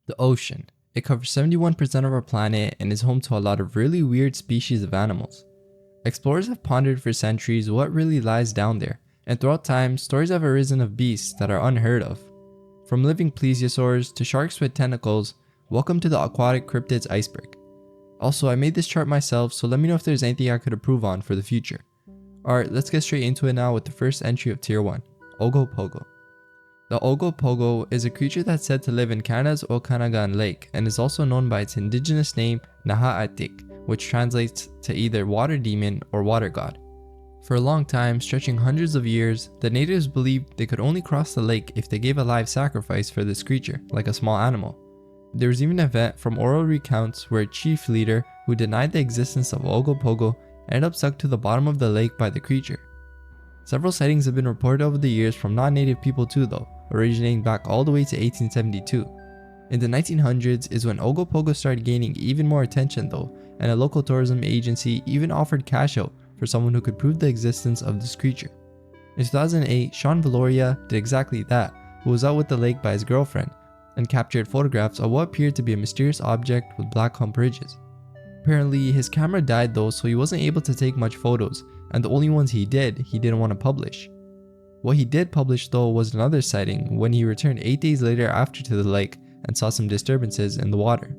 The ocean. It covers 71% of our planet and is home to a lot of really weird species of animals. Explorers have pondered for centuries what really lies down there, and throughout time, stories have arisen of beasts that are unheard of. From living plesiosaurs to sharks with tentacles, welcome to the Aquatic Cryptids Iceberg. Also, I made this chart myself, so let me know if there's anything I could improve on for the future. Alright, let's get straight into it now with the first entry of Tier 1, Ogopogo. The Ogopogo is a creature that's said to live in Canada's Okanagan Lake and is also known by its indigenous name Nahaatik, which translates to either water demon or water god. For a long time, stretching hundreds of years, the natives believed they could only cross the lake if they gave a live sacrifice for this creature, like a small animal. There was even an event from oral recounts where a chief leader who denied the existence of Ogopogo ended up sucked to the bottom of the lake by the creature. Several sightings have been reported over the years from non-native people too though, originating back all the way to 1872. In the 1900s is when Ogopogo started gaining even more attention though, and a local tourism agency even offered cash out for someone who could prove the existence of this creature. In 2008, Sean Valoria did exactly that, who was out with the lake by his girlfriend, and captured photographs of what appeared to be a mysterious object with black hump ridges. Apparently, his camera died though, so he wasn't able to take much photos, and the only ones he didn't want to publish. What he did publish though was another sighting when he returned 8 days later after to the lake and saw some disturbances in the water.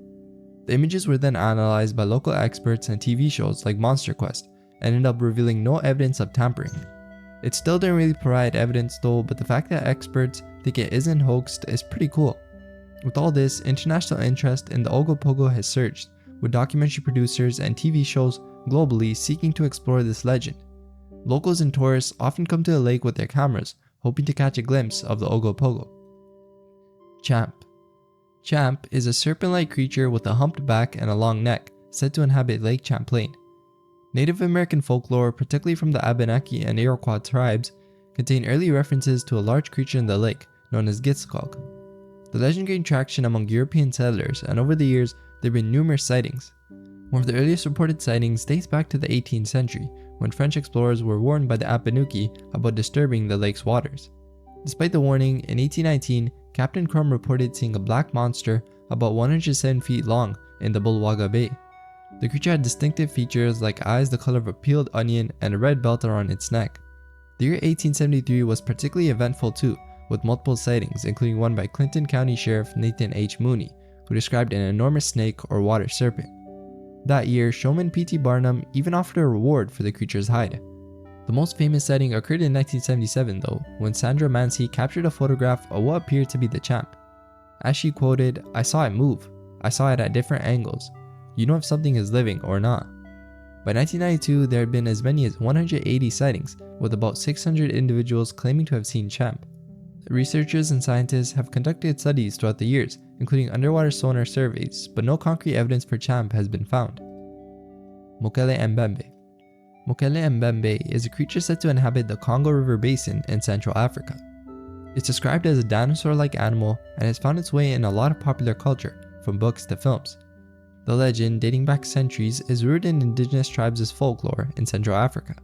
The images were then analyzed by local experts and TV shows like Monster Quest and ended up revealing no evidence of tampering. It still didn't really provide evidence though, but the fact that experts think it isn't hoaxed is pretty cool. With all this, international interest in the Ogopogo has surged, with documentary producers and TV shows globally seeking to explore this legend. Locals and tourists often come to the lake with their cameras, hoping to catch a glimpse of the Ogopogo. Champ. Champ is a serpent-like creature with a humped back and a long neck, said to inhabit Lake Champlain. Native American folklore, particularly from the Abenaki and Iroquois tribes, contain early references to a large creature in the lake known as Gitskog. The legend gained traction among European settlers, and over the years there have been numerous sightings. One of the earliest reported sightings dates back to the 18th century, when French explorers were warned by the Abenaki about disturbing the lake's waters. Despite the warning, in 1819, Captain Crumb reported seeing a black monster about 107 feet long in the Bulwaga Bay. The creature had distinctive features like eyes the color of a peeled onion and a red belt around its neck. The year 1873 was particularly eventful too, with multiple sightings, including one by Clinton County Sheriff Nathan H. Mooney, who described an enormous snake or water serpent. That year, showman P.T. Barnum even offered a reward for the creature's hide. The most famous sighting occurred in 1977 though, when Sandra Mancy captured a photograph of what appeared to be the champ. As she quoted, "I saw it move. I saw it at different angles. You know if something is living or not." By 1992, there had been as many as 180 sightings, with about 600 individuals claiming to have seen champ. Researchers and scientists have conducted studies throughout the years, including underwater sonar surveys, but no concrete evidence for champ has been found. Mokele Mbembe. Mokele Mbembe is a creature said to inhabit the Congo River Basin in Central Africa. It's described as a dinosaur-like animal and has found its way in a lot of popular culture, from books to films. The legend, dating back centuries, is rooted in indigenous tribes' folklore in Central Africa.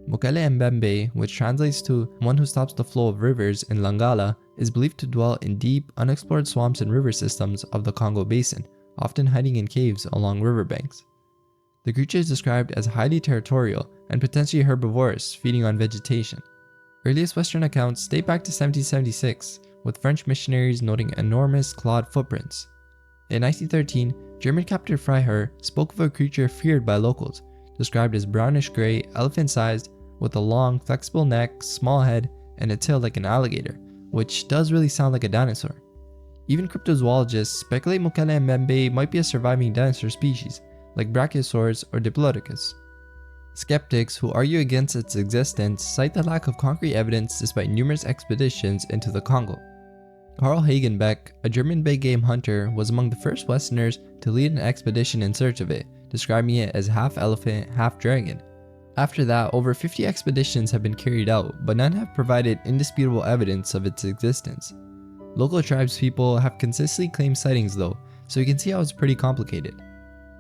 Mokele Mbembe, which translates to one who stops the flow of rivers in Lingala, is believed to dwell in deep, unexplored swamps and river systems of the Congo Basin, often hiding in caves along riverbanks. The creature is described as highly territorial and potentially herbivorous, feeding on vegetation. Earliest Western accounts date back to 1776, with French missionaries noting enormous clawed footprints. In 1913, German captain Freiherr spoke of a creature feared by locals, described as brownish-gray, elephant-sized, with a long, flexible neck, small head, and a tail like an alligator, which does really sound like a dinosaur. Even cryptozoologists speculate Mokele Mbembe might be a surviving dinosaur species, like Brachiosaurus or Diplodocus. Skeptics who argue against its existence cite the lack of concrete evidence despite numerous expeditions into the Congo. Carl Hagenbeck, a German big game hunter, was among the first Westerners to lead an expedition in search of it, describing it as half elephant, half dragon. After that, over 50 expeditions have been carried out, but none have provided indisputable evidence of its existence. Local tribespeople have consistently claimed sightings though, so you can see how it's pretty complicated.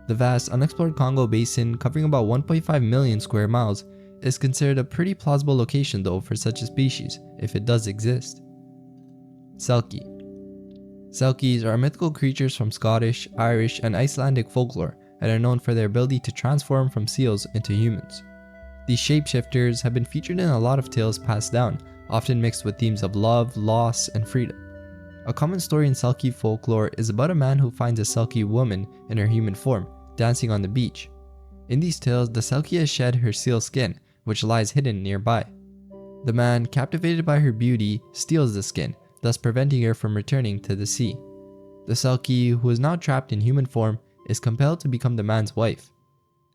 The vast unexplored Congo Basin, covering about 1.5 million square miles, is considered a pretty plausible location though for such a species, if it does exist. Selkie. Selkies are mythical creatures from Scottish, Irish, and Icelandic folklore and are known for their ability to transform from seals into humans. These shapeshifters have been featured in a lot of tales passed down, often mixed with themes of love, loss, and freedom. A common story in Selkie folklore is about a man who finds a Selkie woman in her human form, dancing on the beach. In these tales, the Selkie has shed her seal skin, which lies hidden nearby. The man, captivated by her beauty, steals the skin, thus preventing her from returning to the sea. The Selkie, who is now trapped in human form, is compelled to become the man's wife.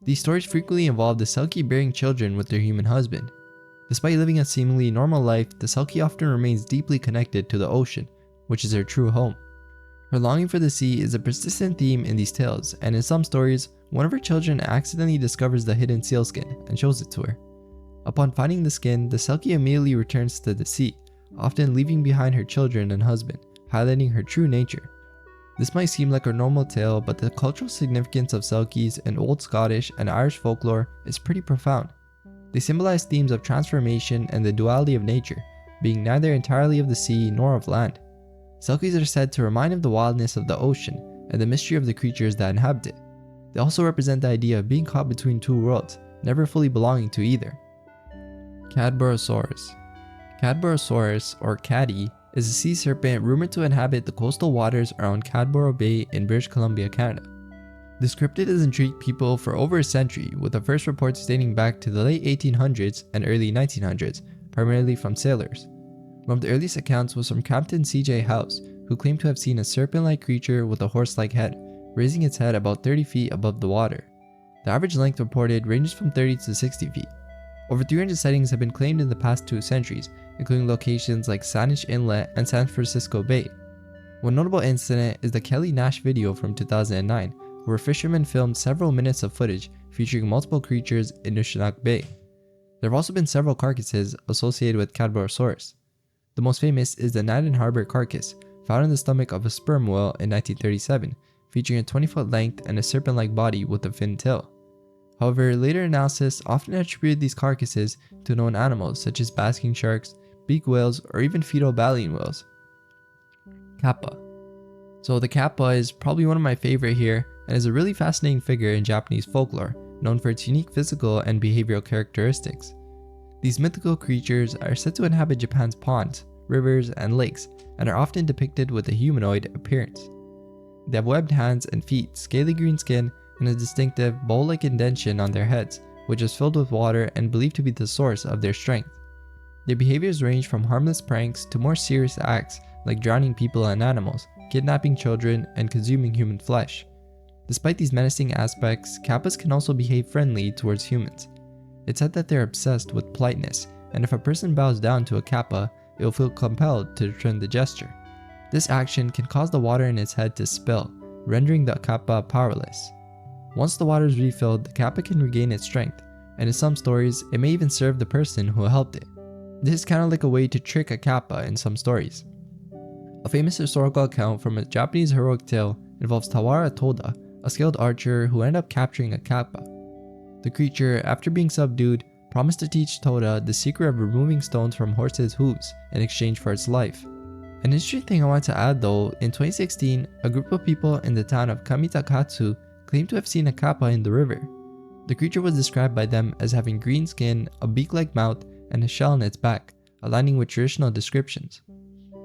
These stories frequently involve the Selkie bearing children with their human husband. Despite living a seemingly normal life, the Selkie often remains deeply connected to the ocean, which is her true home. Her longing for the sea is a persistent theme in these tales, and in some stories, one of her children accidentally discovers the hidden sealskin and shows it to her. Upon finding the skin, the Selkie immediately returns to the sea, often leaving behind her children and husband, highlighting her true nature. This might seem like a normal tale, but the cultural significance of Selkies in Old Scottish and Irish folklore is pretty profound. They symbolize themes of transformation and the duality of nature, being neither entirely of the sea nor of land. Selkies are said to remind of the wildness of the ocean and the mystery of the creatures that inhabit it. They also represent the idea of being caught between two worlds, never fully belonging to either. Cadborosaurus. Cadborosaurus, or Caddy, is a sea serpent rumored to inhabit the coastal waters around Cadboro Bay in British Columbia, Canada. This cryptid has intrigued people for over a century, with the first reports dating back to the late 1800s and early 1900s, primarily from sailors. One of the earliest accounts was from Captain C.J. House, who claimed to have seen a serpent-like creature with a horse-like head, raising its head about 30 feet above the water. The average length reported ranges from 30 to 60 feet. Over 300 sightings have been claimed in the past 2 centuries, including locations like Saanich Inlet and San Francisco Bay. One notable incident is the Kelly Nash video from 2009, where fishermen filmed several minutes of footage featuring multiple creatures in Nushinaq Bay. There have also been several carcasses associated with Cadborosaurus. The most famous is the Naden Harbor carcass, found in the stomach of a sperm whale in 1937, featuring a 20-foot length and a serpent-like body with a finned tail. However, later analysis often attributed these carcasses to known animals such as basking sharks, beak whales, or even fetal baleen whales. Kappa. So the Kappa is probably one of my favorite here, and is a really fascinating figure in Japanese folklore, known for its unique physical and behavioral characteristics. These mythical creatures are said to inhabit Japan's ponds, rivers, and lakes, and are often depicted with a humanoid appearance. They have webbed hands and feet, scaly green skin, and a distinctive bowl-like indentation on their heads, which is filled with water and believed to be the source of their strength. Their behaviors range from harmless pranks to more serious acts like drowning people and animals, kidnapping children, and consuming human flesh. Despite these menacing aspects, Kappas can also behave friendly towards humans. It's said that they're obsessed with politeness, and if a person bows down to a Kappa, it will feel compelled to return the gesture. This action can cause the water in its head to spill, rendering the Kappa powerless. Once the water is refilled, the Kappa can regain its strength, and in some stories, it may even serve the person who helped it. This is kind of like a way to trick a Kappa in some stories. A famous historical account from a Japanese heroic tale involves Tawara Toda, a skilled archer who ended up capturing a Kappa. The creature, after being subdued, promised to teach Toda the secret of removing stones from horses' hooves in exchange for its life. An interesting thing I want to add though, in 2016, a group of people in the town of Kamitakatsu claimed to have seen a Kappa in the river. The creature was described by them as having green skin, a beak-like mouth, and a shell on its back, aligning with traditional descriptions.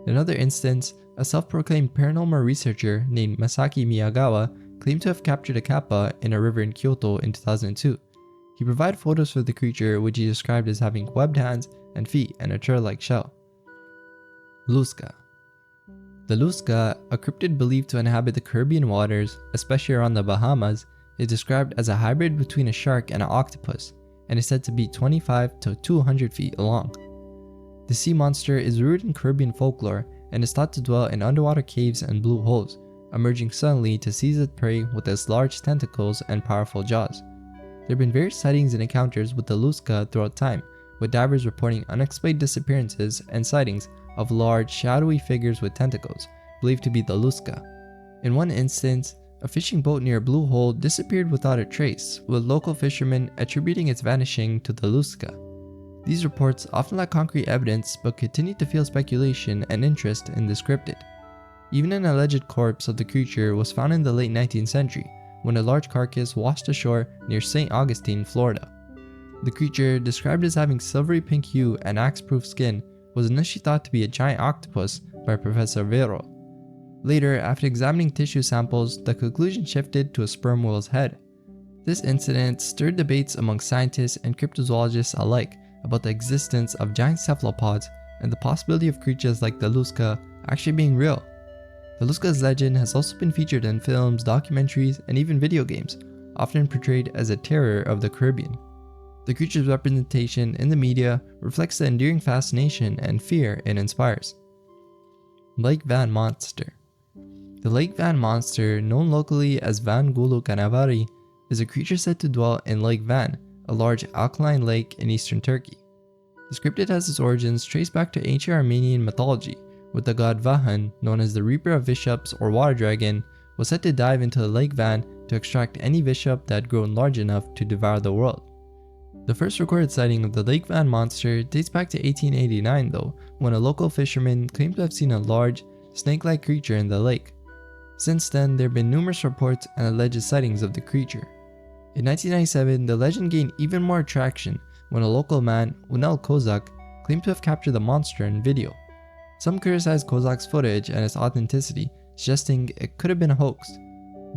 In another instance, a self-proclaimed paranormal researcher named Masaki Miyagawa claimed to have captured a Kappa in a river in Kyoto in 2002. He provided photos for the creature, which he described as having webbed hands and feet and a turtle-like shell. Luska. The Luska, a cryptid believed to inhabit the Caribbean waters, especially around the Bahamas, is described as a hybrid between a shark and an octopus, and is said to be 25 to 200 feet long. The sea monster is rooted in Caribbean folklore and is thought to dwell in underwater caves and blue holes, emerging suddenly to seize its prey with its large tentacles and powerful jaws. There have been various sightings and encounters with the Luska throughout time, with divers reporting unexplained disappearances and sightings of large, shadowy figures with tentacles, believed to be the Luska. In one instance, a fishing boat near a blue hole disappeared without a trace, with local fishermen attributing its vanishing to the Luska. These reports often lack concrete evidence but continue to fuel speculation and interest in this cryptid. Even an alleged corpse of the creature was found in the late 19th century when a large carcass washed ashore near St. Augustine, Florida. The creature, described as having silvery pink hue and axe-proof skin, was initially thought to be a giant octopus by Professor Vero. Later, after examining tissue samples, the conclusion shifted to a sperm whale's head. This incident stirred debates among scientists and cryptozoologists alike about the existence of giant cephalopods and the possibility of creatures like the Lusca actually being real. The Lusca's legend has also been featured in films, documentaries, and even video games, often portrayed as a terror of the Caribbean. The creature's representation in the media reflects the enduring fascination and fear it inspires. Lake Van Monster. The Lake Van Monster, known locally as Van Gulu Canavari, is a creature said to dwell in Lake Van, a large alkaline lake in eastern Turkey. This cryptid has its origins traced back to ancient Armenian mythology, with the god Vahan, known as the Reaper of Vishaps or Water Dragon, was said to dive into the Lake Van to extract any Vishap that had grown large enough to devour the world. The first recorded sighting of the Lake Van Monster dates back to 1889 though, when a local fisherman claimed to have seen a large, snake-like creature in the lake. Since then, there have been numerous reports and alleged sightings of the creature. In 1997, the legend gained even more traction when a local man, Unel Kozak, claimed to have captured the monster in video. Some criticized Kozak's footage and its authenticity, suggesting it could have been a hoax.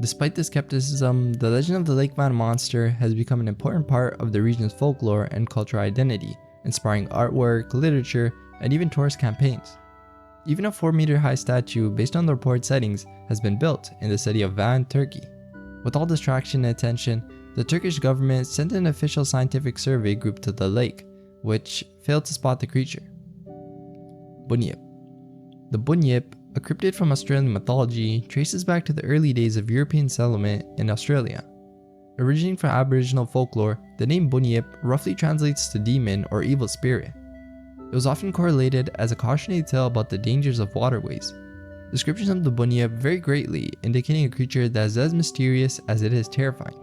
Despite the skepticism, the legend of the Lake Van Monster has become an important part of the region's folklore and cultural identity, inspiring artwork, literature, and even tourist campaigns. Even a 4-meter high statue based on the reported sightings has been built in the city of Van, Turkey. With all this traction and attention, the Turkish government sent an official scientific survey group to the lake, which failed to spot the creature. Bunyip. The Bunyip, a cryptid from Australian mythology, traces back to the early days of European settlement in Australia. Originating from Aboriginal folklore, the name Bunyip roughly translates to demon or evil spirit. It was often correlated as a cautionary tale about the dangers of waterways. Descriptions of the Bunyip vary greatly, indicating a creature that is as mysterious as it is terrifying.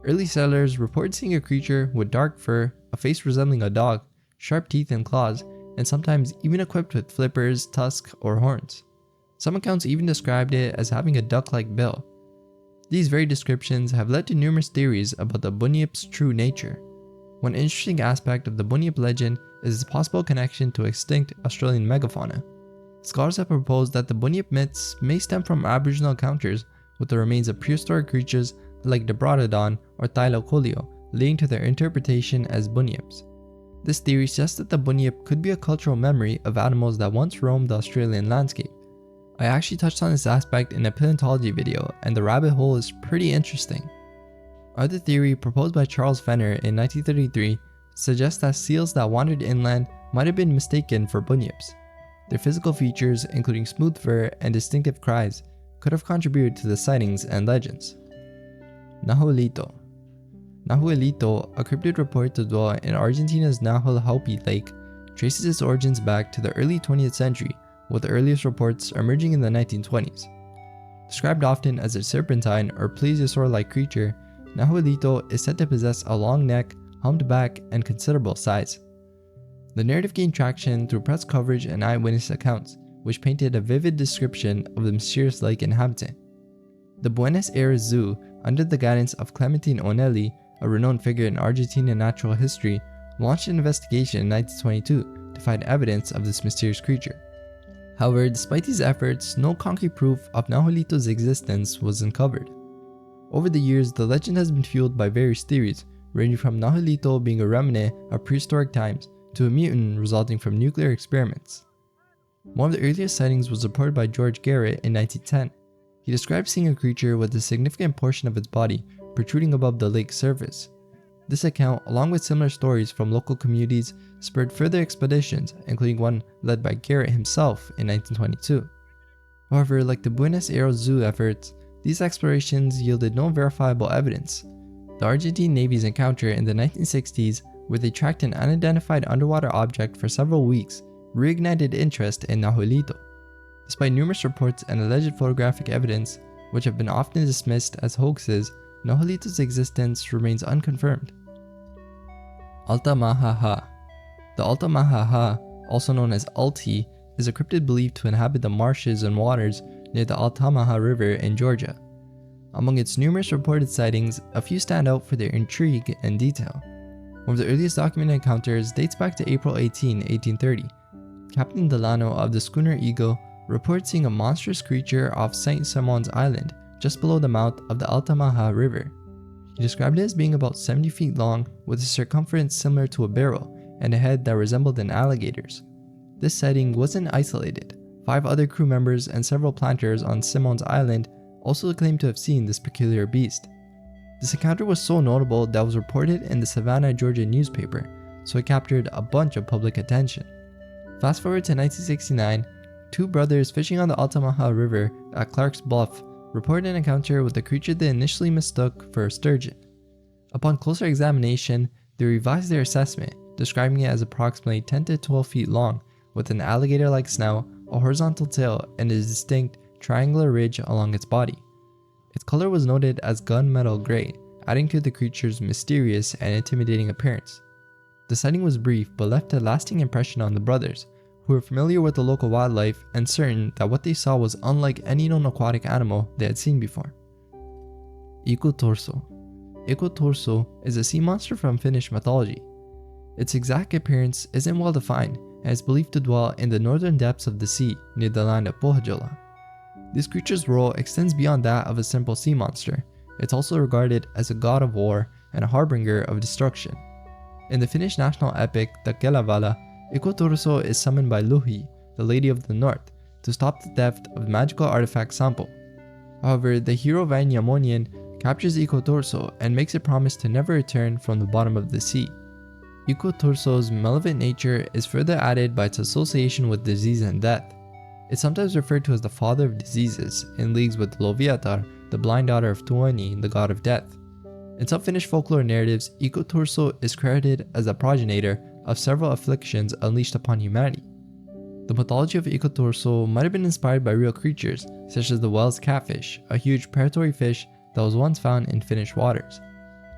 Early settlers reported seeing a creature with dark fur, a face resembling a dog, sharp teeth and claws, and sometimes even equipped with flippers, tusks, or horns. Some accounts even described it as having a duck-like bill. These very descriptions have led to numerous theories about the Bunyip's true nature. One interesting aspect of the Bunyip legend is its possible connection to extinct Australian megafauna. Scholars have proposed that the Bunyip myths may stem from Aboriginal encounters with the remains of prehistoric creatures like Dabrododon or Thylacoleo, leading to their interpretation as Bunyips. This theory suggests that the Bunyip could be a cultural memory of animals that once roamed the Australian landscape. I actually touched on this aspect in a paleontology video, and the rabbit hole is pretty interesting. Another theory proposed by Charles Fenner in 1933 suggests that seals that wandered inland might have been mistaken for Bunyips. Their physical features, including smooth fur and distinctive cries, could have contributed to the sightings and legends. Nahuelito. Nahuelito, a cryptid reported to dwell in Argentina's Nahuel Huapi Lake, traces its origins back to the early 20th century, with the earliest reports emerging in the 1920s. Described often as a serpentine or plesiosaur-like creature, Nahuelito is said to possess a long neck, humped back, and considerable size. The narrative gained traction through press coverage and eyewitness accounts, which painted a vivid description of the mysterious lake inhabitant. The Buenos Aires Zoo, under the guidance of Clementine Onelli, a renowned figure in Argentine natural history, launched an investigation in 1922 to find evidence of this mysterious creature. However, despite these efforts, no concrete proof of Nahuelito's existence was uncovered. Over the years, the legend has been fueled by various theories, ranging from Nahuelito being a remnant of prehistoric times to a mutant resulting from nuclear experiments. One of the earliest sightings was reported by George Garrett in 1910. He described seeing a creature with a significant portion of its body protruding above the lake's surface. This account, along with similar stories from local communities, spurred further expeditions, including one led by Garrett himself in 1922. However, like the Buenos Aires Zoo efforts, these explorations yielded no verifiable evidence. The Argentine Navy's encounter in the 1960s, where they tracked an unidentified underwater object for several weeks, reignited interest in Nahuelito. Despite numerous reports and alleged photographic evidence, which have been often dismissed as hoaxes, Nahuelito's existence remains unconfirmed. Altamahaha. The Altamahaha, also known as Alti, is a cryptid believed to inhabit the marshes and waters near the Altamaha River in Georgia. Among its numerous reported sightings, a few stand out for their intrigue and detail. One of the earliest documented encounters dates back to April 18, 1830. Captain Delano of the schooner Eagle reported seeing a monstrous creature off St. Simon's Island, just below the mouth of the Altamaha River. He described it as being about 70 feet long, with a circumference similar to a barrel, and a head that resembled an alligator's. This sighting wasn't isolated. 5 other crew members and several planters on Simon's Island also claimed to have seen this peculiar beast. This encounter was so notable that it was reported in the Savannah, Georgia newspaper, so it captured a bunch of public attention. Fast forward to 1969, 2 brothers fishing on the Altamaha River at Clark's Bluff reported an encounter with a creature they initially mistook for a sturgeon. Upon closer examination, they revised their assessment, describing it as approximately 10 to 12 feet long, with an alligator-like snout, a horizontal tail, and a distinct triangular ridge along its body. Its color was noted as gunmetal gray, adding to the creature's mysterious and intimidating appearance. The sighting was brief but left a lasting impression on the brothers, who were familiar with the local wildlife and certain that what they saw was unlike any known aquatic animal they had seen before. Ikotorso. Ikotorso is a sea monster from Finnish mythology. Its exact appearance isn't well defined and is believed to dwell in the northern depths of the sea near the land of Pohjola. This creature's role extends beyond that of a simple sea monster. It's also regarded as a god of war and a harbinger of destruction. In the Finnish national epic, the Kalevala, Ikotorso is summoned by Louhi, the Lady of the North, to stop the theft of the magical artifact Sampo. However, the hero Vainamonian captures Ikotorso and makes a promise to never return from the bottom of the sea. Ikotorso's malevolent nature is further added by its association with disease and death. It's sometimes referred to as the father of diseases, in leagues with Loviatar, the blind daughter of Tuoni, the god of death. In some Finnish folklore narratives, Ikotorso is credited as the progenitor of several afflictions unleashed upon humanity. The mythology of Ikotorso might have been inspired by real creatures, such as the Wells catfish, a huge predatory fish that was once found in Finnish waters.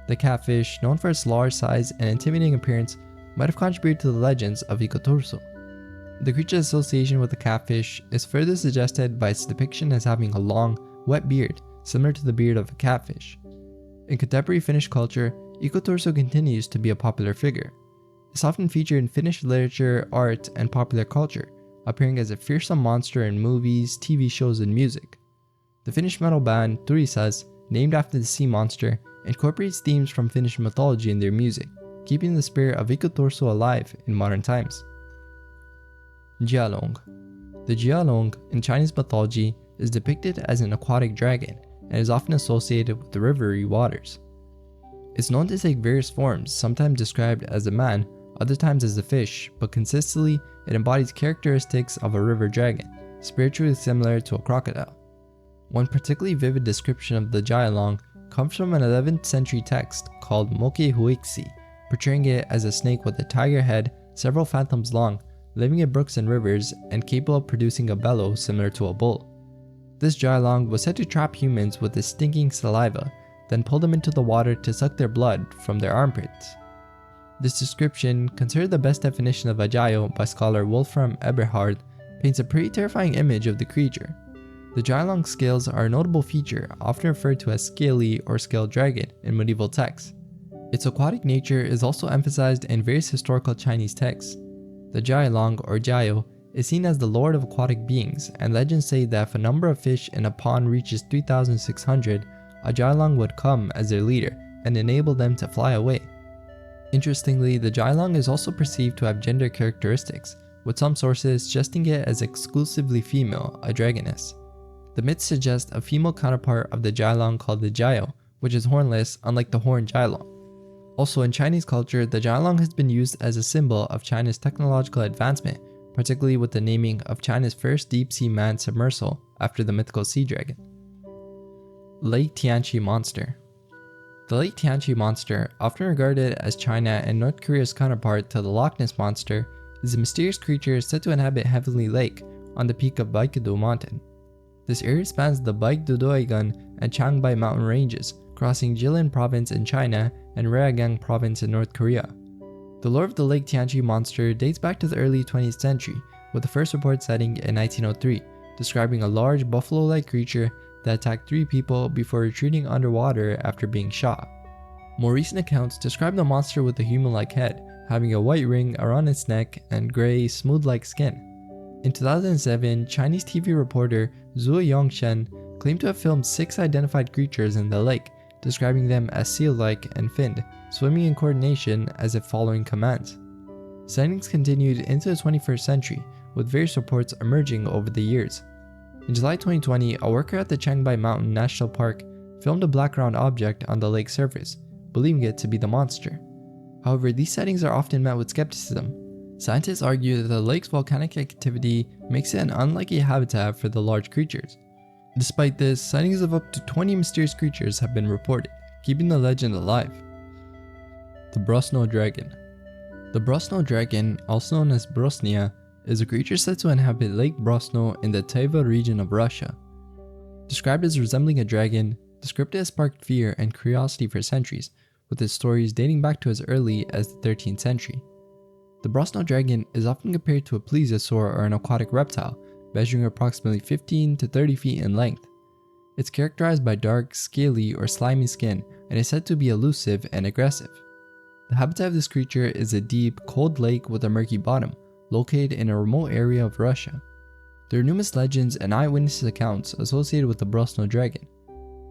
The catfish, known for its large size and intimidating appearance, might have contributed to the legends of Ikotorso. The creature's association with the catfish is further suggested by its depiction as having a long, wet beard, similar to the beard of a catfish. In contemporary Finnish culture, Ikotorso continues to be a popular figure. It's often featured in Finnish literature, art, and popular culture, appearing as a fearsome monster in movies, TV shows, and music. The Finnish metal band Turisas, named after the sea monster, incorporates themes from Finnish mythology in their music, keeping the spirit of Ikotorso alive in modern times. Jialong. The Jialong in Chinese mythology is depicted as an aquatic dragon and is often associated with the rivery waters. It's known to take various forms, sometimes described as a man, other times as a fish, but consistently it embodies characteristics of a river dragon, spiritually similar to a crocodile. One particularly vivid description of the Jialong comes from an 11th century text called Moke Huixi, portraying it as a snake with a tiger head several fathoms long, living in brooks and rivers, and capable of producing a bellow similar to a bull. This Jialong was said to trap humans with its stinking saliva, then pull them into the water to suck their blood from their armpits. This description, considered the best definition of a Jiao by scholar Wolfram Eberhard, paints a pretty terrifying image of the creature. The Jialong's scales are a notable feature, often referred to as scaly or scaled dragon in medieval texts. Its aquatic nature is also emphasized in various historical Chinese texts. The Jialong or Jiao is seen as the lord of aquatic beings, and legends say that if a number of fish in a pond reaches 3,600, a Jialong would come as their leader and enable them to fly away. Interestingly, the Jialong is also perceived to have gender characteristics, with some sources suggesting it as exclusively female, a dragoness. The myths suggest a female counterpart of the Jialong called the Jiao, which is hornless, unlike the horned Jialong. Also, in Chinese culture, the Jialong has been used as a symbol of China's technological advancement, particularly with the naming of China's first deep-sea manned submersible after the mythical sea dragon. Lake Tianchi Monster. The Lake Tianchi Monster, often regarded as China and North Korea's counterpart to the Loch Ness Monster, is a mysterious creature said to inhabit Heavenly Lake on the peak of Baekdu Mountain. This area spans the Baekdu-doigan and Changbai mountain ranges, crossing Jilin Province in China and Raegang Province in North Korea. The lore of the Lake Tianchi Monster dates back to the early 20th century, with the first report sighting in 1903, describing a large buffalo-like creature that attacked 3 people before retreating underwater after being shot. More recent accounts describe the monster with a human-like head, having a white ring around its neck and gray, smooth-like skin. In 2007, Chinese TV reporter Zhu Yongshen claimed to have filmed 6 identified creatures in the lake, describing them as seal-like and finned, swimming in coordination as if following commands. Sightings continued into the 21st century, with various reports emerging over the years. In July 2020, a worker at the Changbai Mountain National Park filmed a black round object on the lake's surface, believing it to be the monster. However, these sightings are often met with skepticism. Scientists argue that the lake's volcanic activity makes it an unlikely habitat for the large creatures. Despite this, sightings of up to 20 mysterious creatures have been reported, keeping the legend alive. The Brosno Dragon. The Brosno Dragon, also known as Brosnia, is a creature said to inhabit Lake Brosno in the Tver region of Russia. Described as resembling a dragon, the script has sparked fear and curiosity for centuries, with its stories dating back to as early as the 13th century. The Brosno dragon is often compared to a plesiosaur or an aquatic reptile, measuring approximately 15 to 30 feet in length. It's characterized by dark, scaly, or slimy skin and is said to be elusive and aggressive. The habitat of this creature is a deep, cold lake with a murky bottom, located in a remote area of Russia. There are numerous legends and eyewitness accounts associated with the Brosno dragon.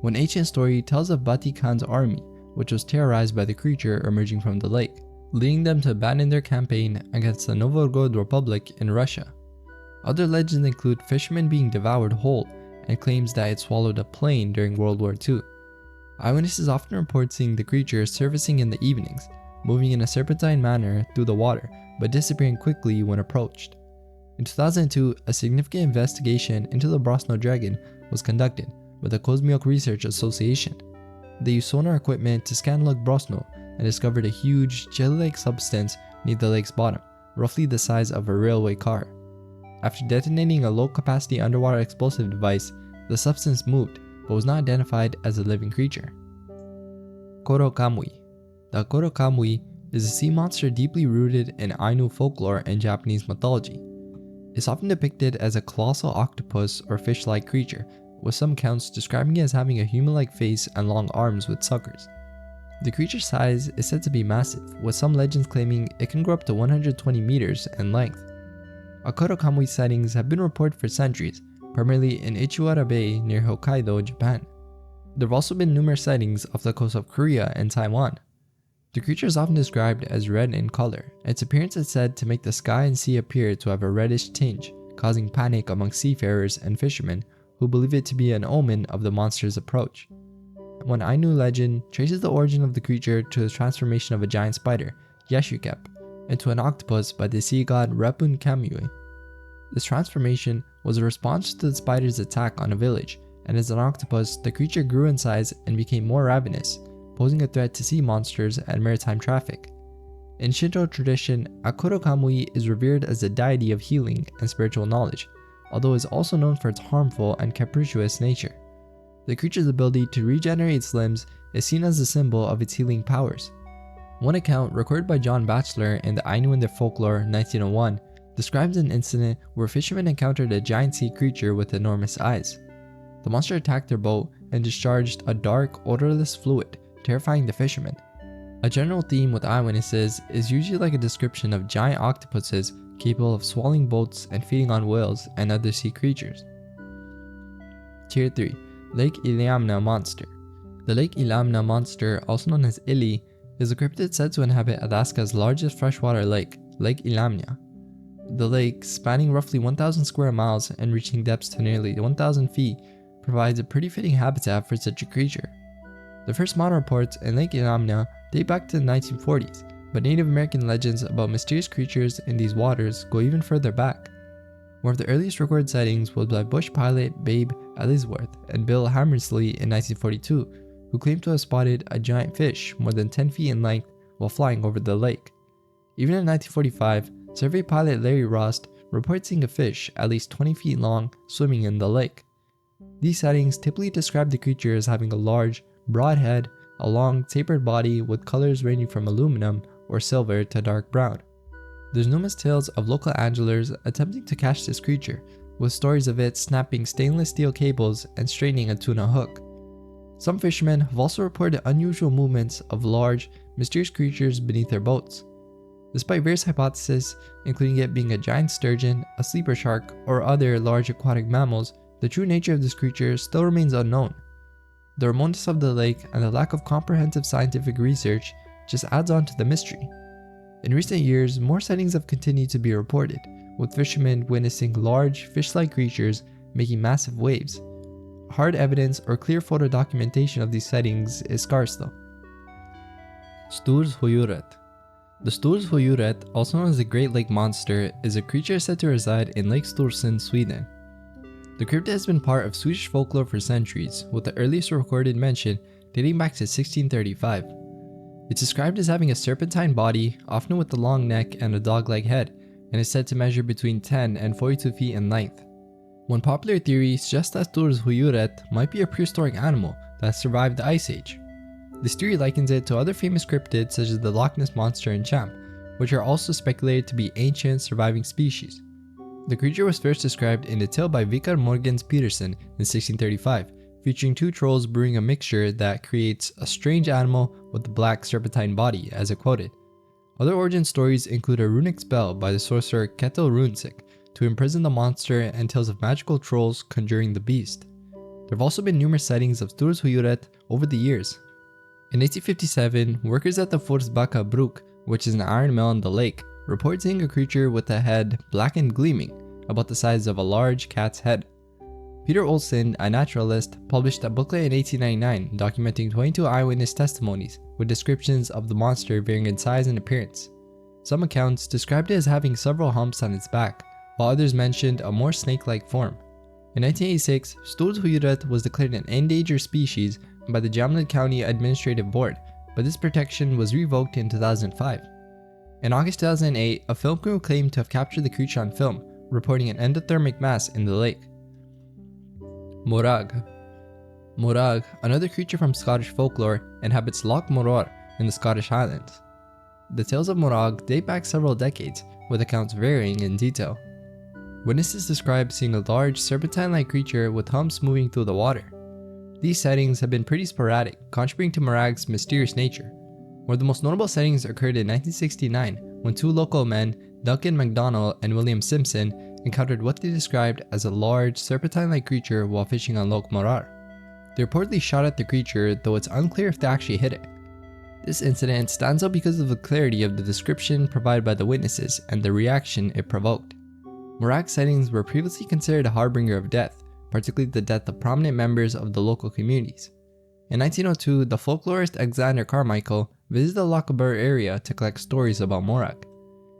One ancient story tells of Bati Khan's army, which was terrorized by the creature emerging from the lake, leading them to abandon their campaign against the Novgorod Republic in Russia. Other legends include fishermen being devoured whole and claims that it swallowed a plane during World War II. Eyewitnesses often report seeing the creature surfacing in the evenings, moving in a serpentine manner through the water but disappearing quickly when approached. In 2002, a significant investigation into the Brosno dragon was conducted by the Kosmiok Research Association. They used sonar equipment to scan Lake Brosno and discovered a huge jelly-like substance near the lake's bottom, roughly the size of a railway car. After detonating a low-capacity underwater explosive device, the substance moved but was not identified as a living creature. Korokamui. The Korokamui is a sea monster deeply rooted in Ainu folklore and Japanese mythology. It's often depicted as a colossal octopus or fish-like creature, with some accounts describing it as having a human-like face and long arms with suckers. The creature's size is said to be massive, with some legends claiming it can grow up to 120 meters in length. Korokamui sightings have been reported for centuries, primarily in Ichiwara Bay near Hokkaido, Japan. There have also been numerous sightings off the coast of Korea and Taiwan. The creature is often described as red in color. Its appearance is said to make the sky and sea appear to have a reddish tinge, causing panic among seafarers and fishermen who believe it to be an omen of the monster's approach. One Ainu legend traces the origin of the creature to the transformation of a giant spider, Yeshukep, into an octopus by the sea god Repun Kamui. This transformation was a response to the spider's attack on a village, and as an octopus, the creature grew in size and became more ravenous, posing a threat to sea monsters and maritime traffic. In Shinto tradition, Korokamui is revered as a deity of healing and spiritual knowledge, although it is also known for its harmful and capricious nature. The creature's ability to regenerate its limbs is seen as a symbol of its healing powers. One account recorded by John Batchelor in the Ainu and Their Folklore 1901 describes an incident where fishermen encountered a giant sea creature with enormous eyes. The monster attacked their boat and discharged a dark, odorless fluid, terrifying the fishermen. A general theme with eyewitnesses is usually like a description of giant octopuses capable of swallowing boats and feeding on whales and other sea creatures. Tier 3. Lake Iliamna Monster. The Lake Iliamna Monster, also known as Ili, is a cryptid said to inhabit Alaska's largest freshwater lake, Lake Iliamna. The lake, spanning roughly 1,000 square miles and reaching depths to nearly 1,000 feet, provides a pretty fitting habitat for such a creature. The first modern reports in Lake Iliamna date back to the 1940s, but Native American legends about mysterious creatures in these waters go even further back. One of the earliest recorded sightings was by bush pilot Babe Ellsworth and Bill Hammersley in 1942, who claimed to have spotted a giant fish more than 10 feet in length while flying over the lake. Even in 1945, survey pilot Larry Rost reported seeing a fish at least 20 feet long swimming in the lake. These sightings typically describe the creature as having a large, broad head, a long, tapered body with colors ranging from aluminum or silver to dark brown. There's numerous tales of local anglers attempting to catch this creature, with stories of it snapping stainless steel cables and straining a tuna hook. Some fishermen have also reported unusual movements of large, mysterious creatures beneath their boats. Despite various hypotheses, including it being a giant sturgeon, a sleeper shark, or other large aquatic mammals, the true nature of this creature still remains unknown. The remoteness of the lake and the lack of comprehensive scientific research just adds on to the mystery. In recent years, more sightings have continued to be reported, with fishermen witnessing large, fish-like creatures making massive waves. Hard evidence or clear photo documentation of these sightings is scarce though. Stur's Huyuret. The Stur's Huyuret, also known as the Great Lake Monster, is a creature said to reside in Lake Stursen, Sweden. The cryptid has been part of Swedish folklore for centuries, with the earliest recorded mention dating back to 1635. It's described as having a serpentine body, often with a long neck and a dog-like head, and is said to measure between 10 and 42 feet in length. One popular theory suggests that Stur's Huyuret might be a prehistoric animal that survived the Ice Age. This theory likens it to other famous cryptids such as the Loch Ness Monster and Champ, which are also speculated to be ancient surviving species. The creature was first described in a tale by Vikar Morgens Petersen in 1635, featuring two trolls brewing a mixture that creates a strange animal with a black serpentine body, as it quoted. Other origin stories include a runic spell by the sorcerer Ketil Runsik to imprison the monster and tales of magical trolls conjuring the beast. There have also been numerous sightings of Stur's Huyuret over the years. In 1857, workers at the Forsbacka Bruk, which is an iron mill in the lake, report seeing a creature with a head black and gleaming, about the size of a large cat's head. Peter Olsen, a naturalist, published a booklet in 1899 documenting 22 eyewitness testimonies with descriptions of the monster varying in size and appearance. Some accounts described it as having several humps on its back, while others mentioned a more snake-like form. In 1986, Stur's Huyuret was declared an endangered species by the Jamned County Administrative Board, but this protection was revoked in 2005. In August 2008, a film crew claimed to have captured the creature on film, reporting an endothermic mass in the lake. Morag. Morag, another creature from Scottish folklore, inhabits Loch Moror in the Scottish Highlands. The tales of Morag date back several decades, with accounts varying in detail. Witnesses describe seeing a large serpentine-like creature with humps moving through the water. These sightings have been pretty sporadic, contributing to Morag's mysterious nature. One of the most notable sightings occurred in 1969 when two local men, Duncan MacDonald and William Simpson, encountered what they described as a large serpentine-like creature while fishing on Loch Morar. They reportedly shot at the creature, though it's unclear if they actually hit it. This incident stands out because of the clarity of the description provided by the witnesses and the reaction it provoked. Morag sightings were previously considered a harbinger of death, particularly the death of prominent members of the local communities. In 1902, the folklorist Alexander Carmichael visited the Lochaber area to collect stories about Morag.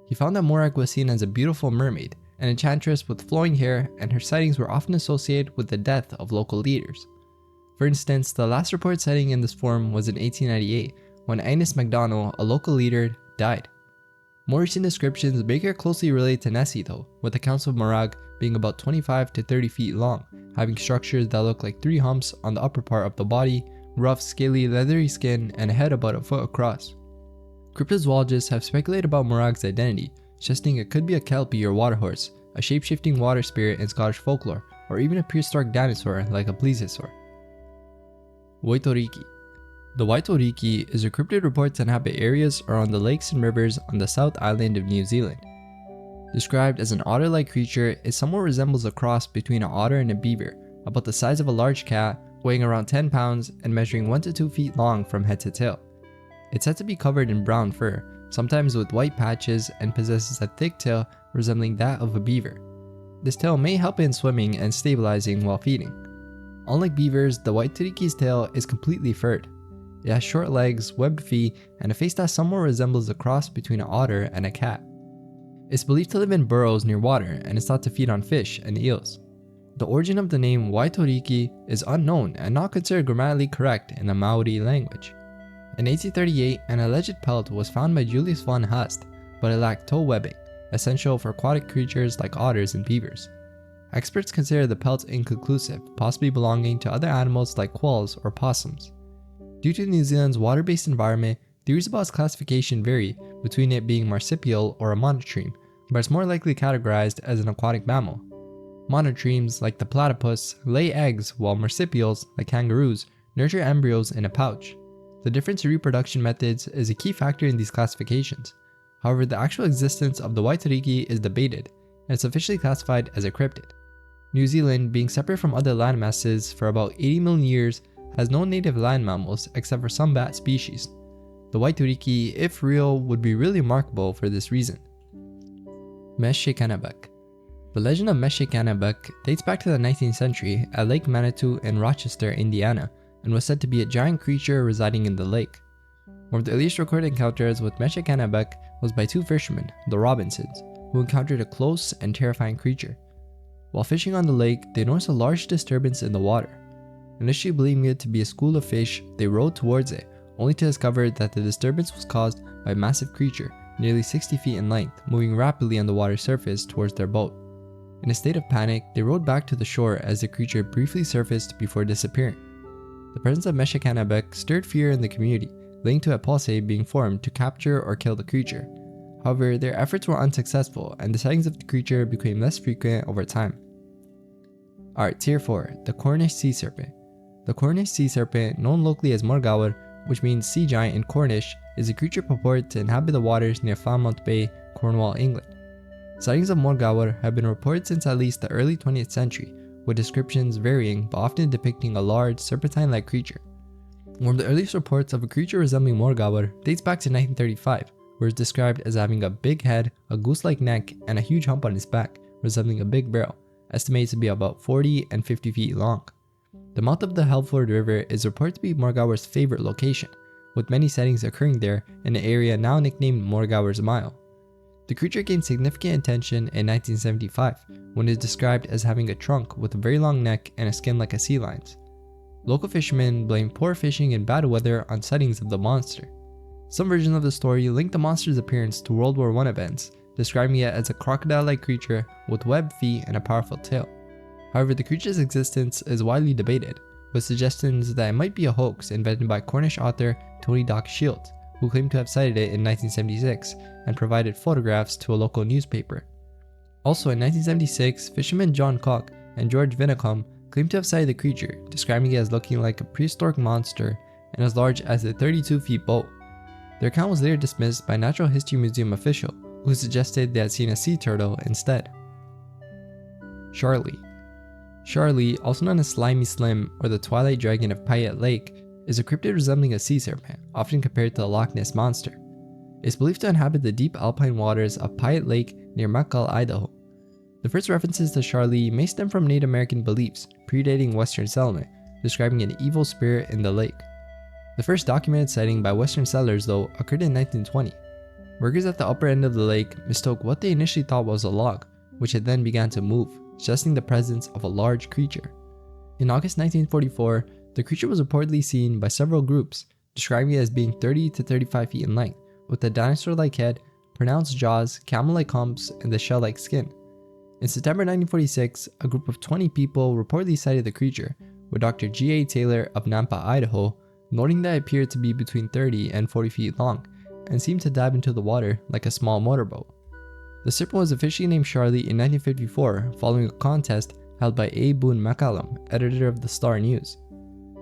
He found that Morag was seen as a beautiful mermaid, an enchantress with flowing hair, and her sightings were often associated with the death of local leaders. For instance, the last reported sighting in this form was in 1898, when Agnes MacDonald, a local leader, died. More recent descriptions make her closely related to Nessie though, with accounts of Morag being about 25 to 30 feet long, having structures that look like 3 humps on the upper part of the body, rough, scaly, leathery skin, and a head about a foot across. Cryptozoologists have speculated about Morag's identity, suggesting it could be a kelpie or waterhorse, a shape-shifting water spirit in Scottish folklore, or even a prehistoric dinosaur like a plesiosaur. Waitoriki. The Waitoriki is a cryptid reported to inhabit areas around the lakes and rivers on the South Island of New Zealand. Described as an otter-like creature, it somewhat resembles a cross between an otter and a beaver, about the size of a large cat, weighing around 10 pounds and measuring 1 to 2 feet long from head to tail. It's said to be covered in brown fur, sometimes with white patches, and possesses a thick tail resembling that of a beaver. This tail may help in swimming and stabilizing while feeding. Unlike beavers, the Waitoriki's tail is completely furred. It has short legs, webbed feet, and a face that somewhat resembles a cross between an otter and a cat. It's believed to live in burrows near water and is thought to feed on fish and eels. The origin of the name Waitoriki is unknown and not considered grammatically correct in the Maori language. In 1838, an alleged pelt was found by Julius von Haast, but it lacked toe webbing, essential for aquatic creatures like otters and beavers. Experts consider the pelt inconclusive, possibly belonging to other animals like quolls or possums. Due to New Zealand's water-based environment, theories about its classification vary between it being marsupial or a monotreme, but it's more likely categorized as an aquatic mammal. Monotremes, like the platypus, lay eggs, while marsupials, like kangaroos, nurture embryos in a pouch. The difference in reproduction methods is a key factor in these classifications. However, the actual existence of the Waitariki is debated, and it's officially classified as a cryptid. New Zealand, being separate from other landmasses for about 80 million years, has no native land mammals except for some bat species. The Waitariki, if real, would be really remarkable for this reason. Meshekanebek. The legend of Meshekanebek dates back to the 19th century at Lake Manitou in Rochester, Indiana, and was said to be a giant creature residing in the lake. One of the earliest recorded encounters with Meshekanebek was by two fishermen, the Robinsons, who encountered a close and terrifying creature. While fishing on the lake, they noticed a large disturbance in the water. Initially believing it to be a school of fish, they rowed towards it, only to discover that the disturbance was caused by a massive creature, nearly 60 feet in length, moving rapidly on the water's surface towards their boat. In a state of panic, they rowed back to the shore as the creature briefly surfaced before disappearing. The presence of Meshekanebek stirred fear in the community, leading to a posse being formed to capture or kill the creature. However, their efforts were unsuccessful, and the sightings of the creature became less frequent over time. Alright, Tier 4, the Cornish Sea Serpent. The Cornish Sea Serpent, known locally as Morgawr, which means sea giant in Cornish, is a creature purported to inhabit the waters near Falmouth Bay, Cornwall, England. Sightings of Morgawr have been reported since at least the early 20th century, with descriptions varying but often depicting a large, serpentine-like creature. One of the earliest reports of a creature resembling Morgawr dates back to 1935, where it's described as having a big head, a goose-like neck, and a huge hump on its back, resembling a big barrel, estimated to be about 40 and 50 feet long. The mouth of the Helford River is reported to be Morgawr's favorite location, with many sightings occurring there in an area now nicknamed Morgawr's Mile. The creature gained significant attention in 1975 when it is described as having a trunk with a very long neck and a skin like a sea lion's. Local fishermen blame poor fishing and bad weather on sightings of the monster. Some versions of the story link the monster's appearance to World War I events, describing it as a crocodile-like creature with webbed feet and a powerful tail. However, the creature's existence is widely debated, with suggestions that it might be a hoax invented by Cornish author Tony Dock Shields, who claimed to have sighted it in 1976 and provided photographs to a local newspaper. Also in 1976, fishermen John Cock and George Vinnacombe claimed to have sighted the creature, describing it as looking like a prehistoric monster and as large as a 32-feet boat. Their account was later dismissed by a Natural History Museum official, who suggested they had seen a sea turtle instead. Charlie. Charlie, also known as Slimy Slim or the Twilight Dragon of Payette Lake, is a cryptid resembling a sea serpent, often compared to the Loch Ness Monster. It is believed to inhabit the deep alpine waters of Payette Lake near Mackall, Idaho. The first references to Charlie may stem from Native American beliefs, predating Western settlement, describing an evil spirit in the lake. The first documented sighting by Western settlers, though, occurred in 1920. Workers at the upper end of the lake mistook what they initially thought was a log, which had then began to move, suggesting the presence of a large creature. In August 1944, the creature was reportedly seen by several groups, describing it as being 30 to 35 feet in length, with a dinosaur-like head, pronounced jaws, camel-like humps, and the shell-like skin. In September 1946, a group of 20 people reportedly sighted the creature, with Dr. G.A. Taylor of Nampa, Idaho, noting that it appeared to be between 30 and 40 feet long, and seemed to dive into the water like a small motorboat. The serpent was officially named Charlie in 1954 following a contest held by A. Boone McCallum, editor of the Star News.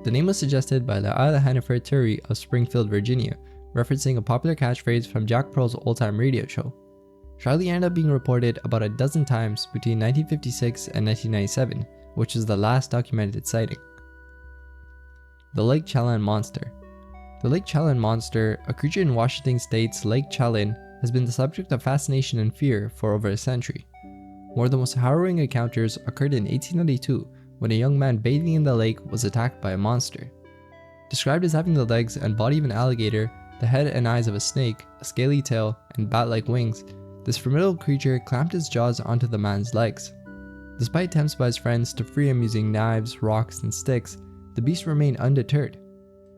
The name was suggested by Laila Hanifer Turi of Springfield, Virginia, referencing a popular catchphrase from Jack Pearl's old-time radio show. Charlie ended up being reported about a dozen times between 1956 and 1997, which is the last documented sighting. The Lake Chelan Monster. The Lake Chelan Monster, a creature in Washington State's Lake Chelan, has been the subject of fascination and fear for over a century. One of the most harrowing encounters occurred in 1892 when a young man bathing in the lake was attacked by a monster. Described as having the legs and body of an alligator, the head and eyes of a snake, a scaly tail, and bat-like wings, this formidable creature clamped its jaws onto the man's legs. Despite attempts by his friends to free him using knives, rocks, and sticks, the beast remained undeterred.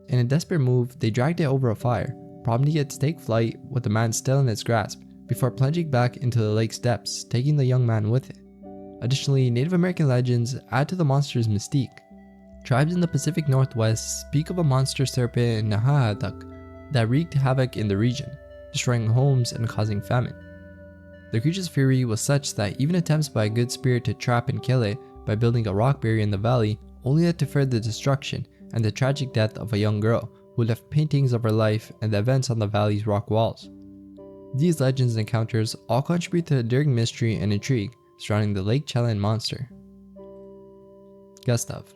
In a desperate move, they dragged it over a fire, prompting it to take flight with the man still in its grasp, before plunging back into the lake's depths, taking the young man with it. Additionally, Native American legends add to the monster's mystique. Tribes in the Pacific Northwest speak of a monster serpent Nahahatak that wreaked havoc in the region, destroying homes and causing famine. The creature's fury was such that even attempts by a good spirit to trap and kill it by building a rock barrier in the valley only led to further destruction and the tragic death of a young girl who left paintings of her life and the events on the valley's rock walls. These legends and encounters all contribute to the enduring mystery and intrigue surrounding the Lake Chelan monster. Gustav.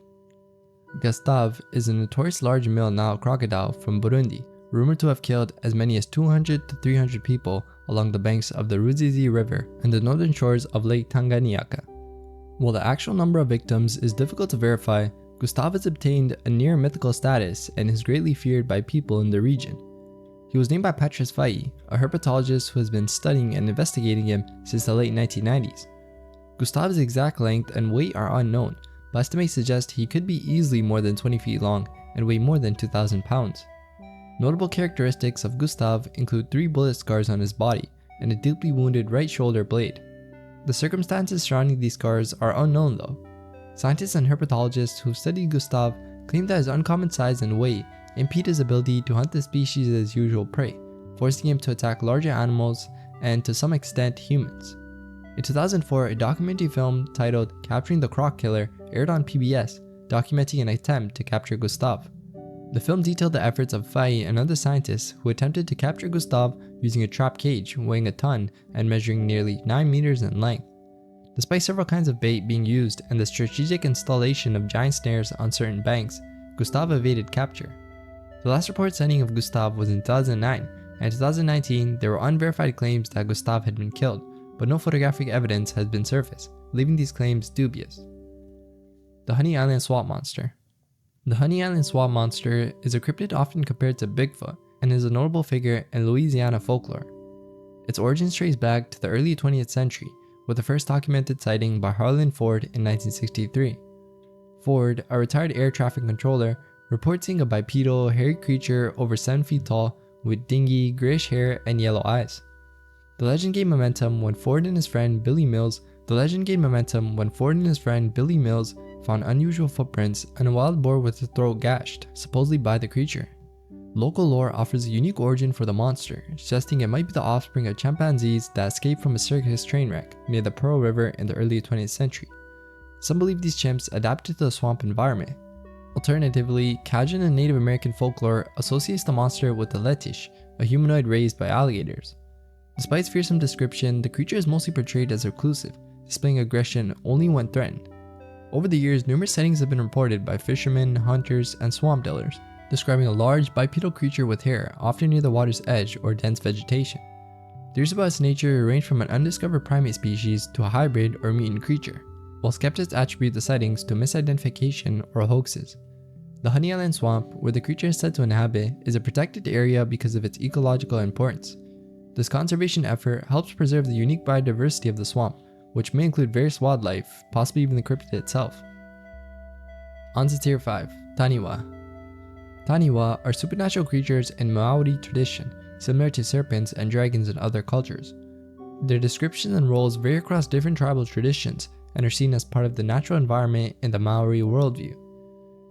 Gustav is a notorious large male Nile crocodile from Burundi, rumored to have killed as many as 200 to 300 people along the banks of the Ruzizi River and the northern shores of Lake Tanganyika. While the actual number of victims is difficult to verify, Gustav has obtained a near mythical status and is greatly feared by people in the region. He was named by Patrice Faye, a herpetologist who has been studying and investigating him since the late 1990s. Gustav's exact length and weight are unknown, but estimates suggest he could be easily more than 20 feet long and weigh more than 2,000 pounds. Notable characteristics of Gustav include 3 bullet scars on his body and a deeply wounded right shoulder blade. The circumstances surrounding these scars are unknown though. Scientists and herpetologists who've studied Gustav claim that his uncommon size and weight impede his ability to hunt the species' as usual prey, forcing him to attack larger animals and to some extent humans. In 2004, a documentary film titled Capturing the Croc Killer aired on PBS, documenting an attempt to capture Gustav. The film detailed the efforts of Faye and other scientists who attempted to capture Gustav using a trap cage weighing a ton and measuring nearly 9 meters in length. Despite several kinds of bait being used and the strategic installation of giant snares on certain banks, Gustav evaded capture. The last reported sighting of Gustav was in 2009, and in 2019 there were unverified claims that Gustav had been killed, but no photographic evidence has been surfaced, leaving these claims dubious. The Honey Island Swamp Monster. The Honey Island Swamp Monster is a cryptid often compared to Bigfoot and is a notable figure in Louisiana folklore. Its origins trace back to the early 20th century, with the first documented sighting by Harlan Ford in 1963. Ford, a retired air traffic controller, reports seeing a bipedal, hairy creature over 7 feet tall with dingy, grayish hair and yellow eyes. The legend gained momentum when Ford and his friend Billy Mills found unusual footprints and a wild boar with the throat gashed, supposedly by the creature. Local lore offers a unique origin for the monster, suggesting it might be the offspring of chimpanzees that escaped from a circus train wreck near the Pearl River in the early 20th century. Some believe these chimps adapted to the swamp environment. Alternatively, Cajun and Native American folklore associates the monster with the Letish, a humanoid raised by alligators. Despite its fearsome description, the creature is mostly portrayed as reclusive, displaying aggression only when threatened. Over the years, numerous sightings have been reported by fishermen, hunters, and swamp dwellers, describing a large bipedal creature with hair, often near the water's edge or dense vegetation. Theories about its nature range from an undiscovered primate species to a hybrid or mutant creature, while skeptics attribute the sightings to misidentification or hoaxes. The Honey Island Swamp, where the creature is said to inhabit, is a protected area because of its ecological importance. This conservation effort helps preserve the unique biodiversity of the swamp, which may include various wildlife, possibly even the cryptid itself. On to Tier 5, Taniwa. Taniwa are supernatural creatures in Maori tradition, similar to serpents and dragons in other cultures. Their descriptions and roles vary across different tribal traditions and are seen as part of the natural environment in the Maori worldview.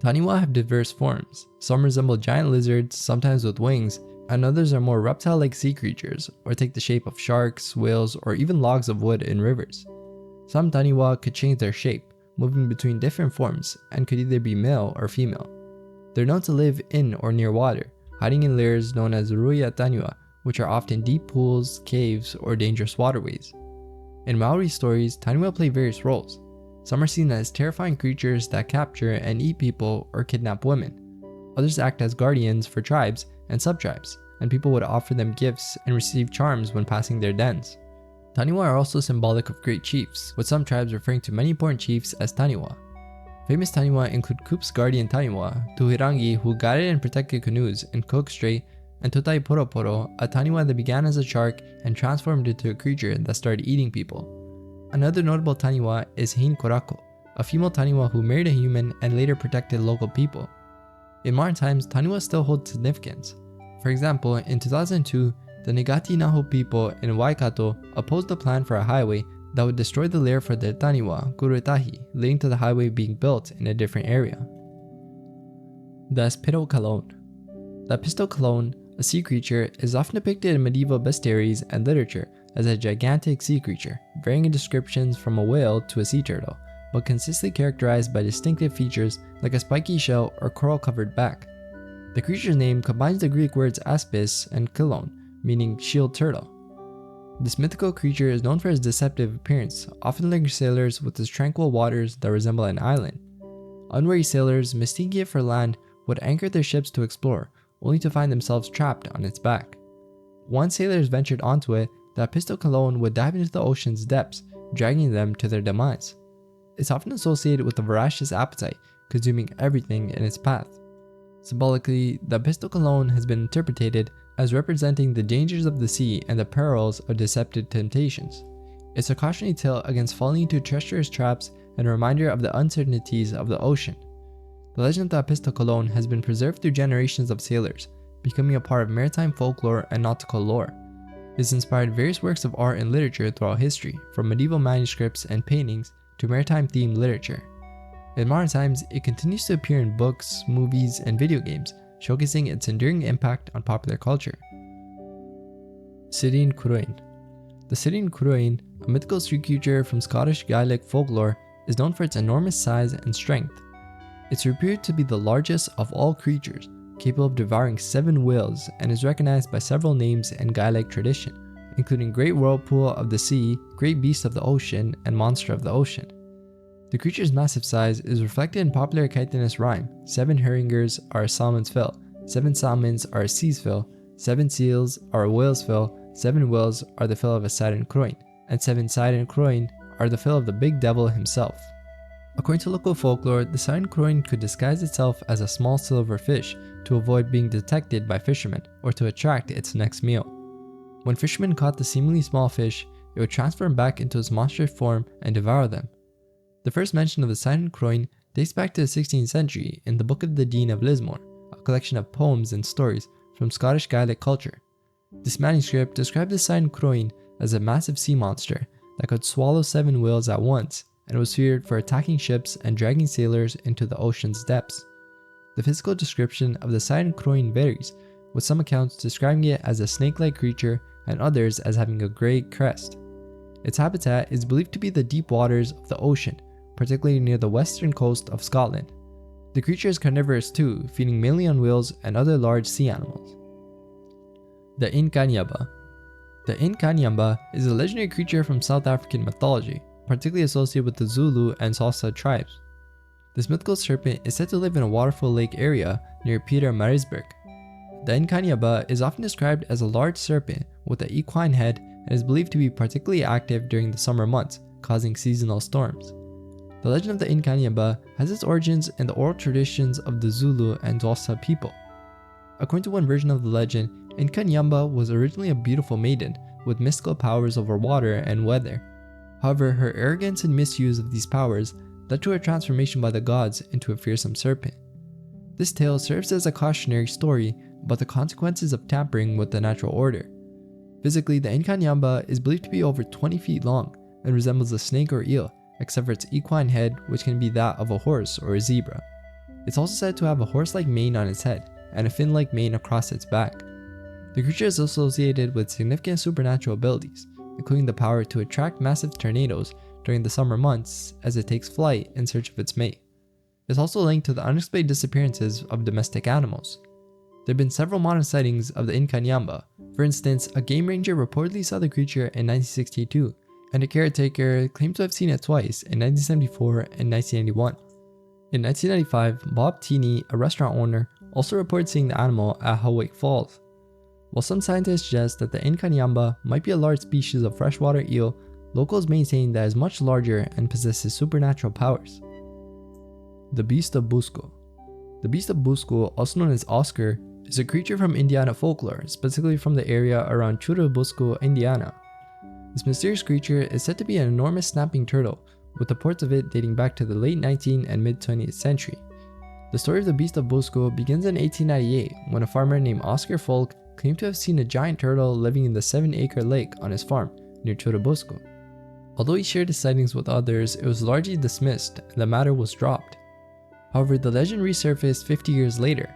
Taniwa have diverse forms. Some resemble giant lizards, sometimes with wings, and others are more reptile-like sea creatures, or take the shape of sharks, whales, or even logs of wood in rivers. Some Taniwa could change their shape, moving between different forms, and could either be male or female. They're known to live in or near water, hiding in lairs known as Ruia Taniwa, which are often deep pools, caves, or dangerous waterways. In Maori stories, Taniwa play various roles. Some are seen as terrifying creatures that capture and eat people or kidnap women. Others act as guardians for tribes and sub-tribes, and people would offer them gifts and receive charms when passing their dens. Taniwa are also symbolic of great chiefs, with some tribes referring to many important chiefs as Taniwa. Famous Taniwa include Coop's guardian Taniwa, Tuhirangi, who guided and protected canoes in Cook Strait, and Tutai Poroporo, a Taniwa that began as a shark and transformed into a creature that started eating people. Another notable Taniwa is Hein Korako, a female Taniwa who married a human and later protected local people. In modern times, Taniwa still hold significance. For example, in 2002, the Negati Nahu people in Waikato opposed a plan for a highway that would destroy the lair for their Taniwa, Kurutahi, leading to the highway being built in a different area. The Aspisto Kalone. The Aspisto Kalone, a sea creature, is often depicted in medieval bestiaries and literature as a gigantic sea creature, varying in descriptions from a whale to a sea turtle, but consistently characterized by distinctive features like a spiky shell or coral-covered back. The creature's name combines the Greek words aspis and kilon, meaning shield turtle. This mythical creature is known for its deceptive appearance, often luring sailors with its tranquil waters that resemble an island. Unwary sailors, mistaking it for land, would anchor their ships to explore, only to find themselves trapped on its back. Once sailors ventured onto it, the Apistolon would dive into the ocean's depths, dragging them to their demise. It's often associated with a voracious appetite, consuming everything in its path. Symbolically, the Apistolon has been interpreted as representing the dangers of the sea and the perils of deceptive temptations. It's a cautionary tale against falling into treacherous traps and a reminder of the uncertainties of the ocean. The legend of the Apistolon has been preserved through generations of sailors, becoming a part of maritime folklore and nautical lore. It's inspired various works of art and literature throughout history, from medieval manuscripts and paintings to maritime-themed literature. In modern times, it continues to appear in books, movies, and video games, showcasing its enduring impact on popular culture. Siryn Cruin. The Siryn Cruin, a mythical sea creature from Scottish Gaelic folklore, is known for its enormous size and strength. It's reputed to be the largest of all creatures, capable of devouring 7 whales, and is recognized by several names in Gaelic tradition, including Great Whirlpool of the Sea, Great Beast of the Ocean, and Monster of the Ocean. The creature's massive size is reflected in popular chitinous rhyme: 7 herringers are a salmon's fill, 7 salmons are a sea's fill, 7 seals are a whale's fill, 7 whales are the fill of a Siryn Cruin, and 7 Siryn Cruin are the fill of the big devil himself. According to local folklore, the Siryn Cruin could disguise itself as a small silver fish to avoid being detected by fishermen or to attract its next meal. When fishermen caught the seemingly small fish, it would transform back into its monstrous form and devour them. The first mention of the Siryn Cruin dates back to the 16th century in the Book of the Dean of Lismore, a collection of poems and stories from Scottish Gaelic culture. This manuscript described the Siryn Cruin as a massive sea monster that could swallow 7 whales at once and was feared for attacking ships and dragging sailors into the ocean's depths. The physical description of the Siryn Cruin varies, with some accounts describing it as a snake-like creature and others as having a grey crest. Its habitat is believed to be the deep waters of the ocean, particularly near the western coast of Scotland. The creature is carnivorous too, feeding mainly on whales and other large sea animals. The Inkanyamba. The Inkanyamba is a legendary creature from South African mythology, particularly associated with the Zulu and Xhosa tribes. This mythical serpent is said to live in a waterfall lake area near Pietermaritzburg. The Inkanyamba is often described as a large serpent with an equine head and is believed to be particularly active during the summer months, causing seasonal storms. The legend of the Inkanyamba has its origins in the oral traditions of the Zulu and Xhosa people. According to one version of the legend, Inkanyamba was originally a beautiful maiden with mystical powers over water and weather. However, her arrogance and misuse of these powers led to her transformation by the gods into a fearsome serpent. This tale serves as a cautionary story about the consequences of tampering with the natural order. Physically, the Inkanyamba is believed to be over 20 feet long and resembles a snake or eel, except for its equine head, which can be that of a horse or a zebra. It's also said to have a horse-like mane on its head and a fin-like mane across its back. The creature is associated with significant supernatural abilities, including the power to attract massive tornadoes during the summer months as it takes flight in search of its mate. It's also linked to the unexplained disappearances of domestic animals. There have been several modern sightings of the Inkanyamba. For instance, a game ranger reportedly saw the creature in 1962, and a caretaker claimed to have seen it twice in 1974 and 1981. In 1995, Bob Teeney, a restaurant owner, also reported seeing the animal at Howick Falls. While some scientists suggest that the Inkanyamba might be a large species of freshwater eel, locals maintain that it is much larger and possesses supernatural powers. The Beast of Busco. The Beast of Busco, also known as Oscar, is a creature from Indiana folklore, specifically from the area around Churubusco, Indiana. This mysterious creature is said to be an enormous snapping turtle, with reports of it dating back to the late 19th and mid-20th century. The story of the Beast of Busco begins in 1898 when a farmer named Oscar Folk claimed to have seen a giant turtle living in the 7-acre lake on his farm near Churubusco. Although he shared his sightings with others, it was largely dismissed and the matter was dropped. However, the legend resurfaced 50 years later.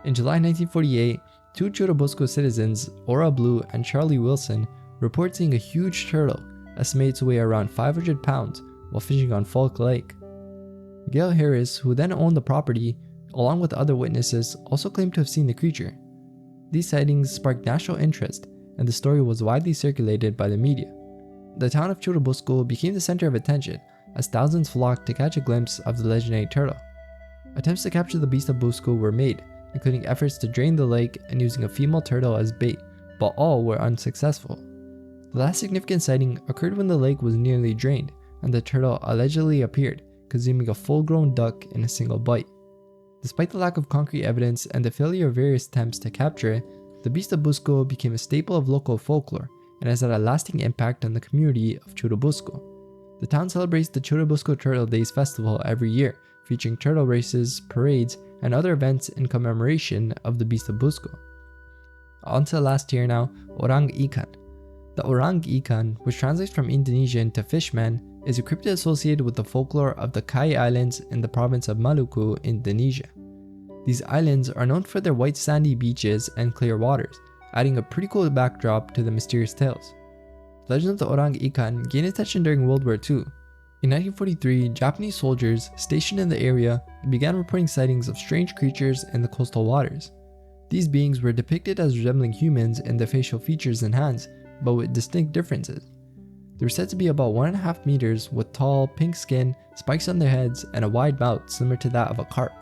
In July 1948, 2 Churubusco citizens, Ora Blue and Charlie Wilson, report seeing a huge turtle, estimated to weigh around 500 pounds, while fishing on Falk Lake. Gail Harris, who then owned the property, along with other witnesses, also claimed to have seen the creature. These sightings sparked national interest, and the story was widely circulated by the media. The town of Churubusco became the center of attention, as thousands flocked to catch a glimpse of the legendary turtle. Attempts to capture the beast of Busco were made, including efforts to drain the lake and using a female turtle as bait, but all were unsuccessful. The last significant sighting occurred when the lake was nearly drained, and the turtle allegedly appeared, consuming a full-grown duck in a single bite. Despite the lack of concrete evidence and the failure of various attempts to capture it, the beast of Busco became a staple of local folklore and has had a lasting impact on the community of Churubusco. The town celebrates the Churubusco Turtle Days festival every year, featuring turtle races, parades, and other events in commemoration of the beast of Busco. On to the last tier now, Orang Ikan. The Orang Ikan, which translates from Indonesian to fishman, is a cryptid associated with the folklore of the Kai Islands in the province of Maluku, Indonesia. These islands are known for their white sandy beaches and clear waters, adding a pretty cool backdrop to the mysterious tales. The legend of the Orang Ikan gained attention during World War II. In 1943, Japanese soldiers stationed in the area began reporting sightings of strange creatures in the coastal waters. These beings were depicted as resembling humans in their facial features and hands, but with distinct differences. They were said to be about 1.5 meters with tall, pink skin, spikes on their heads, and a wide mouth similar to that of a carp.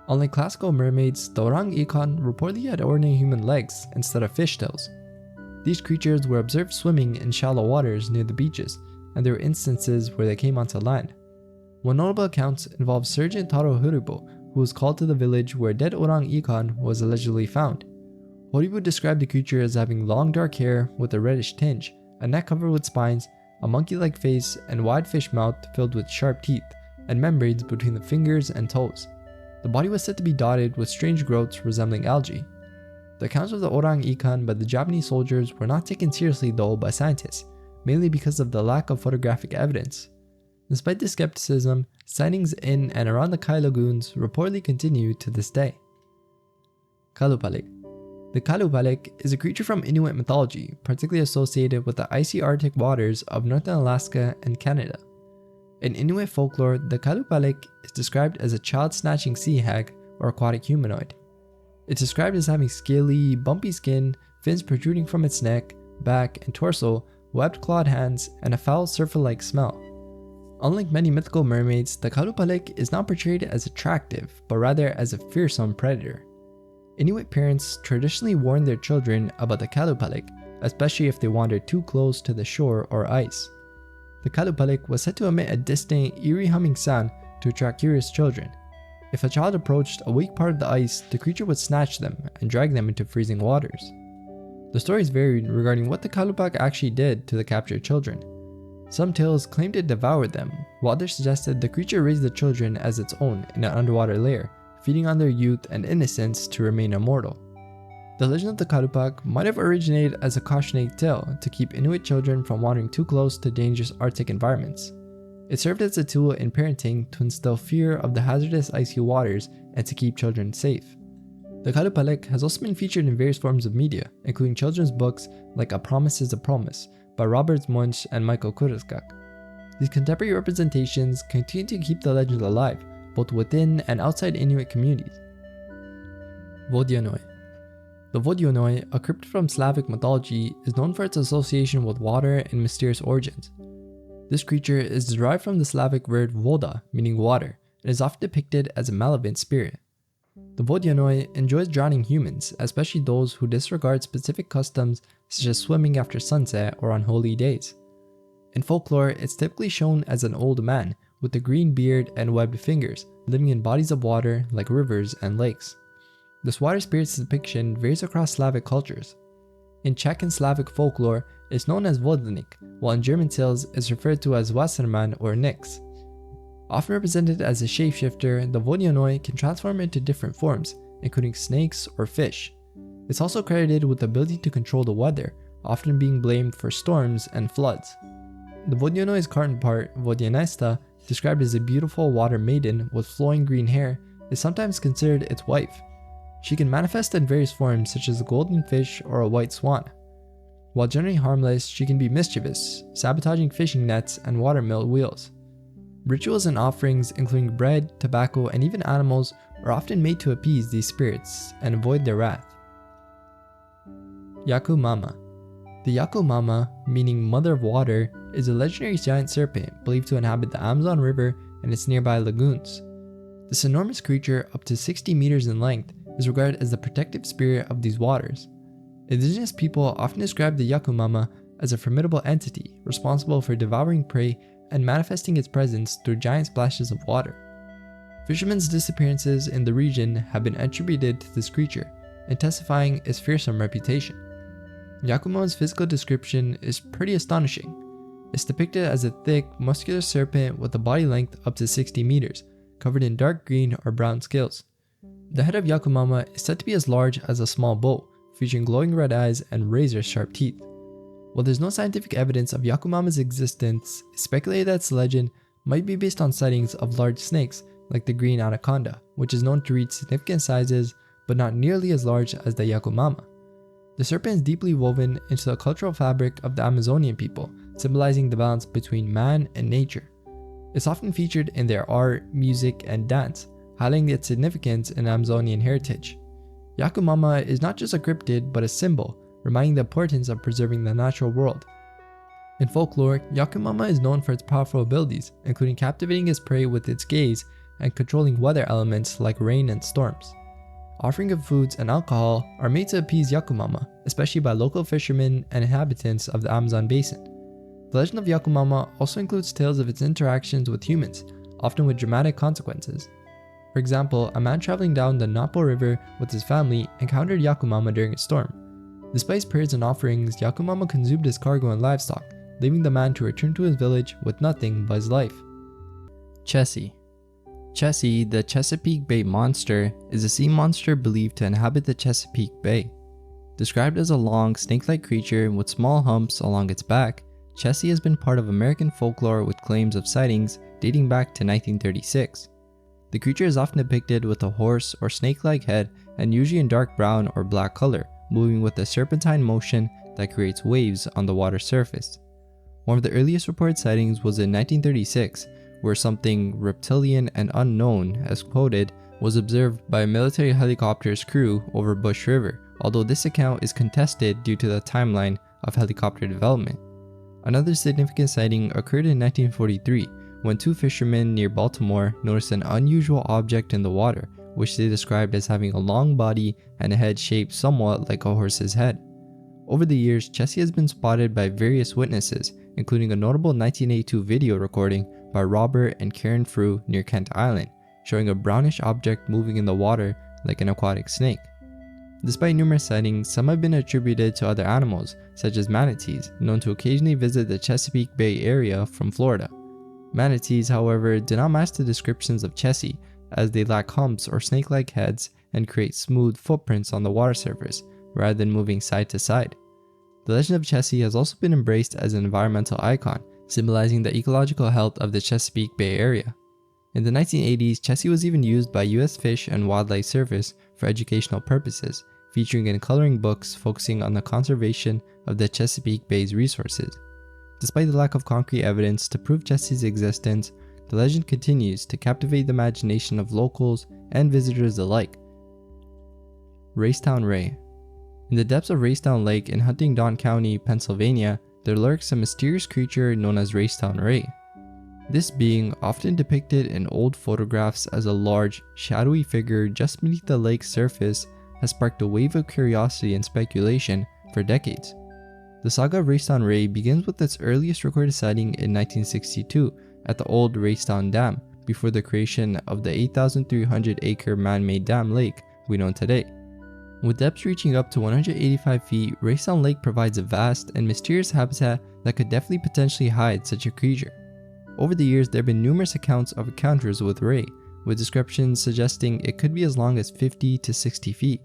Unlike classical mermaids, the Orang Ikan reportedly had ordinary human legs instead of fishtails. These creatures were observed swimming in shallow waters near the beaches, and there were instances where they came onto land. One notable account involves Sergeant Taro Horibo, who was called to the village where a dead Orang Ikan was allegedly found. Horibo described the creature as having long dark hair with a reddish tinge, a neck covered with spines, a monkey-like face, and wide fish mouth filled with sharp teeth, and membranes between the fingers and toes. The body was said to be dotted with strange growths resembling algae. The accounts of the Orang Ikan by the Japanese soldiers were not taken seriously though by scientists, mainly because of the lack of photographic evidence. Despite this skepticism, sightings in and around the Kai lagoons reportedly continue to this day. Kalupalik. The Kalupalik is a creature from Inuit mythology, particularly associated with the icy Arctic waters of northern Alaska and Canada. In Inuit folklore, the Kalupalik is described as a child-snatching sea hag or aquatic humanoid. It's described as having scaly, bumpy skin, fins protruding from its neck, back, and torso, webbed clawed hands, and a foul surfer-like smell. Unlike many mythical mermaids, the Kalupalik is not portrayed as attractive, but rather as a fearsome predator. Inuit parents traditionally warn their children about the Kalupalik, especially if they wander too close to the shore or ice. The Kalupalik was said to emit a distant, eerie humming sound to attract curious children. If a child approached a weak part of the ice, the creature would snatch them and drag them into freezing waters. The stories varied regarding what the Kalupalik actually did to the captured children. Some tales claimed it devoured them, while others suggested the creature raised the children as its own in an underwater lair, feeding on their youth and innocence to remain immortal. The legend of the Kalupalik might have originated as a cautionary tale to keep Inuit children from wandering too close to dangerous Arctic environments. It served as a tool in parenting to instill fear of the hazardous icy waters and to keep children safe. The Kalupalik has also been featured in various forms of media, including children's books like A Promise is a Promise by Robert Munch and Michael Kurskak. These contemporary representations continue to keep the legend alive, both within and outside Inuit communities. Vodyanoi. The Vodyanoi, a cryptid from Slavic mythology, is known for its association with water and mysterious origins. This creature is derived from the Slavic word voda, meaning water, and is often depicted as a malevolent spirit. The Vodyanoi enjoys drowning humans, especially those who disregard specific customs such as swimming after sunset or on holy days. In folklore, it's typically shown as an old man with a green beard and webbed fingers, living in bodies of water like rivers and lakes. This water spirit's depiction varies across Slavic cultures. In Czech and Slavic folklore, it's known as vodnik, while in German tales it's referred to as Wassermann or Nix. Often represented as a shapeshifter, the Vodyanoi can transform into different forms, including snakes or fish. It's also credited with the ability to control the weather, often being blamed for storms and floods. The Vodjanoi's counterpart, Vodyanesta, described as a beautiful water maiden with flowing green hair, is sometimes considered its wife. She can manifest in various forms such as a golden fish or a white swan. While generally harmless, she can be mischievous, sabotaging fishing nets and watermill wheels. Rituals and offerings, including bread, tobacco, and even animals, are often made to appease these spirits and avoid their wrath. Yakumama. The Yakumama, meaning Mother of Water, is a legendary giant serpent believed to inhabit the Amazon River and its nearby lagoons. This enormous creature, up to 60 meters in length, is regarded as the protective spirit of these waters. Indigenous people often describe the Yakumama as a formidable entity responsible for devouring prey and manifesting its presence through giant splashes of water. Fishermen's disappearances in the region have been attributed to this creature, intensifying its fearsome reputation. Yakumama's physical description is pretty astonishing. It's depicted as a thick, muscular serpent with a body length up to 60 meters, covered in dark green or brown scales. The head of Yakumama is said to be as large as a small boat, featuring glowing red eyes and razor-sharp teeth. While there's no scientific evidence of Yakumama's existence, it's speculated that its legend might be based on sightings of large snakes like the green anaconda, which is known to reach significant sizes but not nearly as large as the Yakumama. The serpent is deeply woven into the cultural fabric of the Amazonian people, symbolizing the balance between man and nature. It's often featured in their art, music, and dance, highlighting its significance in Amazonian heritage. Yakumama is not just a cryptid but a symbol, reminding the importance of preserving the natural world. In folklore, Yakumama is known for its powerful abilities, including captivating its prey with its gaze and controlling weather elements like rain and storms. Offering of foods and alcohol are made to appease Yakumama, especially by local fishermen and inhabitants of the Amazon basin. The legend of Yakumama also includes tales of its interactions with humans, often with dramatic consequences. For example, a man traveling down the Napo River with his family encountered Yakumama during a storm. Despite his prayers and offerings, Yakumama consumed his cargo and livestock, leaving the man to return to his village with nothing but his life. Chessie. Chessie, the Chesapeake Bay monster, is a sea monster believed to inhabit the Chesapeake Bay. Described as a long, snake-like creature with small humps along its back, Chessie has been part of American folklore with claims of sightings dating back to 1936. The creature is often depicted with a horse or snake-like head and usually in dark brown or black color, moving with a serpentine motion that creates waves on the water surface. One of the earliest reported sightings was in 1936, where something reptilian and unknown, as quoted, was observed by a military helicopter's crew over Bush River, although this account is contested due to the timeline of helicopter development. Another significant sighting occurred in 1943, when two fishermen near Baltimore noticed an unusual object in the water, which they described as having a long body and a head shaped somewhat like a horse's head. Over the years, Chessie has been spotted by various witnesses, including a notable 1982 video recording by Robert and Karen Frew near Kent Island, showing a brownish object moving in the water like an aquatic snake. Despite numerous sightings, some have been attributed to other animals, such as manatees, known to occasionally visit the Chesapeake Bay area from Florida. Manatees, however, do not match the descriptions of Chessie, as they lack humps or snake-like heads and create smooth footprints on the water surface, rather than moving side to side. The legend of Chessie has also been embraced as an environmental icon, symbolizing the ecological health of the Chesapeake Bay area. In the 1980s, Chessie was even used by U.S. Fish and Wildlife Service for educational purposes, featuring in coloring books focusing on the conservation of the Chesapeake Bay's resources. Despite the lack of concrete evidence to prove Chessie's existence, the legend continues to captivate the imagination of locals and visitors alike. Racetown Ray. In the depths of Racetown Lake in Huntingdon County, Pennsylvania, there lurks a mysterious creature known as Racetown Ray. This being, often depicted in old photographs as a large, shadowy figure just beneath the lake's surface, has sparked a wave of curiosity and speculation for decades. The saga of Racetown Ray begins with its earliest recorded sighting in 1962 at the old Racetown Dam, before the creation of the 8,300-acre man-made dam lake we know today. With depths reaching up to 185 feet, Racetown Lake provides a vast and mysterious habitat that could definitely potentially hide such a creature. Over the years, there have been numerous accounts of encounters with Ray, with descriptions suggesting it could be as long as 50 to 60 feet.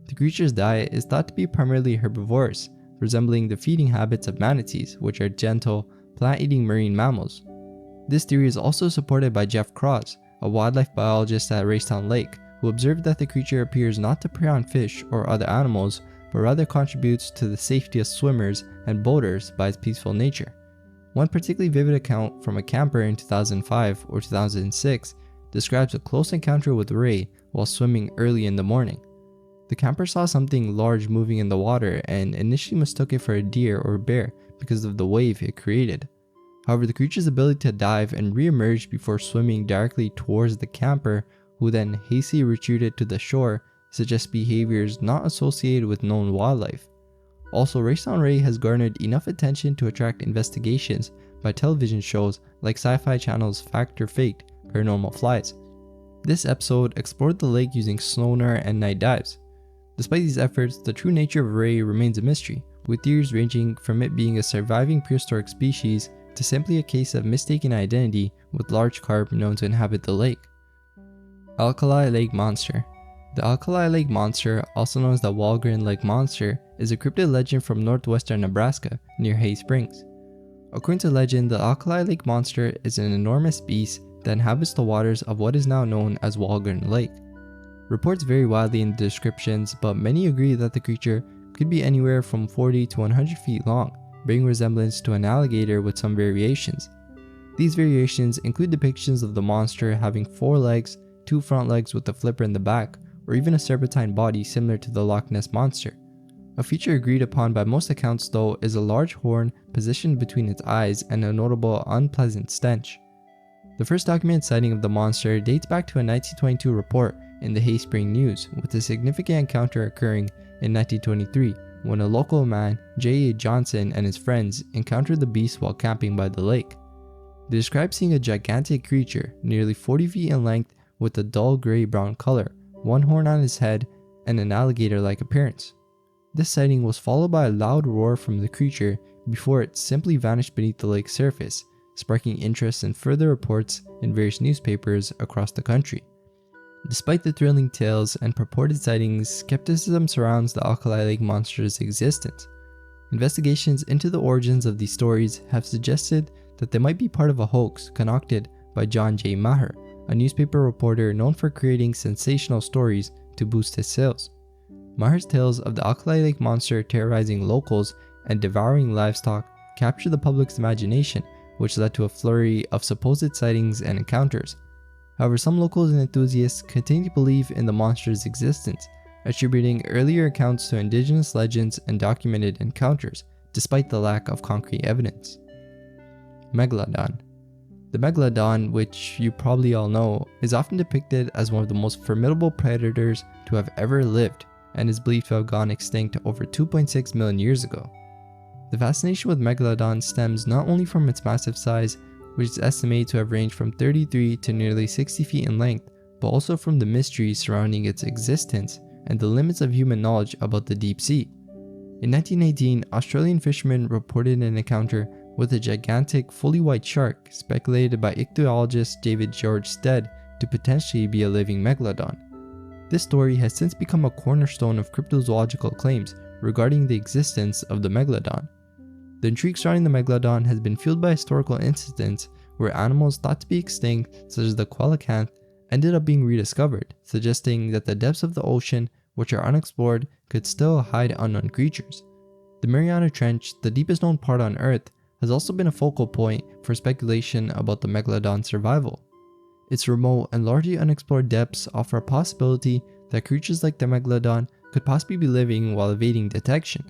The creature's diet is thought to be primarily herbivorous, resembling the feeding habits of manatees, which are gentle, plant-eating marine mammals. This theory is also supported by Jeff Cross, a wildlife biologist at Racetown Lake, who observed that the creature appears not to prey on fish or other animals, but rather contributes to the safety of swimmers and boaters by its peaceful nature. One particularly vivid account from a camper in 2005 or 2006 describes a close encounter with Ray while swimming early in the morning. The camper saw something large moving in the water and initially mistook it for a deer or bear because of the wave it created. However, the creature's ability to dive and re-emerge before swimming directly towards the camper, who then hastily retreated to the shore, suggests behaviors not associated with known wildlife. Also, Raystown Ray has garnered enough attention to attract investigations by television shows like Sci-Fi Channel's Fact or Faked Paranormal Flies. This episode explored the lake using sonar and night dives. Despite these efforts, the true nature of Ray remains a mystery, with theories ranging from it being a surviving prehistoric species to simply a case of mistaken identity with large carp known to inhabit the lake. Alkali Lake Monster. The Alkali Lake Monster, also known as the Walgren Lake Monster, is a cryptid legend from northwestern Nebraska, near Hay Springs. According to legend, the Alkali Lake Monster is an enormous beast that inhabits the waters of what is now known as Walgren Lake. Reports vary widely in the descriptions, but many agree that the creature could be anywhere from 40 to 100 feet long, bearing resemblance to an alligator with some variations. These variations include depictions of the monster having 4 legs, 2 front legs with a flipper in the back, or even a serpentine body similar to the Loch Ness Monster. A feature agreed upon by most accounts though is a large horn positioned between its eyes and a notable unpleasant stench. The first documented sighting of the monster dates back to a 1922 report in the Hay Spring News, with a significant encounter occurring in 1923 when a local man, J.A. Johnson, and his friends encountered the beast while camping by the lake. They described seeing a gigantic creature, nearly 40 feet in length with a dull gray-brown color, 1 horn on his head, and an alligator-like appearance. This sighting was followed by a loud roar from the creature before it simply vanished beneath the lake's surface, sparking interest in further reports in various newspapers across the country. Despite the thrilling tales and purported sightings, skepticism surrounds the Alkali Lake Monster's existence. Investigations into the origins of these stories have suggested that they might be part of a hoax concocted by John J. Maher, a newspaper reporter known for creating sensational stories to boost his sales. Maher's tales of the Alkali Lake Monster terrorizing locals and devouring livestock captured the public's imagination, which led to a flurry of supposed sightings and encounters. However, some locals and enthusiasts continue to believe in the monster's existence, attributing earlier accounts to indigenous legends and documented encounters, despite the lack of concrete evidence. Megalodon. The megalodon, which you probably all know, is often depicted as one of the most formidable predators to have ever lived, and is believed to have gone extinct over 2.6 million years ago. The fascination with megalodon stems not only from its massive size, which is estimated to have ranged from 33 to nearly 60 feet in length, but also from the mysteries surrounding its existence and the limits of human knowledge about the deep sea. In 1918, Australian fishermen reported an encounter with a gigantic, fully white shark speculated by ichthyologist David George Stead to potentially be a living megalodon. This story has since become a cornerstone of cryptozoological claims regarding the existence of the megalodon. The intrigue surrounding the megalodon has been fueled by historical incidents where animals thought to be extinct, such as the coelacanth, ended up being rediscovered, suggesting that the depths of the ocean, which are unexplored, could still hide unknown creatures. The Mariana Trench, the deepest known part on Earth, has also been a focal point for speculation about the megalodon's survival. Its remote and largely unexplored depths offer a possibility that creatures like the megalodon could possibly be living while evading detection.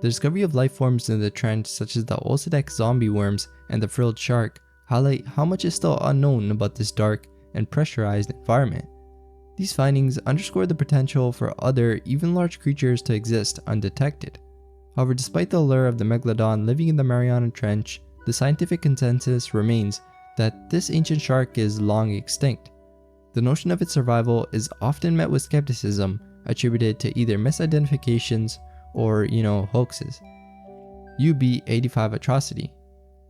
The discovery of life forms in the trench, such as the Osedex zombie worms and the frilled shark, highlight how much is still unknown about this dark and pressurized environment. These findings underscore the potential for other, even large creatures to exist undetected. However, despite the allure of the megalodon living in the Mariana Trench, the scientific consensus remains that this ancient shark is long extinct. The notion of its survival is often met with skepticism, attributed to either misidentifications or, hoaxes. UB-85 atrocity.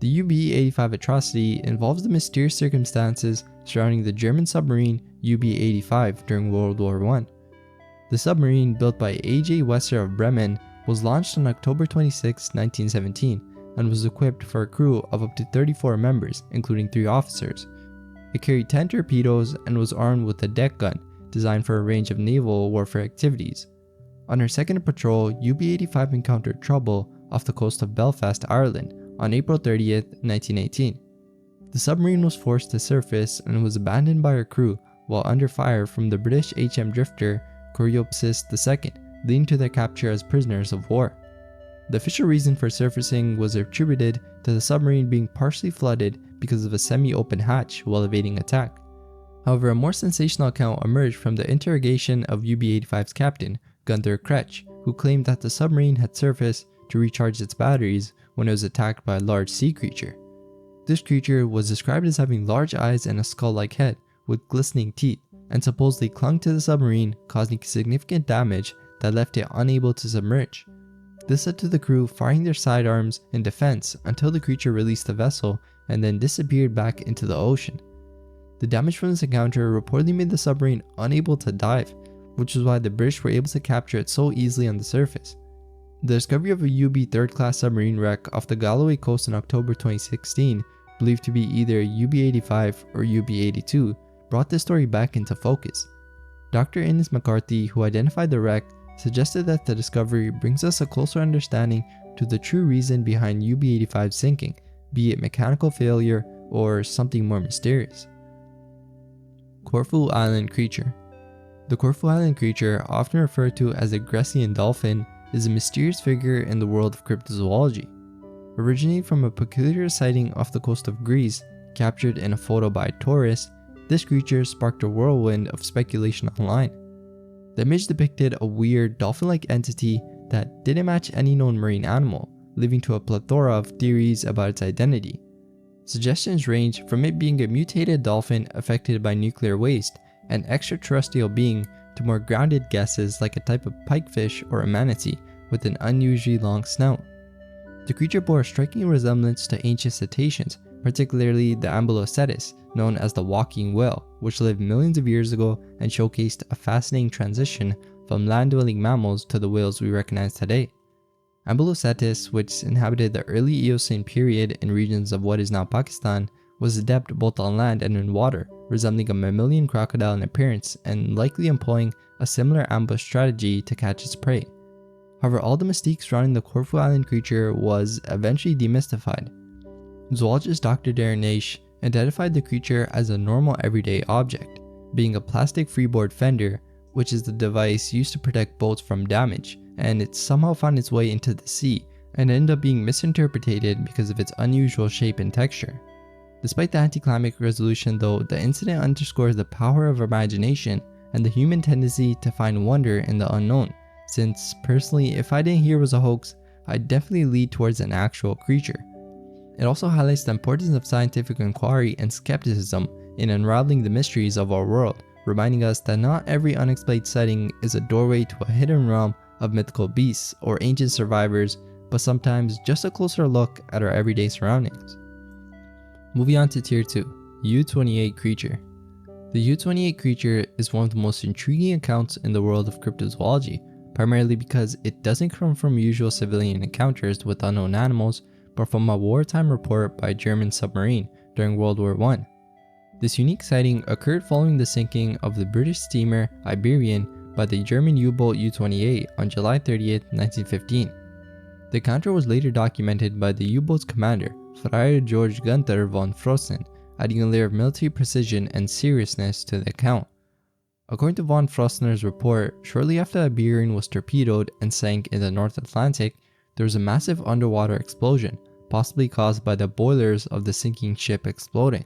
The UB-85 atrocity involves the mysterious circumstances surrounding the German submarine UB-85 during World War I. The submarine, built by A.J. Wesser of Bremen, was launched on October 26, 1917, and was equipped for a crew of up to 34 members, including 3 officers. It carried 10 torpedoes and was armed with a deck gun, designed for a range of naval warfare activities. On her second patrol, UB-85 encountered trouble off the coast of Belfast, Ireland on April 30th, 1918. The submarine was forced to surface and was abandoned by her crew while under fire from the British HM drifter Coreopsis II, leading to their capture as prisoners of war. The official reason for surfacing was attributed to the submarine being partially flooded because of a semi-open hatch while evading attack. However, a more sensational account emerged from the interrogation of UB-85's captain, Gunther Kretsch, who claimed that the submarine had surfaced to recharge its batteries when it was attacked by a large sea creature. This creature was described as having large eyes and a skull-like head with glistening teeth, and supposedly clung to the submarine, causing significant damage that left it unable to submerge. This led to the crew firing their sidearms in defense until the creature released the vessel and then disappeared back into the ocean. The damage from this encounter reportedly made the submarine unable to dive, which is why the British were able to capture it so easily on the surface. The discovery of a UB third-class submarine wreck off the Galloway coast in October 2016, believed to be either UB-85 or UB-82, brought this story back into focus. Dr. Innes McCarthy, who identified the wreck, suggested that the discovery brings us a closer understanding to the true reason behind UB-85's sinking, be it mechanical failure or something more mysterious. Corfu Island Creature. The Corfu Island creature, often referred to as a Grecian dolphin, is a mysterious figure in the world of cryptozoology. Originating from a peculiar sighting off the coast of Greece, captured in a photo by a tourist, this creature sparked a whirlwind of speculation online. The image depicted a weird dolphin-like entity that didn't match any known marine animal, leading to a plethora of theories about its identity. Suggestions range from it being a mutated dolphin affected by nuclear waste, an extraterrestrial being, to more grounded guesses like a type of pikefish or a manatee with an unusually long snout. The creature bore a striking resemblance to ancient cetaceans, particularly the Ambulocetus, known as the walking whale, which lived millions of years ago and showcased a fascinating transition from land-dwelling mammals to the whales we recognize today. Ambulocetus, which inhabited the early Eocene period in regions of what is now Pakistan, was adept both on land and in water, resembling a mammalian crocodile in appearance and likely employing a similar ambush strategy to catch its prey. However, all the mystique surrounding the Corfu Island creature was eventually demystified. Zoologist Dr. Darren Naish identified the creature as a normal everyday object, being a plastic freeboard fender, which is the device used to protect boats from damage, and it somehow found its way into the sea and ended up being misinterpreted because of its unusual shape and texture. Despite the anticlimactic resolution though, the incident underscores the power of imagination and the human tendency to find wonder in the unknown, since personally, if I didn't hear it was a hoax, I'd definitely lead towards an actual creature. It also highlights the importance of scientific inquiry and skepticism in unraveling the mysteries of our world, reminding us that not every unexplained sighting is a doorway to a hidden realm of mythical beasts or ancient survivors, but sometimes just a closer look at our everyday surroundings. Moving on to Tier 2, U-28 Creature. The U-28 creature is one of the most intriguing accounts in the world of cryptozoology, primarily because it doesn't come from usual civilian encounters with unknown animals, but from a wartime report by a German submarine during World War I. This unique sighting occurred following the sinking of the British steamer Iberian by the German U-boat U-28 on July 30, 1915. The encounter was later documented by the U-boat's commander, Friar Georg Gunther von Frosten, adding a layer of military precision and seriousness to the account. According to von Frostner's report, shortly after the Iberian was torpedoed and sank in the North Atlantic, there was a massive underwater explosion, possibly caused by the boilers of the sinking ship exploding.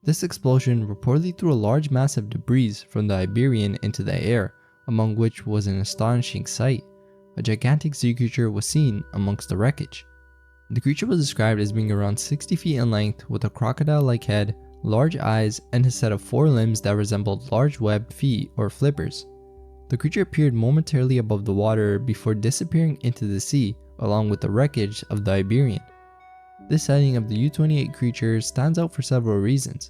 This explosion reportedly threw a large mass of debris from the Iberian into the air, among which was an astonishing sight. A gigantic sea creature was seen amongst the wreckage. The creature was described as being around 60 feet in length with a crocodile-like head, large eyes, and a set of 4 limbs that resembled large webbed feet or flippers. The creature appeared momentarily above the water before disappearing into the sea along with the wreckage of the Iberian. This sighting of the U-28 creature stands out for several reasons.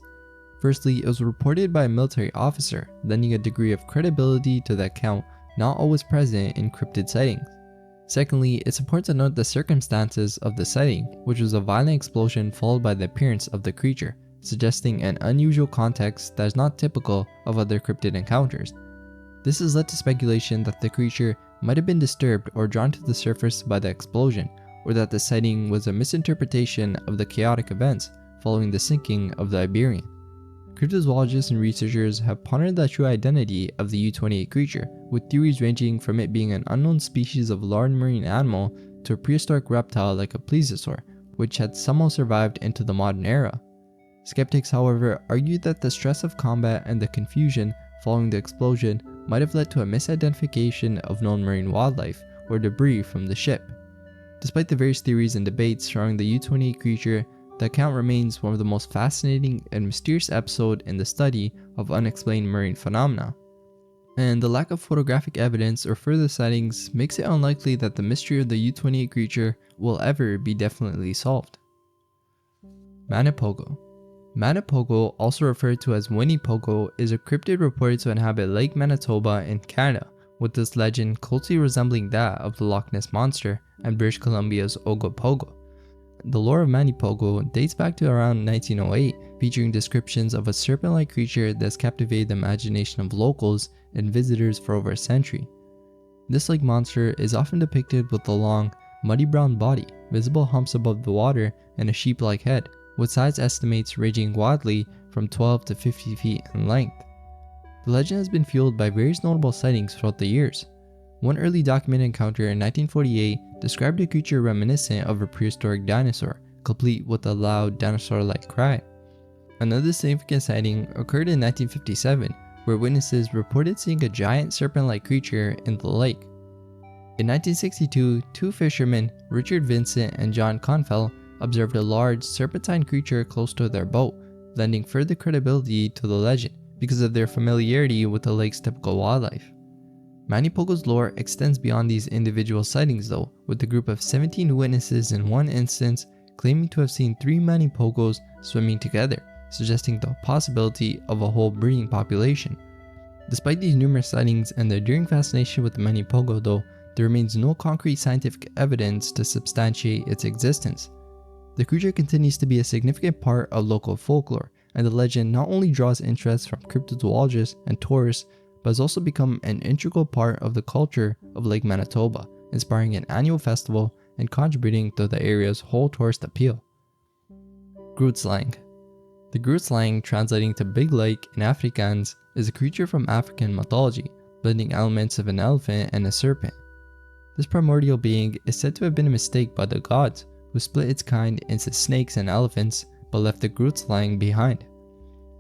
Firstly, it was reported by a military officer, lending a degree of credibility to the account not always present in cryptid sightings. Secondly, it's important to note the circumstances of the sighting, which was a violent explosion followed by the appearance of the creature, suggesting an unusual context that is not typical of other cryptid encounters. This has led to speculation that the creature might have been disturbed or drawn to the surface by the explosion, or that the sighting was a misinterpretation of the chaotic events following the sinking of the Iberian. Cryptozoologists and researchers have pondered the true identity of the U-28 creature, with theories ranging from it being an unknown species of large marine animal to a prehistoric reptile like a plesiosaur, which had somehow survived into the modern era. Skeptics, however, argue that the stress of combat and the confusion following the explosion might have led to a misidentification of known marine wildlife or debris from the ship. Despite the various theories and debates surrounding the U-28 creature, the account remains one of the most fascinating and mysterious episodes in the study of unexplained marine phenomena. And the lack of photographic evidence or further sightings makes it unlikely that the mystery of the U-28 creature will ever be definitely solved. Manipogo. Manipogo, also referred to as Winnie Pogo, is a cryptid reported to inhabit Lake Manitoba in Canada, with this legend closely resembling that of the Loch Ness Monster and British Columbia's Ogopogo. The lore of Manipogo dates back to around 1908, featuring descriptions of a serpent-like creature that's captivated the imagination of locals and visitors for over a century. This lake monster is often depicted with a long, muddy brown body, visible humps above the water, and a sheep-like head, with size estimates ranging wildly from 12 to 50 feet in length. The legend has been fueled by various notable sightings throughout the years. One early documented encounter in 1948 described a creature reminiscent of a prehistoric dinosaur, complete with a loud dinosaur-like cry. Another significant sighting occurred in 1957, where witnesses reported seeing a giant serpent-like creature in the lake. In 1962, two fishermen, Richard Vincent and John Confell, observed a large serpentine creature close to their boat, lending further credibility to the legend because of their familiarity with the lake's typical wildlife. Manipogo's lore extends beyond these individual sightings though, with a group of 17 witnesses in one instance claiming to have seen 3 Manipogos swimming together, suggesting the possibility of a whole breeding population. Despite these numerous sightings and the enduring fascination with the Manipogo though, there remains no concrete scientific evidence to substantiate its existence. The creature continues to be a significant part of local folklore, and the legend not only draws interest from cryptozoologists and tourists, but has also become an integral part of the culture of Lake Manitoba, inspiring an annual festival and contributing to the area's whole tourist appeal. Grootslang. The Grootslang, translating to Big Lake in Afrikaans, is a creature from African mythology, blending elements of an elephant and a serpent. This primordial being is said to have been a mistake by the gods, who split its kind into snakes and elephants, but left the Grootslang behind.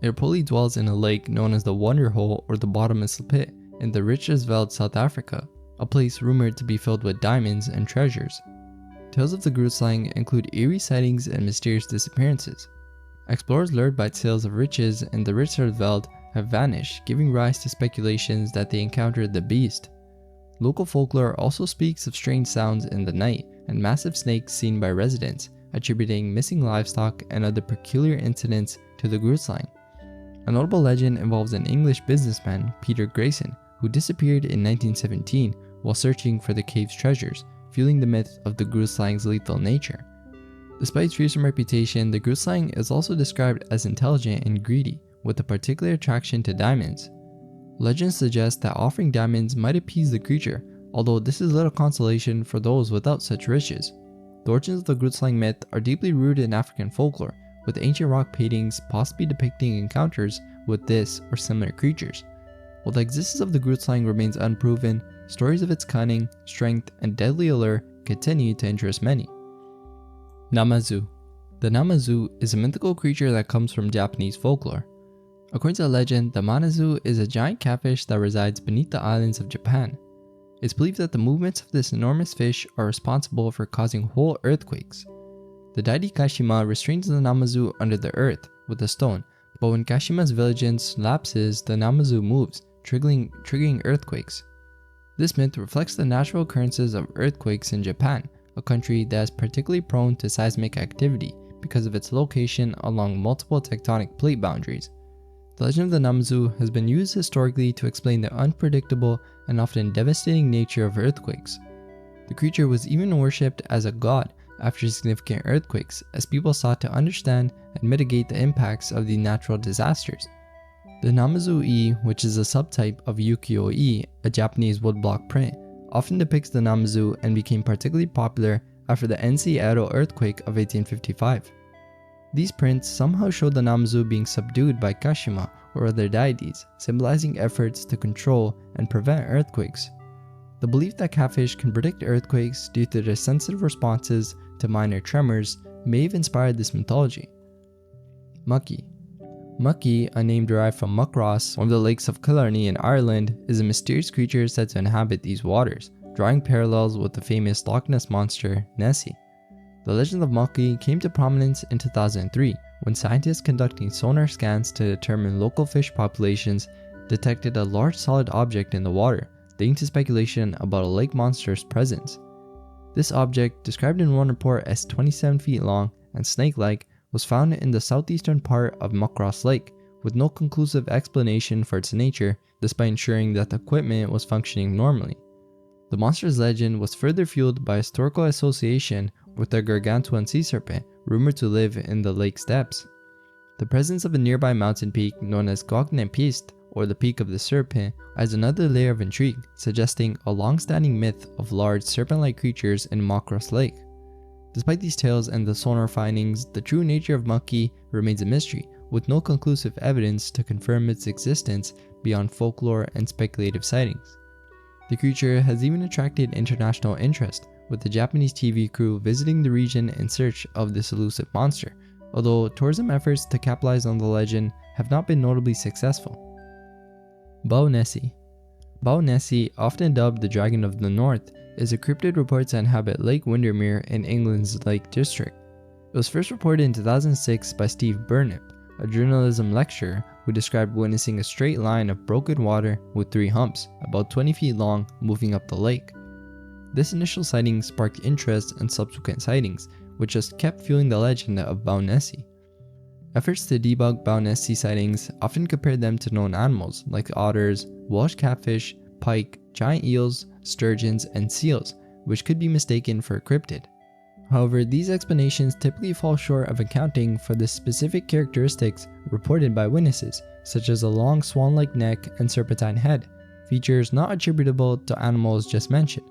It reportedly dwells in a lake known as the Wonder Hole or the Bottomless Pit in the Richtersveld, South Africa, a place rumored to be filled with diamonds and treasures. Tales of the Grootslang include eerie sightings and mysterious disappearances. Explorers lured by tales of riches in the Richtersveld have vanished, giving rise to speculations that they encountered the beast. Local folklore also speaks of strange sounds in the night and massive snakes seen by residents, attributing missing livestock and other peculiar incidents to the Grootslang. A notable legend involves an English businessman, Peter Grayson, who disappeared in 1917 while searching for the cave's treasures, fueling the myth of the Grootslang's lethal nature. Despite its fearsome reputation, the Grootslang is also described as intelligent and greedy, with a particular attraction to diamonds. Legends suggest that offering diamonds might appease the creature, although this is little consolation for those without such riches. The origins of the Grootslang myth are deeply rooted in African folklore, with ancient rock paintings possibly depicting encounters with this or similar creatures. While the existence of the Grootslang remains unproven, stories of its cunning, strength, and deadly allure continue to interest many. Namazu. The Namazu is a mythical creature that comes from Japanese folklore. According to the legend, the Namazu is a giant catfish that resides beneath the islands of Japan. It's believed that the movements of this enormous fish are responsible for causing whole earthquakes. The deity Kashima restrains the Namazu under the earth with a stone, but when Kashima's vigilance lapses, the Namazu moves, triggering earthquakes. This myth reflects the natural occurrences of earthquakes in Japan, a country that is particularly prone to seismic activity because of its location along multiple tectonic plate boundaries. The legend of the Namazu has been used historically to explain the unpredictable and often devastating nature of earthquakes. The creature was even worshipped as a god after significant earthquakes, as people sought to understand and mitigate the impacts of the natural disasters. The Namazu-e, which is a subtype of Ukiyo-e, a Japanese woodblock print, often depicts the Namazu and became particularly popular after the Ensei-Ero earthquake of 1855. These prints somehow show the Namazu being subdued by Kashima or other deities, symbolizing efforts to control and prevent earthquakes. The belief that catfish can predict earthquakes due to their sensitive responses to minor tremors may have inspired this mythology. Mucky. Mucky, a name derived from Muckross, one of the lakes of Killarney in Ireland, is a mysterious creature said to inhabit these waters, drawing parallels with the famous Loch Ness monster, Nessie. The legend of Mucky came to prominence in 2003 when scientists conducting sonar scans to determine local fish populations detected a large solid object in the water, leading to speculation about a lake monster's presence. This object, described in one report as 27 feet long and snake-like, was found in the southeastern part of Muckross Lake, with no conclusive explanation for its nature, despite ensuring that the equipment was functioning normally. The monster's legend was further fueled by historical association with the gargantuan sea serpent, rumored to live in the lake's depths. The presence of a nearby mountain peak known as Gogna Pist, or the Peak of the Serpent, adds another layer of intrigue, suggesting a long-standing myth of large serpent-like creatures in Muckross Lake. Despite these tales and the sonar findings, the true nature of Mucky remains a mystery, with no conclusive evidence to confirm its existence beyond folklore and speculative sightings. The creature has even attracted international interest, with the Japanese TV crew visiting the region in search of this elusive monster, although tourism efforts to capitalize on the legend have not been notably successful. Bao Nessie. Bao Nessie, often dubbed the Dragon of the North, is a cryptid reported to inhabit Lake Windermere in England's Lake District. It was first reported in 2006 by Steve Burnip, a journalism lecturer who described witnessing a straight line of broken water with 3 humps, about 20 feet long, moving up the lake. This initial sighting sparked interest in subsequent sightings, which just kept fueling the legend of Bao Nessie. Efforts to debug Bao Nessie sightings often compared them to known animals like otters, Welsh catfish, pike, giant eels, sturgeons, and seals, which could be mistaken for a cryptid. However, these explanations typically fall short of accounting for the specific characteristics reported by witnesses, such as a long swan-like neck and serpentine head, features not attributable to animals just mentioned.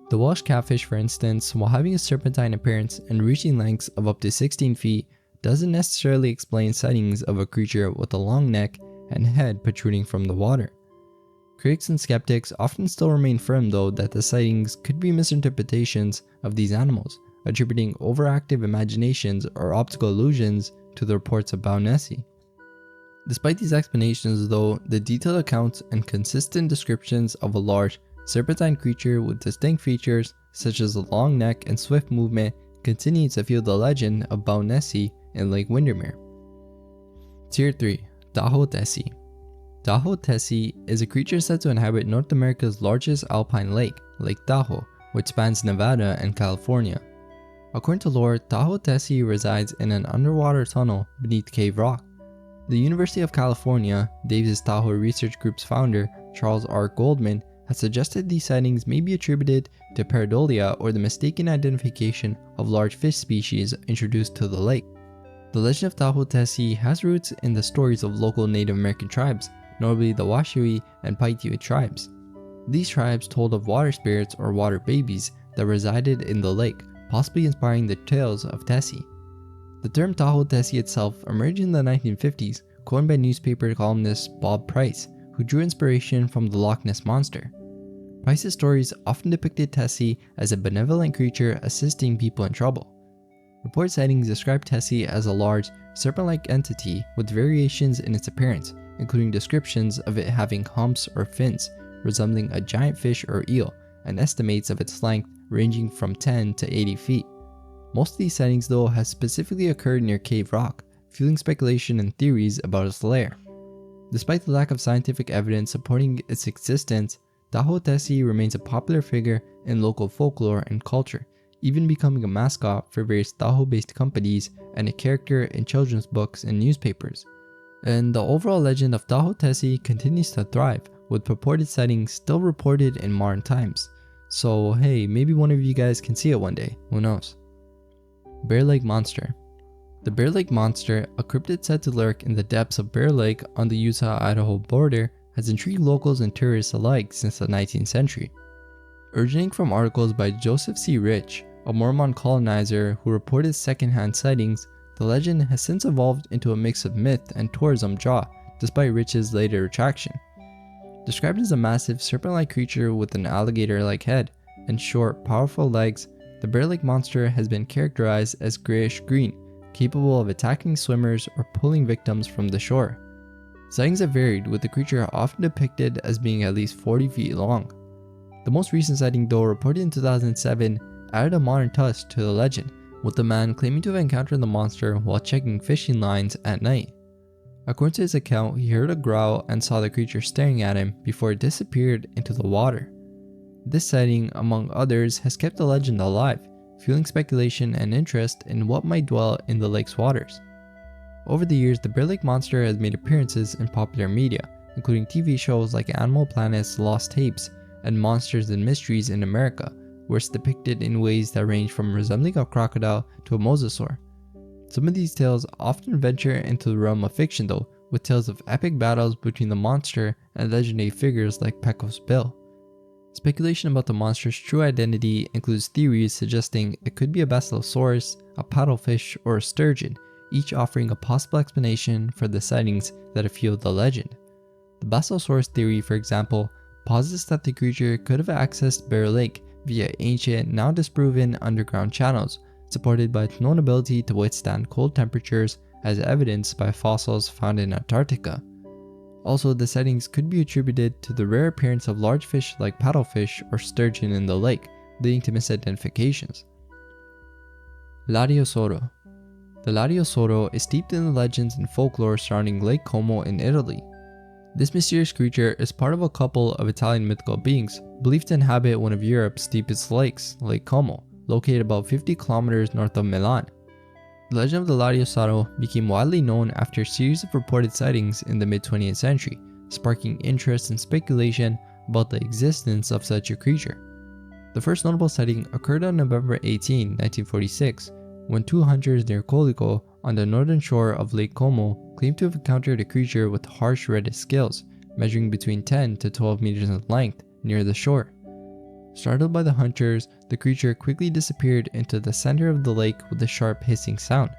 The Welsh catfish, for instance, while having a serpentine appearance and reaching lengths of up to 16 feet, doesn't necessarily explain sightings of a creature with a long neck and head protruding from the water. Critics and skeptics often still remain firm though that the sightings could be misinterpretations of these animals, attributing overactive imaginations or optical illusions to the reports of Bao Nessie. Despite these explanations though, the detailed accounts and consistent descriptions of a large, serpentine creature with distinct features such as a long neck and swift movement continue to fuel the legend of Bao Nessie in Lake Windermere. Tier 3. Tahoe Tessie. Tahoe Tessie is a creature said to inhabit North America's largest alpine lake, Lake Tahoe, which spans Nevada and California. According to lore, Tahoe Tessie resides in an underwater tunnel beneath Cave Rock. The University of California, Davis Tahoe Research Group's founder, Charles R. Goldman, has suggested these sightings may be attributed to pareidolia or the mistaken identification of large fish species introduced to the lake. The legend of Tahoe Tessie has roots in the stories of local Native American tribes, notably the Washoe and Paiute tribes. These tribes told of water spirits or water babies that resided in the lake, possibly inspiring the tales of Tessie. The term Tahoe Tessie itself emerged in the 1950s, coined by newspaper columnist Bob Price, who drew inspiration from the Loch Ness monster. Price's stories often depicted Tessie as a benevolent creature assisting people in trouble. Report sightings describe Tessie as a large, serpent-like entity with variations in its appearance, including descriptions of it having humps or fins, resembling a giant fish or eel, and estimates of its length ranging from 10 to 80 feet. Most of these sightings though have specifically occurred near Cave Rock, fueling speculation and theories about its lair. Despite the lack of scientific evidence supporting its existence, Tahoe Tessie remains a popular figure in local folklore and culture, even becoming a mascot for various Tahoe-based companies and a character in children's books and newspapers. And the overall legend of Tahoe Tessie continues to thrive, with purported sightings still reported in modern times. So hey, maybe one of you guys can see it one day, who knows. Bear Lake Monster. The Bear Lake Monster, a cryptid said to lurk in the depths of Bear Lake on the Utah-Idaho border, has intrigued locals and tourists alike since the 19th century. Originating from articles by Joseph C. Rich, a Mormon colonizer who reported secondhand sightings, the legend has since evolved into a mix of myth and tourism draw, despite Rich's later retraction. Described as a massive serpent-like creature with an alligator-like head and short, powerful legs, the Bear Lake Monster has been characterized as grayish-green, capable of attacking swimmers or pulling victims from the shore. Sightings have varied, with the creature often depicted as being at least 40 feet long. The most recent sighting, though reported in 2007, added a modern touch to the legend, with the man claiming to have encountered the monster while checking fishing lines at night. According to his account, he heard a growl and saw the creature staring at him before it disappeared into the water. This sighting, among others, has kept the legend alive, fueling speculation and interest in what might dwell in the lake's waters. Over the years, the Bear Lake Monster has made appearances in popular media, including TV shows like Animal Planet's Lost Tapes and Monsters and Mysteries in America, where it's depicted in ways that range from resembling a crocodile to a mosasaur. Some of these tales often venture into the realm of fiction though, with tales of epic battles between the monster and legendary figures like Pecos Bill. Speculation about the monster's true identity includes theories suggesting it could be a basilosaurus, a paddlefish, or a sturgeon, each offering a possible explanation for the sightings that have fueled the legend. The basilosaurus theory, for example, posits that the creature could have accessed Bear Lake via ancient, now disproven underground channels, supported by its known ability to withstand cold temperatures as evidenced by fossils found in Antarctica. Also, the sightings could be attributed to the rare appearance of large fish like paddlefish or sturgeon in the lake, leading to misidentifications. L'Ariosoro. The L'Ariosoro is steeped in the legends and folklore surrounding Lake Como in Italy. This mysterious creature is part of a couple of Italian mythical beings believed to inhabit one of Europe's deepest lakes, Lake Como, located about 50 kilometers north of Milan. The legend of the L'Ariosoro became widely known after a series of reported sightings in the mid-20th century, sparking interest and speculation about the existence of such a creature. The first notable sighting occurred on November 18, 1946, when two hunters near Colico on the northern shore of Lake Como claimed to have encountered a creature with harsh reddish scales, measuring between 10 to 12 meters in length, near the shore. Startled by the hunters, the creature quickly disappeared into the center of the lake with a sharp hissing sound.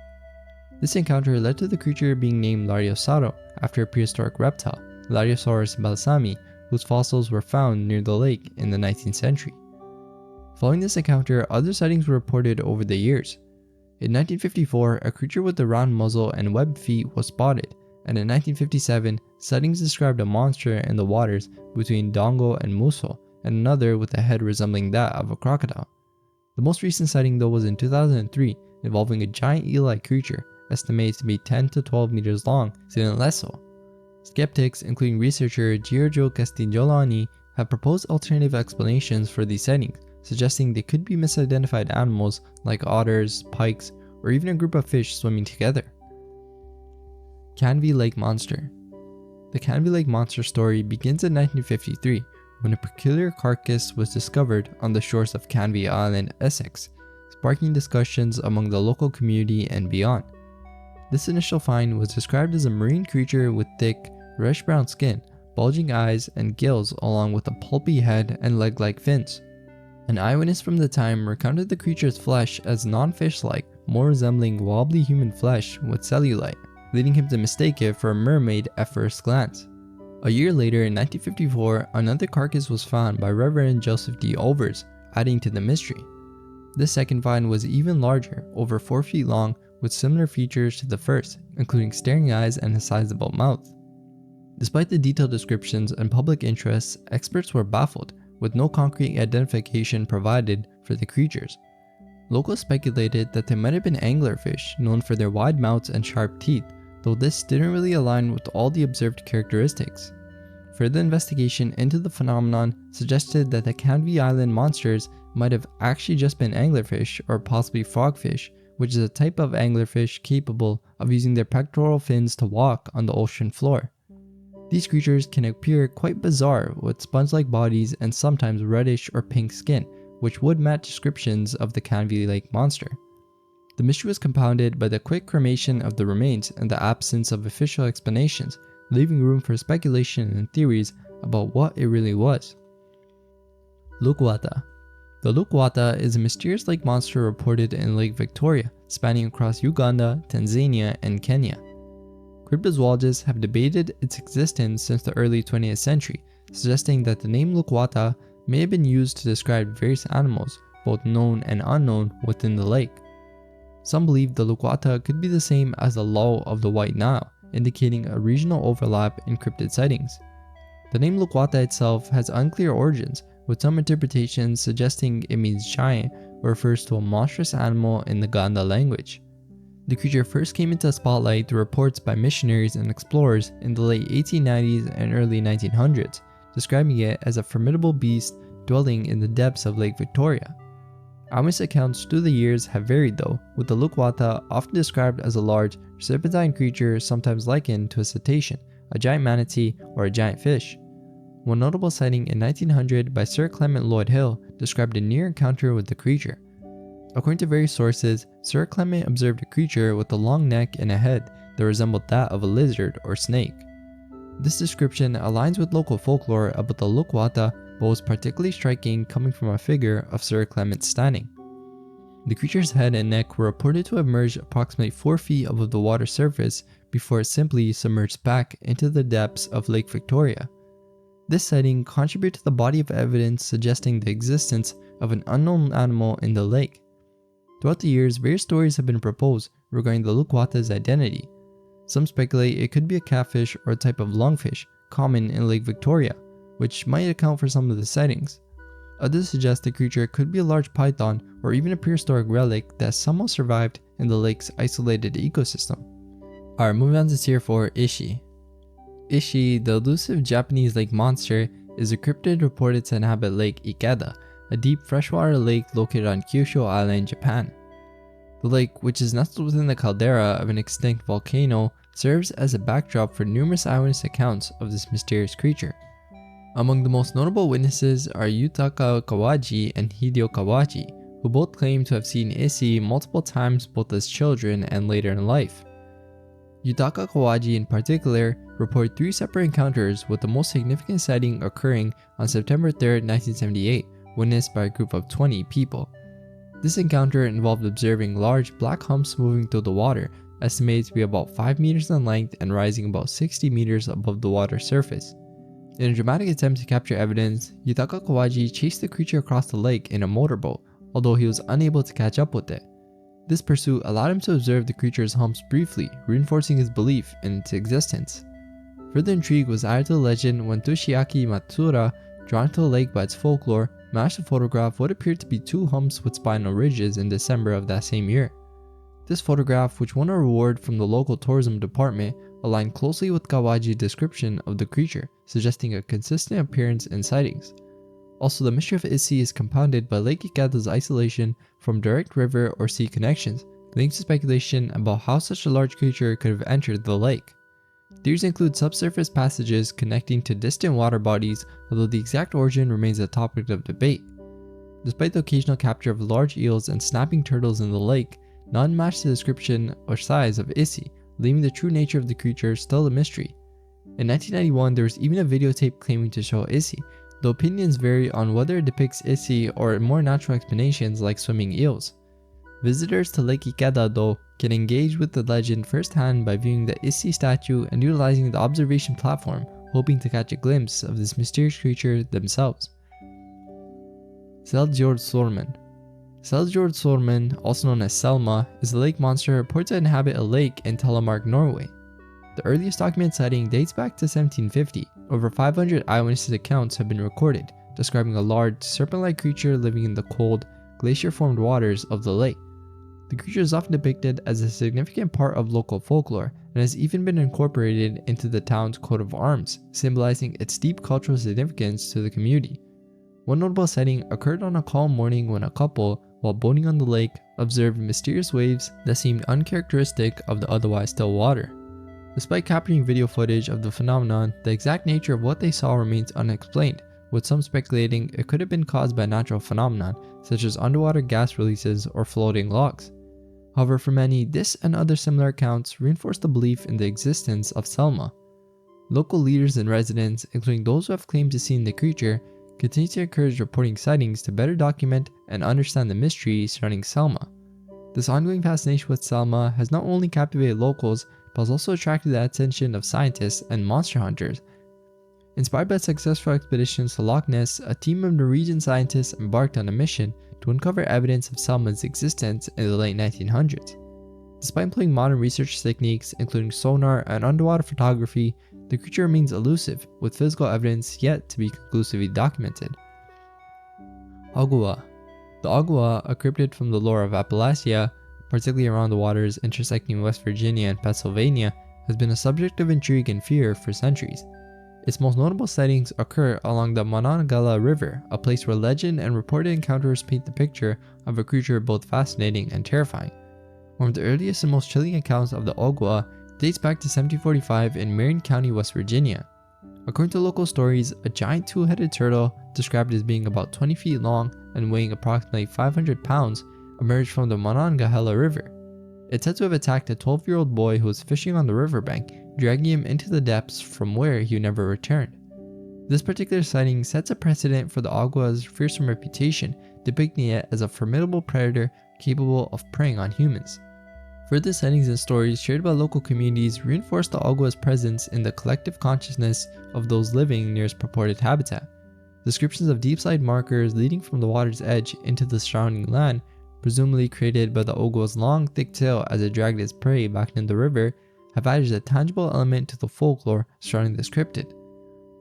This encounter led to the creature being named L'Ariosaro after a prehistoric reptile, Lariosaurus balsami, whose fossils were found near the lake in the 19th century. Following this encounter, other sightings were reported over the years. In 1954, a creature with a round muzzle and webbed feet was spotted, and in 1957, sightings described a monster in the waters between Dongo and Muso, and another with a head resembling that of a crocodile. The most recent sighting though was in 2003, involving a giant eel-like creature, estimated to be 10 to 12 meters long, seen in Lesso. Skeptics, including researcher Giorgio Castigliolani, have proposed alternative explanations for these sightings, suggesting they could be misidentified animals like otters, pikes, or even a group of fish swimming together. Canvey Lake Monster. The Canvey Lake Monster story begins in 1953, when a peculiar carcass was discovered on the shores of Canvey Island, Essex, sparking discussions among the local community and beyond. This initial find was described as a marine creature with thick, reddish-brown skin, bulging eyes, and gills along with a pulpy head and leg-like fins. An eyewitness from the time recounted the creature's flesh as non-fish-like, more resembling wobbly human flesh with cellulite, leading him to mistake it for a mermaid at first glance. A year later, in 1954, another carcass was found by Reverend Joseph D. Overs, adding to the mystery. This second find was even larger, over 4 feet long, with similar features to the first, including staring eyes and a sizable mouth. Despite the detailed descriptions and public interest, experts were baffled, with no concrete identification provided for the creatures. Locals speculated that they might have been anglerfish, known for their wide mouths and sharp teeth, though this didn't really align with all the observed characteristics. Further investigation into the phenomenon suggested that the Canvey Island monsters might have actually just been anglerfish or possibly frogfish, which is a type of anglerfish capable of using their pectoral fins to walk on the ocean floor. These creatures can appear quite bizarre with sponge-like bodies and sometimes reddish or pink skin, which would match descriptions of the Canvey Lake monster. The mystery was compounded by the quick cremation of the remains and the absence of official explanations, leaving room for speculation and theories about what it really was. Lukwata. The Lukwata is a mysterious lake monster reported in Lake Victoria, spanning across Uganda, Tanzania, and Kenya. Cryptozoologists have debated its existence since the early 20th century, suggesting that the name Lukwata may have been used to describe various animals, both known and unknown, within the lake. Some believe the Lukwata could be the same as the lull of the White Nile, indicating a regional overlap in cryptid sightings. The name Lukwata itself has unclear origins, with some interpretations suggesting it means giant or refers to a monstrous animal in the Ganda language. The creature first came into the spotlight through reports by missionaries and explorers in the late 1890s and early 1900s, describing it as a formidable beast dwelling in the depths of Lake Victoria. Eyewitness accounts through the years have varied though, with the Lukwata often described as a large, serpentine creature sometimes likened to a cetacean, a giant manatee, or a giant fish. One notable sighting in 1900 by Sir Clement Lloyd Hill described a near encounter with the creature. According to various sources, Sir Clement observed a creature with a long neck and a head that resembled that of a lizard or snake. This description aligns with local folklore about the Lukwata, but was particularly striking coming from a figure of Sir Clement standing. The creature's head and neck were reported to have emerged approximately 4 feet above the water surface before it simply submerged back into the depths of Lake Victoria. This sighting contributed to the body of evidence suggesting the existence of an unknown animal in the lake. Throughout the years, various stories have been proposed regarding the Lukwata's identity. Some speculate it could be a catfish or a type of lungfish common in Lake Victoria, which might account for some of the sightings. Others suggest the creature could be a large python or even a prehistoric relic that somehow survived in the lake's isolated ecosystem. Alright, moving on to tier 4, Ishi. Ishi, the elusive Japanese lake monster, is a cryptid reported to inhabit Lake Ikeda, a deep freshwater lake located on Kyushu Island, Japan. The lake, which is nestled within the caldera of an extinct volcano, serves as a backdrop for numerous eyewitness accounts of this mysterious creature. Among the most notable witnesses are Yutaka Kawaji and Hideo Kawaji, who both claim to have seen Ishi multiple times both as children and later in life. Yutaka Kawaji in particular reported 3 separate encounters, with the most significant sighting occurring on September 3, 1978, witnessed by a group of 20 people. This encounter involved observing large black humps moving through the water, estimated to be about 5 meters in length and rising about 60 meters above the water surface. In a dramatic attempt to capture evidence, Yutaka Kawaji chased the creature across the lake in a motorboat, although he was unable to catch up with it. This pursuit allowed him to observe the creature's humps briefly, reinforcing his belief in its existence. Further intrigue was added to the legend when Toshiaki Matsuura, drawn to the lake by its folklore, managed to photograph what appeared to be 2 humps with spinal ridges in December of that same year. This photograph, which won a reward from the local tourism department, aligned closely with Kawaji's description of the creature, suggesting a consistent appearance and sightings. Also, the mystery of Ishi is compounded by Lake Ikeda's isolation from direct river or sea connections, leading to speculation about how such a large creature could have entered the lake. Theories include subsurface passages connecting to distant water bodies, although the exact origin remains a topic of debate. Despite the occasional capture of large eels and snapping turtles in the lake, none match the description or size of Ishi, leaving the true nature of the creature still a mystery. In 1991, there was even a videotape claiming to show Ishi, though opinions vary on whether it depicts Ishi or more natural explanations like swimming eels. Visitors to Lake Ikeda, though, can engage with the legend firsthand by viewing the Ishi statue and utilizing the observation platform, hoping to catch a glimpse of this mysterious creature themselves. Seljordsormen. Seljordsormen, also known as Selma, is a lake monster reported to inhabit a lake in Telemark, Norway. The earliest documented sighting dates back to 1750. Over 500 eyewitness accounts have been recorded, describing a large, serpent-like creature living in the cold, glacier-formed waters of the lake. The creature is often depicted as a significant part of local folklore and has even been incorporated into the town's coat of arms, symbolizing its deep cultural significance to the community. One notable sighting occurred on a calm morning when a couple, while boating on the lake, observed mysterious waves that seemed uncharacteristic of the otherwise still water. Despite capturing video footage of the phenomenon, the exact nature of what they saw remains unexplained, with some speculating it could have been caused by a natural phenomenon, such as underwater gas releases or floating logs. However, for many, this and other similar accounts reinforce the belief in the existence of Selma. Local leaders and residents, including those who have claimed to see the creature, continue to encourage reporting sightings to better document and understand the mystery surrounding Selma. This ongoing fascination with Selma has not only captivated locals, but has also attracted the attention of scientists and monster hunters. Inspired by successful expeditions to Loch Ness, a team of Norwegian scientists embarked on a mission to uncover evidence of Selma's existence in the late 1900s. Despite employing modern research techniques, including sonar and underwater photography, the creature remains elusive, with physical evidence yet to be conclusively documented. Agua. The agua, a cryptid from the lore of Appalachia, particularly around the waters intersecting West Virginia and Pennsylvania, has been a subject of intrigue and fear for centuries. Its most notable sightings occur along the Monongahela River, a place where legend and reported encounters paint the picture of a creature both fascinating and terrifying. One of the earliest and most chilling accounts of the agua dates back to 1745 in Marion County, West Virginia. According to local stories, a giant two-headed turtle, described as being about 20 feet long and weighing approximately 500 pounds, emerged from the Monongahela River. It's said to have attacked a 12-year-old boy who was fishing on the riverbank, dragging him into the depths from where he never returned. This particular sighting sets a precedent for the agua's fearsome reputation, depicting it as a formidable predator capable of preying on humans. Further sightings and stories shared by local communities reinforce the agua's presence in the collective consciousness of those living near its purported habitat. Descriptions of deep-slide markers leading from the water's edge into the surrounding land, presumably created by the agua's long, thick tail as it dragged its prey back into the river, have added a tangible element to the folklore surrounding this cryptid.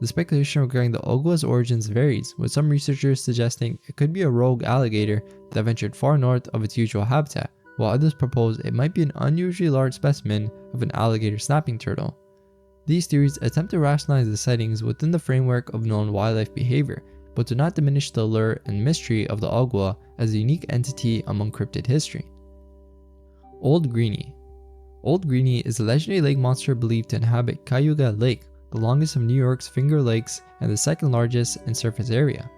The speculation regarding the agua's origins varies, with some researchers suggesting it could be a rogue alligator that ventured far north of its usual habitat, while others propose it might be an unusually large specimen of an alligator snapping turtle. These theories attempt to rationalize the sightings within the framework of known wildlife behavior, but do not diminish the allure and mystery of the agua as a unique entity among cryptid history. Old Greenie. Old Greenie is a legendary lake monster believed to inhabit Cayuga Lake, the longest of New York's Finger Lakes and the second largest in surface area.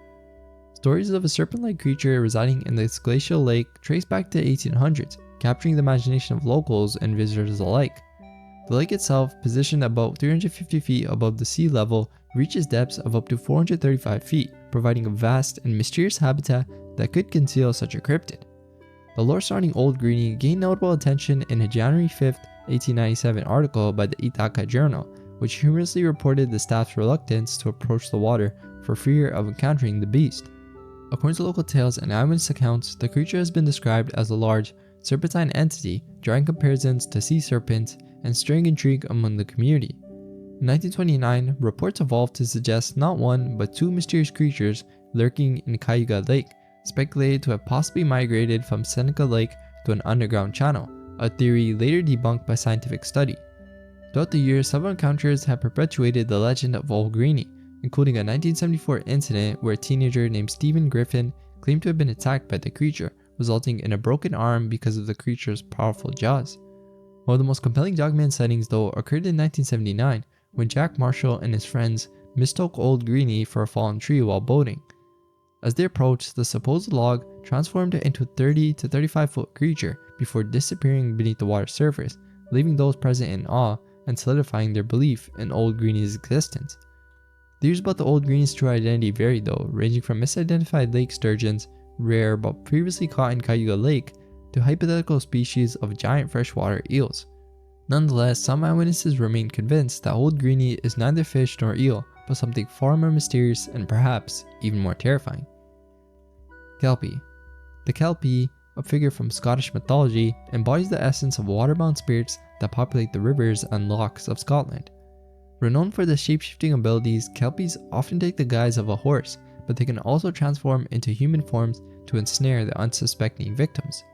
Stories of a serpent-like creature residing in this glacial lake trace back to the 1800s, capturing the imagination of locals and visitors alike. The lake itself, positioned about 350 feet above the sea level, reaches depths of up to 435 feet, providing a vast and mysterious habitat that could conceal such a cryptid. The lore surrounding Old Greenie gained notable attention in a January 5, 1897 article by the Ithaca Journal, which humorously reported the staff's reluctance to approach the water for fear of encountering the beast. According to local tales and eyewitness accounts, the creature has been described as a large, serpentine entity, drawing comparisons to sea serpents and stirring intrigue among the community. In 1929, reports evolved to suggest not one but two mysterious creatures lurking in Cayuga Lake, speculated to have possibly migrated from Seneca Lake to an underground channel, a theory later debunked by scientific study. Throughout the years, several encounters have perpetuated the legend of Old Greenie, including a 1974 incident where a teenager named Stephen Griffin claimed to have been attacked by the creature, resulting in a broken arm because of the creature's powerful jaws. One of the most compelling documented sightings, though, occurred in 1979 when Jack Marshall and his friends mistook Old Greenie for a fallen tree while boating. As they approached, the supposed log transformed into a 30 to 35 foot creature before disappearing beneath the water's surface, leaving those present in awe and solidifying their belief in Old Greenie's existence. Theories about the Old Greenie's true identity vary though, ranging from misidentified lake sturgeons, rare but previously caught in Cayuga Lake, to hypothetical species of giant freshwater eels. Nonetheless, some eyewitnesses remain convinced that Old Greenie is neither fish nor eel, but something far more mysterious and perhaps even more terrifying. Kelpie. The Kelpie, a figure from Scottish mythology, embodies the essence of waterbound spirits that populate the rivers and lochs of Scotland. Renowned for their shape-shifting abilities, Kelpies often take the guise of a horse, but they can also transform into human forms to ensnare their unsuspecting victims.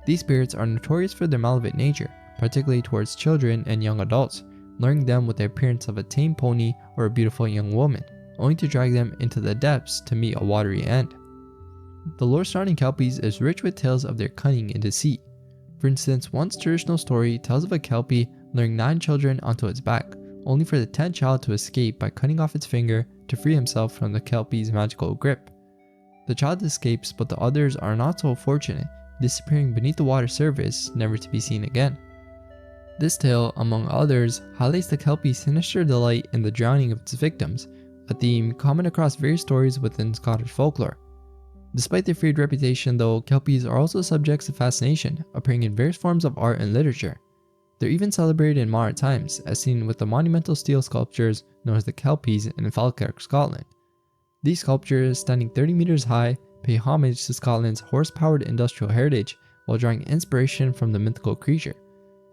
These spirits are notorious for their malevolent nature, particularly towards children and young adults, luring them with the appearance of a tame pony or a beautiful young woman, only to drag them into the depths to meet a watery end. The lore surrounding Kelpies is rich with tales of their cunning and deceit. For instance, one traditional story tells of a Kelpie luring 9 children onto its back, only for the 10th child to escape by cutting off its finger to free himself from the Kelpie's magical grip. The child escapes, but the others are not so fortunate, disappearing beneath the water surface, never to be seen again. This tale, among others, highlights the Kelpie's sinister delight in the drowning of its victims, a theme common across various stories within Scottish folklore. Despite their feared reputation though, Kelpies are also subjects of fascination, appearing in various forms of art and literature. They're even celebrated in modern times, as seen with the monumental steel sculptures known as the Kelpies in Falkirk, Scotland. These sculptures, standing 30 meters high, pay homage to Scotland's horse-powered industrial heritage while drawing inspiration from the mythical creature.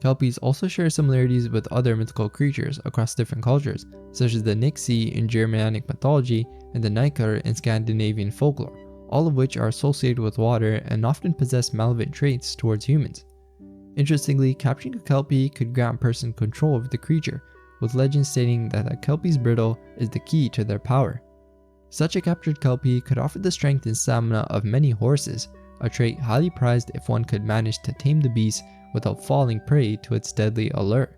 Kelpies also share similarities with other mythical creatures across different cultures, such as the Nixie in Germanic mythology and the Nyker in Scandinavian folklore, all of which are associated with water and often possess malevolent traits towards humans. Interestingly, capturing a Kelpie could grant a person control over the creature, with legends stating that a Kelpie's bridle is the key to their power. Such a captured Kelpie could offer the strength and stamina of many horses, a trait highly prized if one could manage to tame the beast without falling prey to its deadly allure.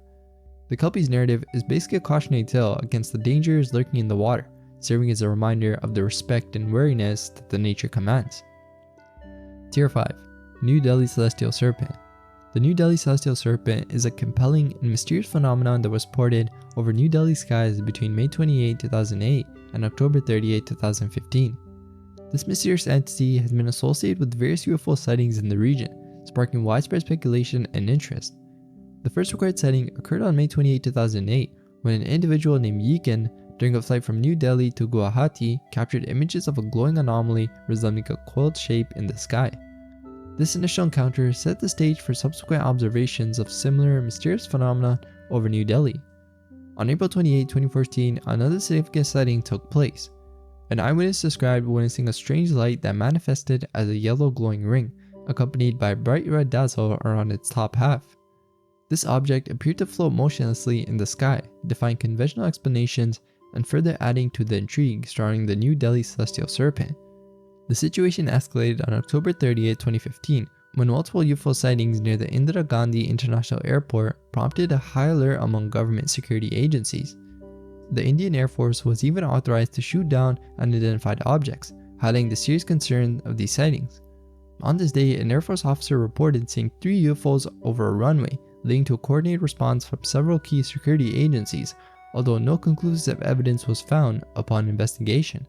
The Kelpie's narrative is basically a cautionary tale against the dangers lurking in the water, serving as a reminder of the respect and wariness that the nature commands. Tier 5. New Delhi Celestial Serpent. The New Delhi Celestial Serpent is a compelling and mysterious phenomenon that was reported over New Delhi skies between May 28, 2008 and October 38, 2015. This mysterious entity has been associated with various UFO sightings in the region, sparking widespread speculation and interest. The first recorded sighting occurred on May 28, 2008, when an individual named Yeekan, during a flight from New Delhi to Guwahati, captured images of a glowing anomaly resembling a coiled shape in the sky. This initial encounter set the stage for subsequent observations of similar mysterious phenomena over New Delhi. On April 28, 2014, another significant sighting took place. An eyewitness described witnessing a strange light that manifested as a yellow glowing ring, accompanied by a bright red dazzle around its top half. This object appeared to float motionlessly in the sky, defying conventional explanations and further adding to the intrigue surrounding the New Delhi Celestial Serpent. The situation escalated on October 30, 2015, when multiple UFO sightings near the Indira Gandhi International Airport prompted a high alert among government security agencies. The Indian Air Force was even authorized to shoot down unidentified objects, highlighting the serious concern of these sightings. On this day, an Air Force officer reported seeing 3 UFOs over a runway, leading to a coordinated response from several key security agencies, although no conclusive evidence was found upon investigation.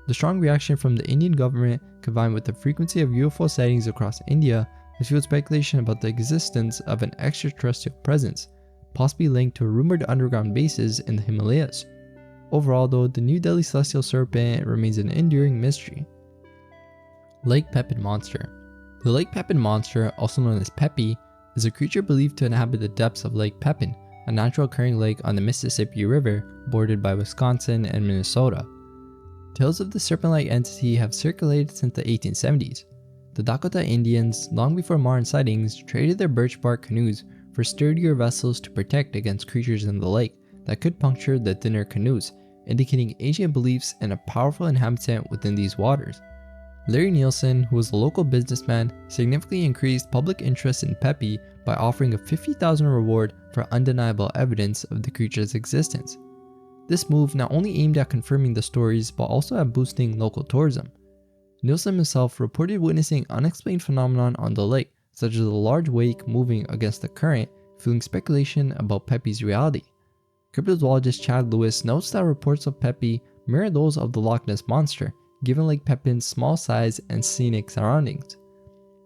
The strong reaction from the Indian government, combined with the frequency of UFO sightings across India, has fueled speculation about the existence of an extraterrestrial presence, possibly linked to rumored underground bases in the Himalayas. Overall though, the New Delhi Celestial Serpent remains an enduring mystery. Lake Pepin Monster. The Lake Pepin Monster, also known as Pepe, is a creature believed to inhabit the depths of Lake Pepin, a natural occurring lake on the Mississippi River bordered by Wisconsin and Minnesota. Tales of the serpent-like entity have circulated since the 1870s. The Dakota Indians, long before modern sightings, traded their birch bark canoes for sturdier vessels to protect against creatures in the lake that could puncture the thinner canoes, indicating ancient beliefs in a powerful inhabitant within these waters. Larry Nielsen, who was a local businessman, significantly increased public interest in Pepe by offering a $50,000 reward for undeniable evidence of the creature's existence. This move not only aimed at confirming the stories but also at boosting local tourism. Nielsen himself reported witnessing unexplained phenomenon on the lake, such as a large wake moving against the current, fueling speculation about Pepe's reality. Cryptozoologist Chad Lewis notes that reports of Pepe mirror those of the Loch Ness Monster, given Lake Pepin's small size and scenic surroundings.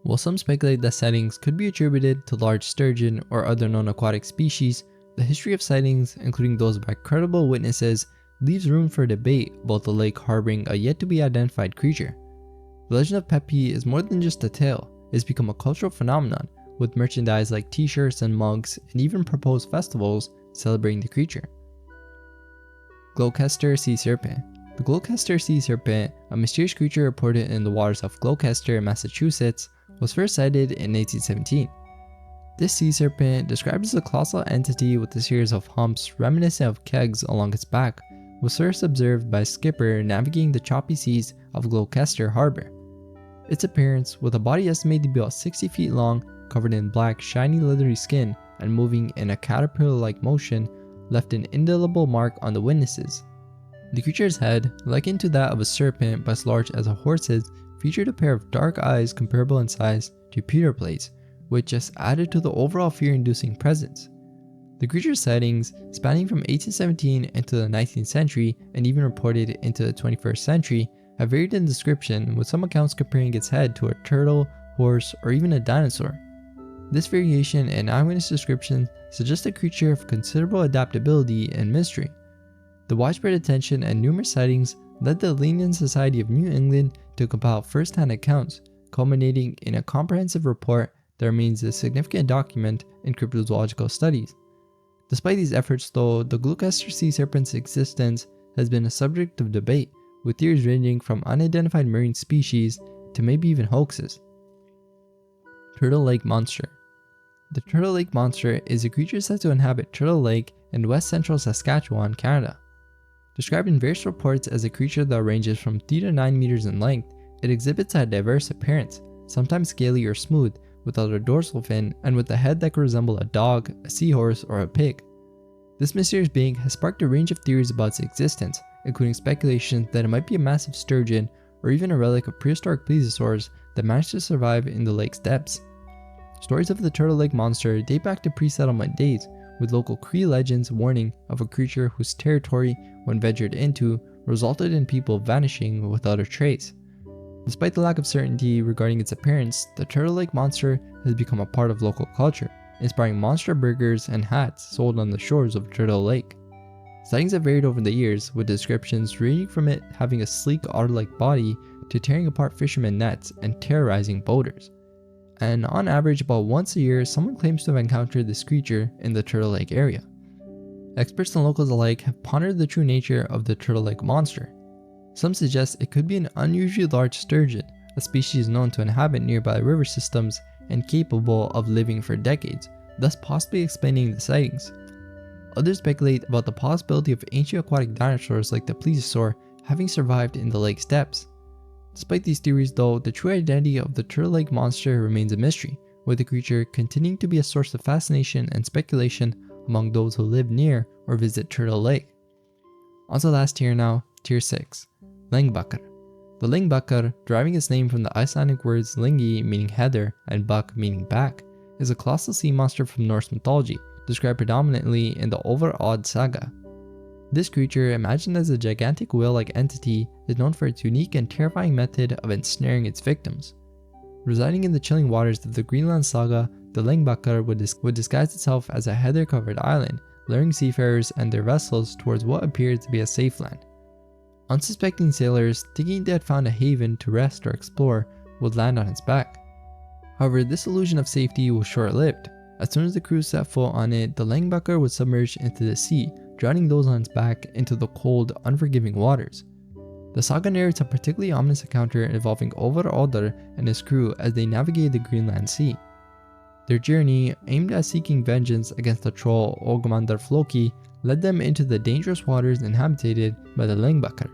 While some speculate that sightings could be attributed to large sturgeon or other known aquatic species, the history of sightings, including those by credible witnesses, leaves room for debate about the lake harboring a yet-to-be-identified creature. The legend of Pepe is more than just a tale. It has become a cultural phenomenon, with merchandise like t-shirts and mugs, and even proposed festivals celebrating the creature. Gloucester Sea Serpent. The Gloucester Sea Serpent, a mysterious creature reported in the waters of Gloucester, Massachusetts, was first sighted in 1817. This sea serpent, described as a colossal entity with a series of humps reminiscent of kegs along its back, was first observed by a skipper navigating the choppy seas of Gloucester Harbor. Its appearance, with a body estimated to be about 60 feet long, covered in black, shiny leathery skin, and moving in a caterpillar-like motion, left an indelible mark on the witnesses. The creature's head, likened to that of a serpent but as large as a horse's, featured a pair of dark eyes comparable in size to pewter plates, which just added to the overall fear-inducing presence. The creature's sightings, spanning from 1817 into the 19th century and even reported into the 21st century, have varied in description, with some accounts comparing its head to a turtle, horse, or even a dinosaur. This variation in eyewitness description suggests a creature of considerable adaptability and mystery. The widespread attention and numerous sightings led the Linnean Society of New England to compile first-hand accounts, culminating in a comprehensive report that remains a significant document in cryptozoological studies. Despite these efforts though, the Gluckester sea serpent's existence has been a subject of debate, with theories ranging from unidentified marine species to maybe even hoaxes. Turtle Lake Monster. The Turtle Lake Monster is a creature said to inhabit Turtle Lake in west central Saskatchewan, Canada. Described in various reports as a creature that ranges from 3 to 9 meters in length, it exhibits a diverse appearance, sometimes scaly or smooth, without a dorsal fin and with a head that could resemble a dog, a seahorse, or a pig. This mysterious being has sparked a range of theories about its existence, including speculation that it might be a massive sturgeon or even a relic of prehistoric plesiosaurs that managed to survive in the lake's depths. Stories of the Turtle Lake Monster date back to pre-settlement days, with local Cree legends warning of a creature whose territory, when ventured into, resulted in people vanishing without a trace. Despite the lack of certainty regarding its appearance, the Turtle Lake Monster has become a part of local culture, inspiring monster burgers and hats sold on the shores of Turtle Lake. Sightings have varied over the years, with descriptions ranging from it having a sleek otter-like body to tearing apart fishermen nets and terrorizing boaters. And on average, about once a year, someone claims to have encountered this creature in the Turtle Lake area. Experts and locals alike have pondered the true nature of the Turtle Lake Monster. Some suggest it could be an unusually large sturgeon, a species known to inhabit nearby river systems and capable of living for decades, thus possibly explaining the sightings. Others speculate about the possibility of ancient aquatic dinosaurs like the plesiosaur having survived in the lake's depths. Despite these theories though, the true identity of the Turtle Lake Monster remains a mystery, with the creature continuing to be a source of fascination and speculation among those who live near or visit Turtle Lake. On to the last tier now, Tier 6. Lengbakkar. The Lengbakkar, deriving its name from the Icelandic words lingi meaning heather and buck meaning back, is a colossal sea monster from Norse mythology, described predominantly in the Over Odd saga. This creature, imagined as a gigantic whale-like entity, is known for its unique and terrifying method of ensnaring its victims. Residing in the chilling waters of the Greenland saga, the Lengbakkar would disguise itself as a heather-covered island, luring seafarers and their vessels towards what appeared to be a safe land. Unsuspecting sailors, thinking they had found a haven to rest or explore, would land on its back. However, this illusion of safety was short-lived. As soon as the crew set foot on it, the Lengbakkar would submerge into the sea, drowning those on its back into the cold, unforgiving waters. The saga narrates a particularly ominous encounter involving Over Odder and his crew as they navigated the Greenland Sea. Their journey, aimed at seeking vengeance against the troll Ogmandar Floki, led them into the dangerous waters inhabited by the Lengbakkar.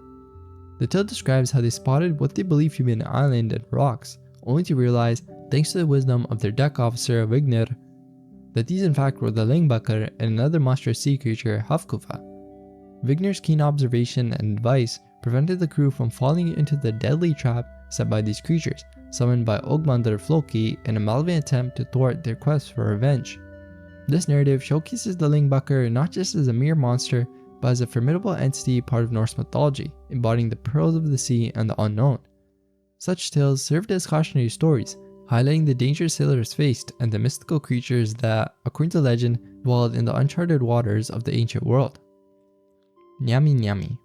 The tale describes how they spotted what they believed to be an island and rocks, only to realize, thanks to the wisdom of their deck officer Vignir, that these in fact were the Lengbakkar and another monstrous sea creature, Hafkufa. Vignir's keen observation and advice prevented the crew from falling into the deadly trap set by these creatures, summoned by Ogmandar Floki in a malevolent attempt to thwart their quest for revenge. This narrative showcases the Lengbakkar not just as a mere monster, but as a formidable entity part of Norse mythology, embodying the perils of the sea and the unknown. Such tales served as cautionary stories, highlighting the dangers sailors faced and the mystical creatures that, according to legend, dwelled in the uncharted waters of the ancient world. Nyami Nyami.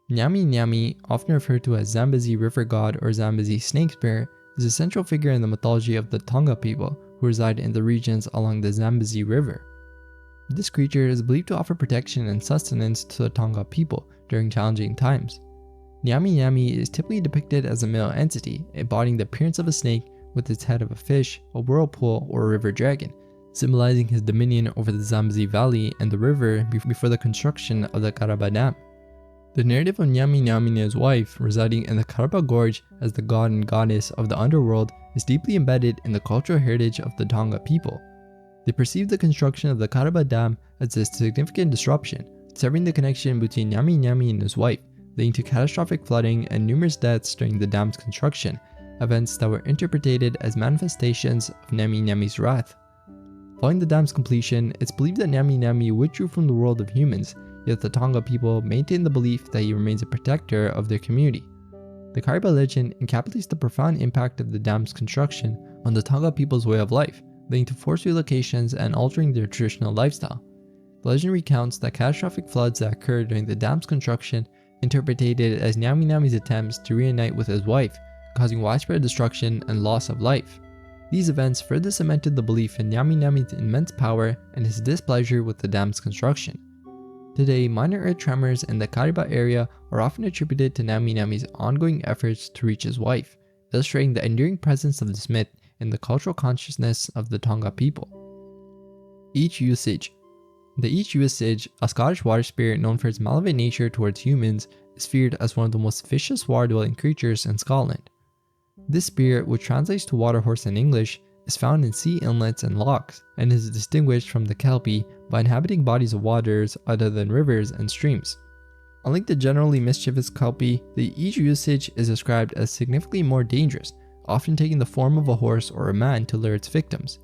Nyami Nyami, often referred to as Zambezi river god or Zambezi snake spirit, is a central figure in the mythology of the Tonga people who reside in the regions along the Zambezi River. This creature is believed to offer protection and sustenance to the Tonga people during challenging times. Nyami Nyami is typically depicted as a male entity, embodying the appearance of a snake with its head of a fish, a whirlpool, or a river dragon, symbolizing his dominion over the Zambezi Valley and the river before the construction of the Karaba Dam. The narrative of Nyami Nyami and his wife residing in the Karaba Gorge as the god and goddess of the underworld is deeply embedded in the cultural heritage of the Tonga people. They perceive the construction of the Karaba Dam as a significant disruption, severing the connection between Nyami Nyami and his wife, leading to catastrophic flooding and numerous deaths during the dam's construction, events that were interpreted as manifestations of Nami Nami's wrath. Following the dam's completion, it's believed that Nami Nami withdrew from the world of humans, yet the Tonga people maintain the belief that he remains a protector of their community. The Kariba legend encapsulates the profound impact of the dam's construction on the Tonga people's way of life, leading to forced relocations and altering their traditional lifestyle. The legend recounts that catastrophic floods that occurred during the dam's construction interpreted it as Nami Nami's attempts to reunite with his wife, causing widespread destruction and loss of life. These events further cemented the belief in Nami Nami's immense power and his displeasure with the dam's construction. Today, minor earth tremors in the Kariba area are often attributed to Nami Nami's ongoing efforts to reach his wife, illustrating the enduring presence of this myth in the cultural consciousness of the Tonga people. Each usage. The Each usage, a Scottish water spirit known for its malevolent nature towards humans, is feared as one of the most vicious water-dwelling creatures in Scotland. This spirit, which translates to water horse in English, is found in sea inlets and lochs, and is distinguished from the Kelpie by inhabiting bodies of waters other than rivers and streams. Unlike the generally mischievous Kelpie, the Each usage is described as significantly more dangerous, often taking the form of a horse or a man to lure its victims.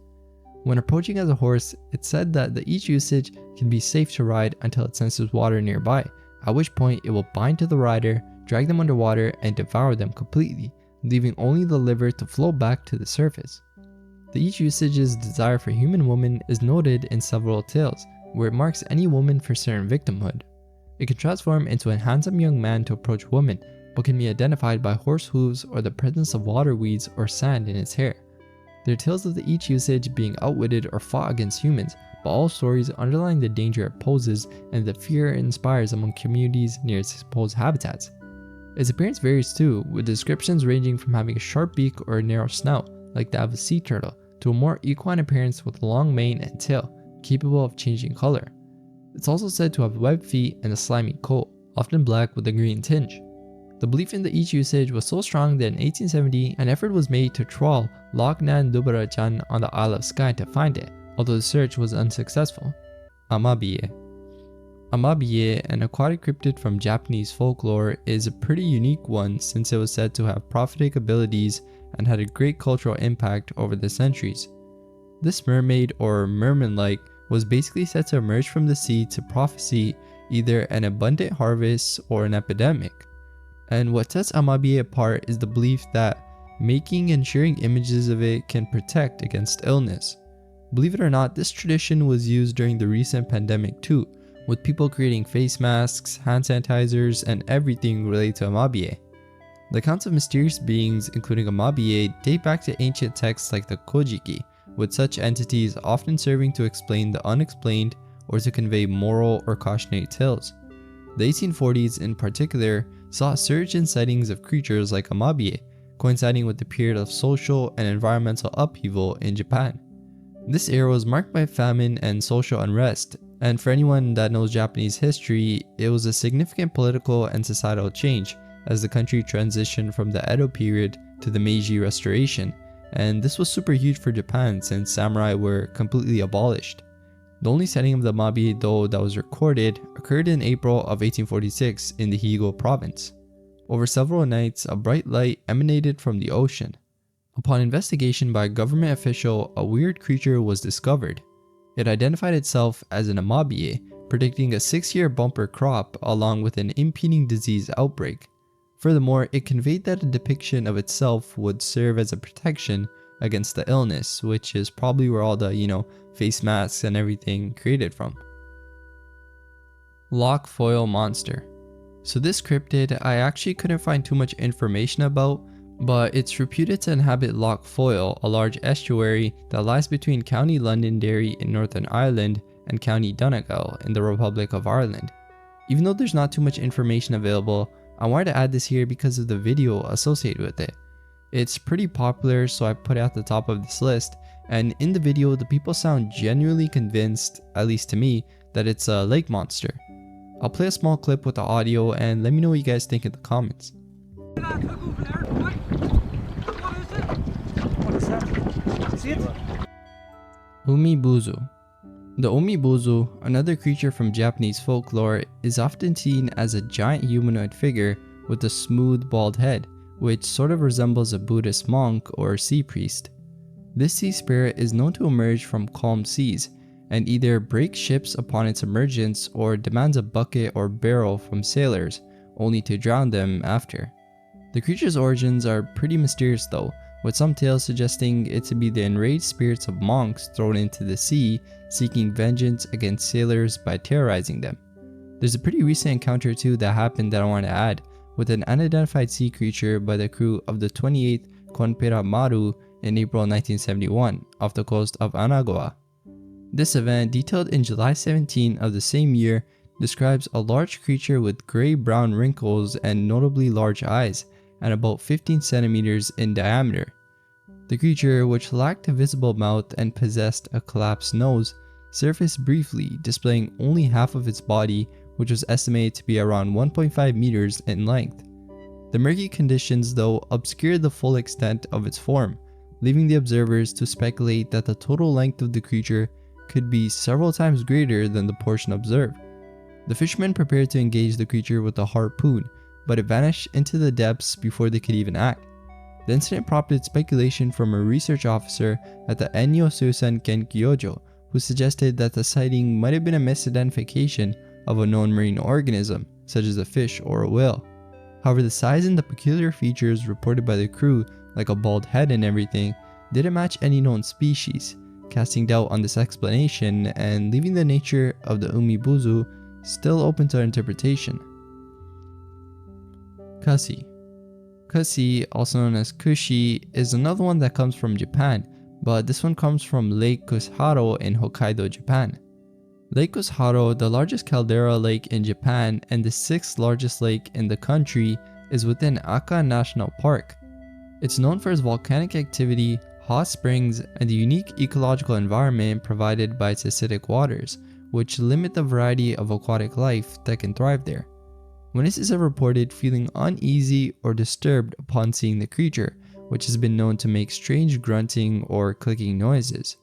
When approaching as a horse, it's said that the Each usage can be safe to ride until it senses water nearby, at which point it will bind to the rider, drag them underwater, and devour them completely, leaving only the liver to float back to the surface. The Each usage's desire for human women is noted in several tales, where it marks any woman for certain victimhood. It can transform into a handsome young man to approach women, but can be identified by horse hooves or the presence of water weeds or sand in its hair. There are tales of the Each usage being outwitted or fought against humans, but all stories underline the danger it poses and the fear it inspires among communities near its supposed habitats. Its appearance varies too, with descriptions ranging from having a sharp beak or a narrow snout, like that of a sea turtle, to a more equine appearance with a long mane and tail, capable of changing color. It's also said to have webbed feet and a slimy coat, often black with a green tinge. The belief in the Each usage was so strong that in 1870 an effort was made to trawl Loch Nan Dubarajan on the Isle of Skye to find it, although the search was unsuccessful. Amabiye. Amabiye, an aquatic cryptid from Japanese folklore, is a pretty unique one since it was said to have prophetic abilities and had a great cultural impact over the centuries. This mermaid, or merman-like, was basically said to emerge from the sea to prophesy either an abundant harvest or an epidemic. And what sets Amabiye apart is the belief that making and sharing images of it can protect against illness. Believe it or not, this tradition was used during the recent pandemic too, with people creating face masks, hand sanitizers, and everything related to Amabiye. The accounts of mysterious beings, including Amabiye, date back to ancient texts like the Kojiki, with such entities often serving to explain the unexplained or to convey moral or cautionary tales. The 1840s in particular saw a surge in sightings of creatures like Amabiye, coinciding with the period of social and environmental upheaval in Japan. This era was marked by famine and social unrest, and for anyone that knows Japanese history, it was a significant political and societal change as the country transitioned from the Edo period to the Meiji Restoration, and this was super huge for Japan since samurai were completely abolished. The only sighting of the Amabiye though that was recorded occurred in April of 1846 in the Higo province. Over several nights, a bright light emanated from the ocean. Upon investigation by a government official, a weird creature was discovered. It identified itself as an Amabiye, predicting a 6-year bumper crop along with an impending disease outbreak. Furthermore, it conveyed that a depiction of itself would serve as a protection against the illness, which is probably where all the, face masks and everything created from. Loch Foyle Monster. So this cryptid I actually couldn't find too much information about, but it's reputed to inhabit Loch Foyle, a large estuary that lies between County Londonderry in Northern Ireland and County Donegal in the Republic of Ireland. Even though there's not too much information available, I wanted to add this here because of the video associated with it. It's pretty popular, so I put it at the top of this list, and in the video the people sound genuinely convinced, at least to me, that it's a lake monster. I'll play a small clip with the audio and let me know what you guys think in the comments. Umibuzu. The Omibozu, another creature from Japanese folklore, is often seen as a giant humanoid figure with a smooth bald head, which sort of resembles a Buddhist monk or sea priest. This sea spirit is known to emerge from calm seas and either breaks ships upon its emergence or demands a bucket or barrel from sailors, only to drown them after. The creature's origins are pretty mysterious though, with some tales suggesting it to be the enraged spirits of monks thrown into the sea, seeking vengeance against sailors by terrorizing them. There's a pretty recent encounter too that happened that I want to add, with an unidentified sea creature by the crew of the 28th Konpera Maru in April 1971 off the coast of Anagawa. This event, detailed in July 17 of the same year, describes a large creature with gray-brown wrinkles and notably large eyes, and about 15 centimeters in diameter. The creature, which lacked a visible mouth and possessed a collapsed nose, surfaced briefly, displaying only half of its body, which was estimated to be around 1.5 meters in length. The murky conditions, though, obscured the full extent of its form, leaving the observers to speculate that the total length of the creature could be several times greater than the portion observed. The fishermen prepared to engage the creature with a harpoon, but it vanished into the depths before they could even act. The incident prompted speculation from a research officer at the Enyo Suisen Kenkyojo, who suggested that the sighting might have been a misidentification of a known marine organism, such as a fish or a whale. However, the size and the peculiar features reported by the crew, like a bald head and everything, didn't match any known species, casting doubt on this explanation and leaving the nature of the Umibuzu still open to interpretation. Kusi. Kusi, also known as Kushi, is another one that comes from Japan, but this one comes from Lake Kushiro in Hokkaido, Japan. Lake Kushiro, the largest caldera lake in Japan and the 6th largest lake in the country, is within Akka National Park. It's known for its volcanic activity, hot springs, and the unique ecological environment provided by its acidic waters, which limit the variety of aquatic life that can thrive there. Witnesses have reported feeling uneasy or disturbed upon seeing the creature, which has been known to make strange grunting or clicking noises.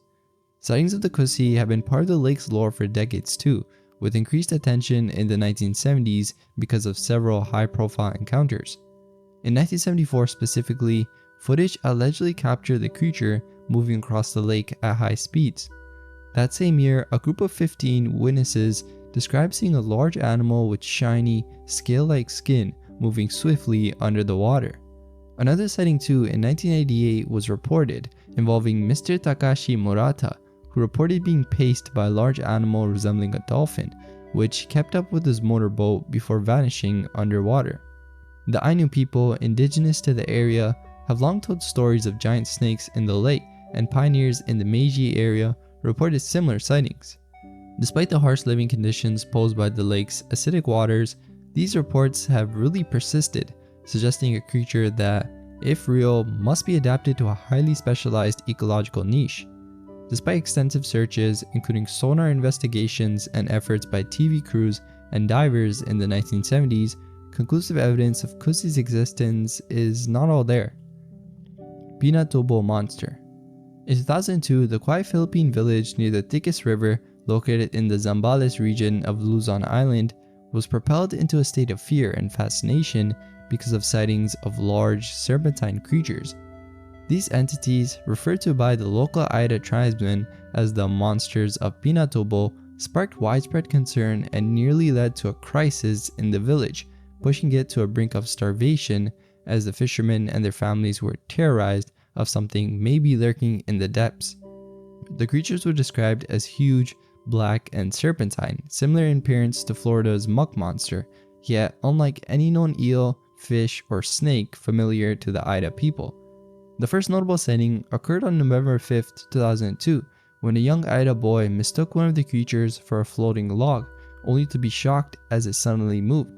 Sightings of the Kusi have been part of the lake's lore for decades too, with increased attention in the 1970s because of several high-profile encounters. In 1974 specifically, footage allegedly captured the creature moving across the lake at high speeds. That same year, a group of 15 witnesses described seeing a large animal with shiny, scale-like skin moving swiftly under the water. Another sighting too in 1988 was reported, involving Mr. Takashi Murata, who reported being paced by a large animal resembling a dolphin, which kept up with his motorboat before vanishing underwater. The Ainu people indigenous to the area have long told stories of giant snakes in the lake, and pioneers in the Meiji area reported similar sightings. Despite the harsh living conditions posed by the lake's acidic waters, these reports have really persisted, suggesting a creature that, if real, must be adapted to a highly specialized ecological niche. Despite extensive searches, including sonar investigations and efforts by TV crews and divers in the 1970s, conclusive evidence of Kusi's existence is not all there. Pinatubo Monster. In 2002, the quiet Philippine village near the Tikis River, located in the Zambales region of Luzon Island, was propelled into a state of fear and fascination because of sightings of large serpentine creatures. These entities, referred to by the local Aida tribesmen as the monsters of Pinatubo, sparked widespread concern and nearly led to a crisis in the village, pushing it to a brink of starvation as the fishermen and their families were terrorized of something maybe lurking in the depths. The creatures were described as huge, black, and serpentine, similar in appearance to Florida's muck monster, yet unlike any known eel, fish, or snake familiar to the Aida people. The first notable sighting occurred on November 5, 2002, when a young Aida boy mistook one of the creatures for a floating log, only to be shocked as it suddenly moved.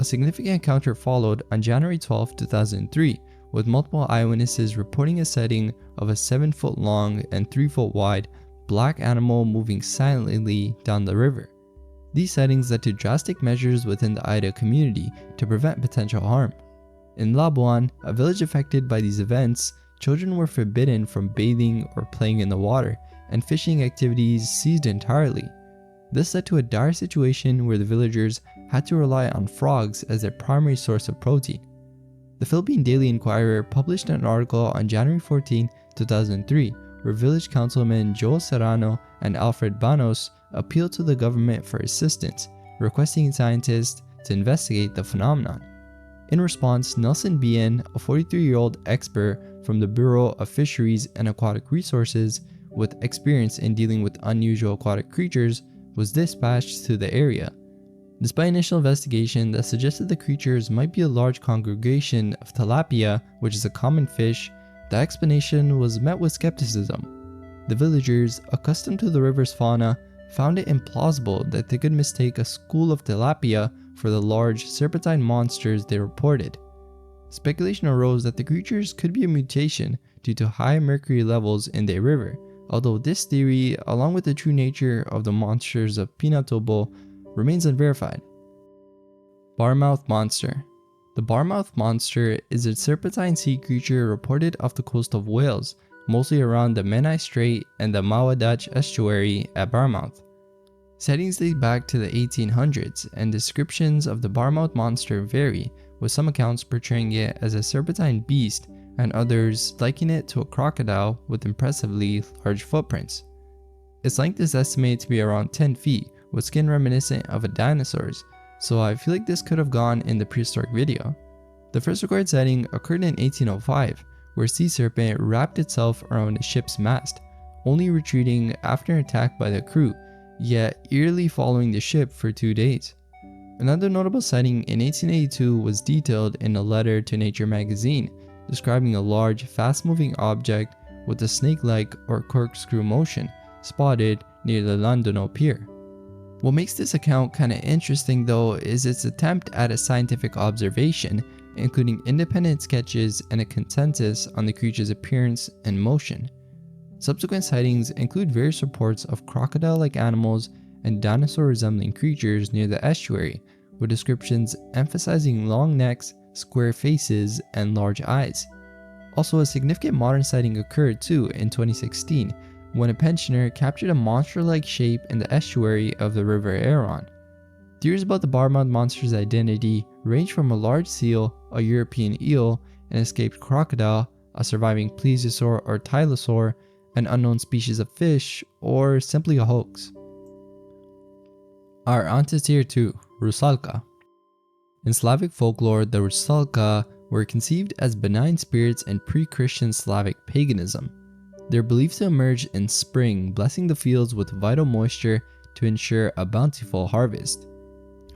A significant encounter followed on January 12, 2003, with multiple eyewitnesses reporting a sighting of a 7-foot long and 3-foot wide black animal moving silently down the river. These sightings led to drastic measures within the Aida community to prevent potential harm. In Labuan, a village affected by these events, children were forbidden from bathing or playing in the water, and fishing activities ceased entirely. This led to a dire situation where the villagers had to rely on frogs as their primary source of protein. The Philippine Daily Inquirer published an article on January 14, 2003, where village councilmen Joel Serrano and Alfred Banos appealed to the government for assistance, requesting scientists to investigate the phenomenon. In response, Nelson Bien, a 43-year-old expert from the Bureau of Fisheries and Aquatic Resources with experience in dealing with unusual aquatic creatures, was dispatched to the area. Despite initial investigation that suggested the creatures might be a large congregation of tilapia, which is a common fish, the explanation was met with skepticism. The villagers, accustomed to the river's fauna, found it implausible that they could mistake a school of tilapia for the large serpentine monsters they reported. Speculation arose that the creatures could be a mutation due to high mercury levels in the river, although this theory, along with the true nature of the monsters of Pinatubo, remains unverified. Barmouth Monster. The barmouth monster is a serpentine sea creature reported off the coast of Wales, mostly around the Menai Strait and the Mawadach estuary at Barmouth. Sightings date back to the 1800s, and descriptions of the barmouth monster vary, with some accounts portraying it as a serpentine beast and others liken it to a crocodile with impressively large footprints. Its length is estimated to be around 10 feet, with skin reminiscent of a dinosaur's, so I feel like this could have gone in the prehistoric video. The first recorded sighting occurred in 1805, where a sea serpent wrapped itself around a ship's mast, only retreating after an attack by the crew, yet eerily following the ship for 2 days. Another notable sighting in 1882 was detailed in a letter to Nature magazine, describing a large, fast-moving object with a snake-like or corkscrew motion spotted near the Londonderry Pier. What makes this account kinda interesting though is its attempt at a scientific observation, including independent sketches and a consensus on the creature's appearance and motion. Subsequent sightings include various reports of crocodile-like animals and dinosaur-resembling creatures near the estuary, with descriptions emphasizing long necks, square faces, and large eyes. Also, a significant modern sighting occurred too in 2016, when a pensioner captured a monster-like shape in the estuary of the River Aeron. Theories about the barmouth monster's identity range from a large seal, a European eel, an escaped crocodile, a surviving plesiosaur or tylosaur, an unknown species of fish, or simply a hoax. Our onto tier 2, Rusalka. In Slavic folklore, the Rusalka were conceived as benign spirits in pre-Christian Slavic paganism. They're believed to emerge in spring, blessing the fields with vital moisture to ensure a bountiful harvest.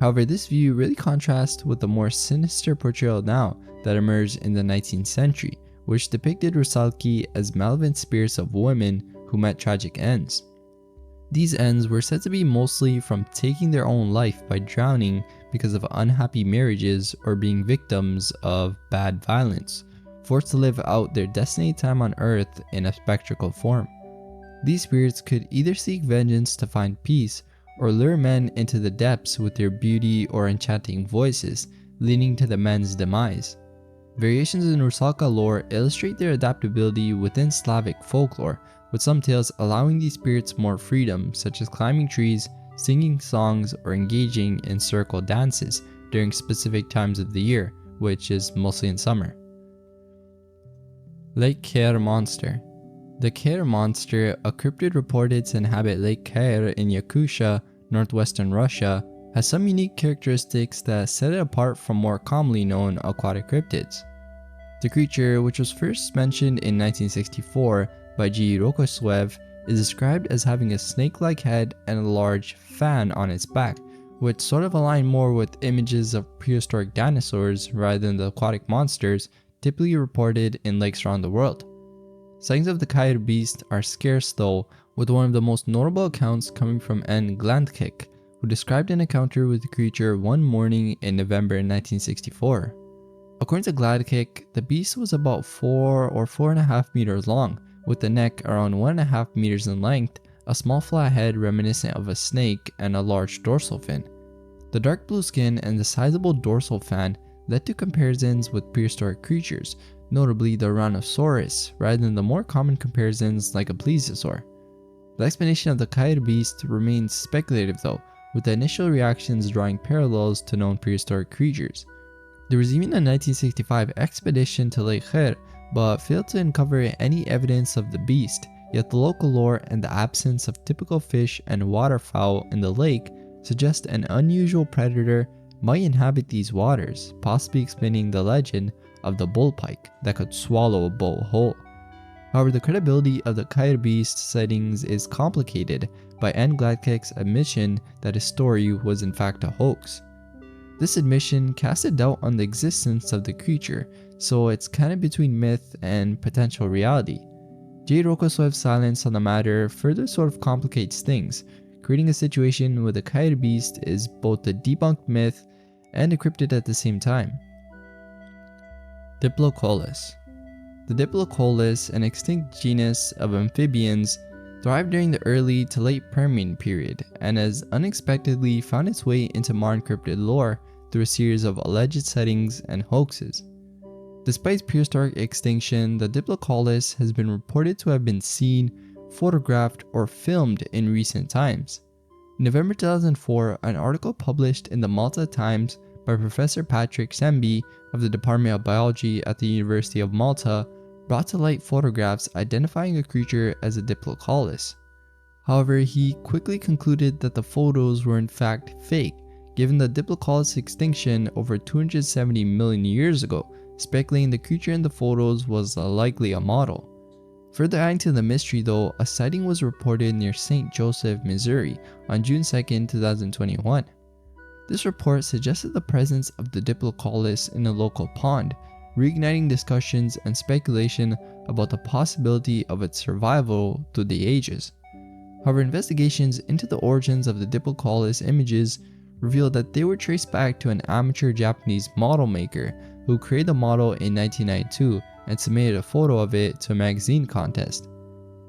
However, this view really contrasts with the more sinister portrayal now that emerged in the 19th century, which depicted Rusalki as malevolent spirits of women who met tragic ends. These ends were said to be mostly from taking their own life by drowning because of unhappy marriages or being victims of bad violence, forced to live out their destiny time on earth in a spectral form. These spirits could either seek vengeance to find peace or lure men into the depths with their beauty or enchanting voices, leading to the men's demise. Variations in Rusalka lore illustrate their adaptability within Slavic folklore, with some tales allowing these spirits more freedom, such as climbing trees, singing songs, or engaging in circle dances during specific times of the year, which is mostly in summer. Lake Kher Monster. The Kher Monster, a cryptid reported to inhabit Lake Kher in Yakutia, northwestern Russia, has some unique characteristics that set it apart from more commonly known aquatic cryptids. The creature, which was first mentioned in 1964 by G. Rokoslev, is described as having a snake-like head and a large fan on its back, which sort of align more with images of prehistoric dinosaurs rather than the aquatic monsters typically reported in lakes around the world. Sightings of the Kher beast are scarce though, with one of the most notable accounts coming from N. Glandkik, who described an encounter with the creature one morning in November 1964. According to Gladkick, the beast was about 4 or 4.5 meters long, with the neck around 1.5 meters in length, a small flat head reminiscent of a snake, and a large dorsal fin. The dark blue skin and the sizable dorsal fan led to comparisons with prehistoric creatures, notably the Tyrannosaurus, rather than the more common comparisons like a plesiosaur. The explanation of the Cryptid beast remains speculative though, with the initial reactions drawing parallels to known prehistoric creatures. There was even a 1965 expedition to Lake Kher, but failed to uncover any evidence of the beast, yet the local lore and the absence of typical fish and waterfowl in the lake suggest an unusual predator might inhabit these waters, possibly explaining the legend of the bullpike that could swallow a bull whole. However, the credibility of the Cryptid beast sightings is complicated by Anne Gladkick's admission that his story was in fact a hoax. This admission casted doubt on the existence of the creature, so it's kind of between myth and potential reality. Jade Rokosoev's silence on the matter further sort of complicates things, creating a situation where the Cryptid beast is both a debunked myth and a cryptid at the same time. Diplocolus. The Diplocolus, an extinct genus of amphibians, thrived during the early to late Permian period and has unexpectedly found its way into modern cryptid lore through a series of alleged sightings and hoaxes. Despite prehistoric extinction, the Diplocolus has been reported to have been seen, photographed, or filmed in recent times. In November 2004, an article published in the Malta Times by Professor Patrick Sembi of the Department of Biology at the University of Malta brought to light photographs identifying a creature as a Diplocolus. However, he quickly concluded that the photos were in fact fake, given the Diplocolus extinction over 270 million years ago, speculating the creature in the photos was likely a model. Further adding to the mystery though, a sighting was reported near St. Joseph, Missouri on June 2, 2021. This report suggested the presence of the Diplocolus in a local pond, reigniting discussions and speculation about the possibility of its survival through the ages. However, investigations into the origins of the Diplocolus images revealed that they were traced back to an amateur Japanese model maker who created the model in 1992 and submitted a photo of it to a magazine contest.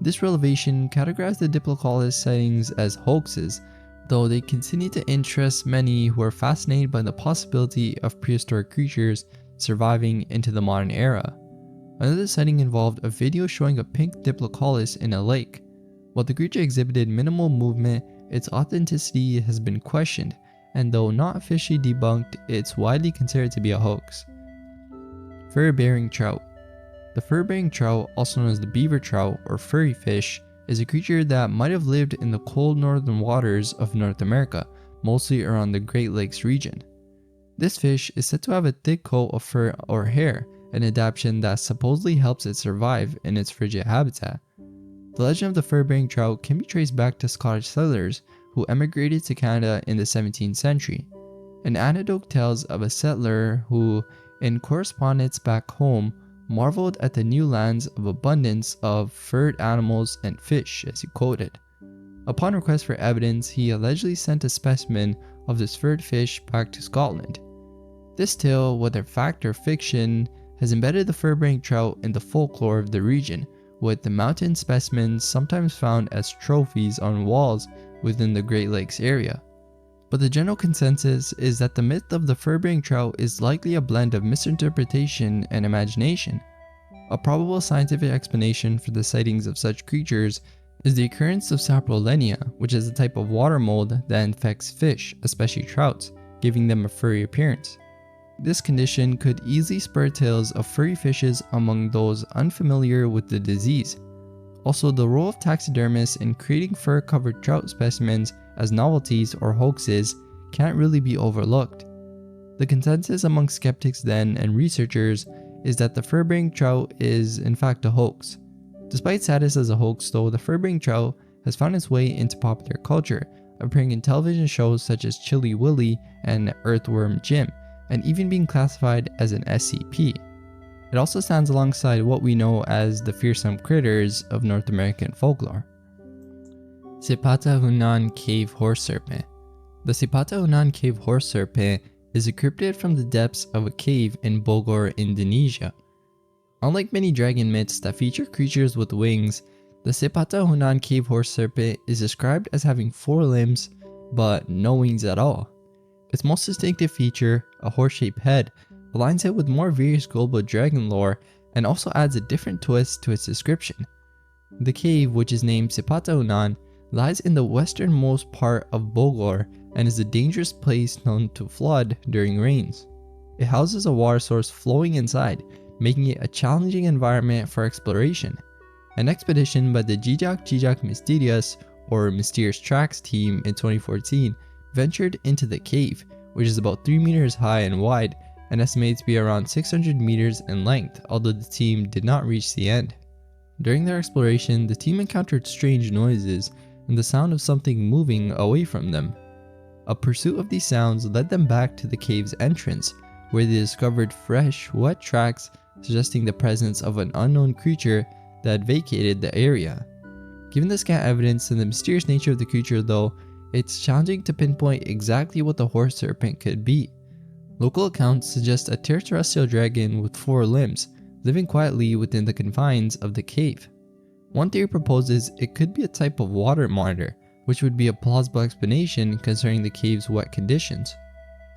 This revelation categorized the Diplocolus sightings as hoaxes, though they continue to interest many who are fascinated by the possibility of prehistoric creatures surviving into the modern era. Another sighting involved a video showing a pink Diplocolus in a lake. While the creature exhibited minimal movement, its authenticity has been questioned, and though not officially debunked, it's widely considered to be a hoax. Fur-bearing trout. The fur-bearing trout, also known as the beaver trout or furry fish, is a creature that might have lived in the cold northern waters of North America, mostly around the Great Lakes region. This fish is said to have a thick coat of fur or hair, an adaptation that supposedly helps it survive in its frigid habitat. The legend of the fur-bearing trout can be traced back to Scottish settlers who emigrated to Canada in the 17th century. An anecdote tells of a settler who, in correspondence back home, marveled at the new lands of abundance of furred animals and fish, as he quoted. Upon request for evidence, he allegedly sent a specimen of this furred fish back to Scotland. This tale, whether fact or fiction, has embedded the fur-bearing trout in the folklore of the region, with the mountain specimens sometimes found as trophies on walls within the Great Lakes area. But the general consensus is that the myth of the fur-bearing trout is likely a blend of misinterpretation and imagination. A probable scientific explanation for the sightings of such creatures is the occurrence of saprolenia, which is a type of water mold that infects fish, especially trouts, giving them a furry appearance. This condition could easily spur tales of furry fishes among those unfamiliar with the disease. Also, the role of taxidermists in creating fur-covered trout specimens as novelties or hoaxes can't really be overlooked. The consensus among skeptics then and researchers is that the fur-bearing trout is in fact a hoax. Despite status as a hoax though, the fur-bearing trout has found its way into popular culture, appearing in television shows such as Chilly Willy and Earthworm Jim, and even being classified as an SCP. It also stands alongside what we know as the fearsome critters of North American folklore. Sepatahunan Cave Horse Serpent. The Sepatahunan Cave Horse Serpent is a cryptid from the depths of a cave in Bogor, Indonesia. Unlike many dragon myths that feature creatures with wings, the Sepatahunan Cave Horse Serpent is described as having 4 limbs, but no wings at all. Its most distinctive feature, a horse-shaped head, aligns it with more various global dragon lore and also adds a different twist to its description. The cave, which is named Sipataunan, lies in the westernmost part of Bogor and is a dangerous place known to flood during rains. It houses a water source flowing inside, making it a challenging environment for exploration. An expedition by the Jijak Mysterious or Mysterious Tracks team in 2014 ventured into the cave, which is about 3 meters high and wide and estimated to be around 600 meters in length, although the team did not reach the end. During their exploration, the team encountered strange noises and the sound of something moving away from them. A pursuit of these sounds led them back to the cave's entrance, where they discovered fresh, wet tracks suggesting the presence of an unknown creature that had vacated the area. Given the scant evidence and the mysterious nature of the creature though, it's challenging to pinpoint exactly what the horse serpent could be. Local accounts suggest a terrestrial dragon with 4 limbs, living quietly within the confines of the cave. One theory proposes it could be a type of water monitor, which would be a plausible explanation concerning the cave's wet conditions.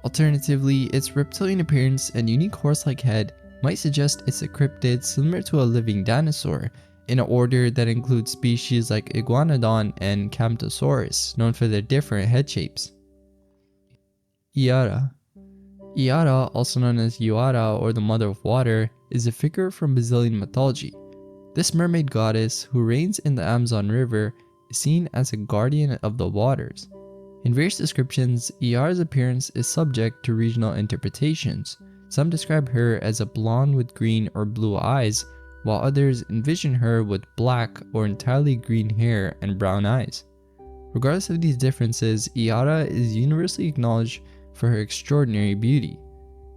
Alternatively, its reptilian appearance and unique horse-like head might suggest it's a cryptid similar to a living dinosaur, in an order that includes species like Iguanodon and Camptosaurus, known for their different head shapes. Iara. Iara, also known as Yuara or the Mother of Water, is a figure from Brazilian mythology. This mermaid goddess, who reigns in the Amazon River, is seen as a guardian of the waters. In various descriptions, Iara's appearance is subject to regional interpretations. Some describe her as a blonde with green or blue eyes, while others envision her with black or entirely green hair and brown eyes. Regardless of these differences, Iara is universally acknowledged for her extraordinary beauty.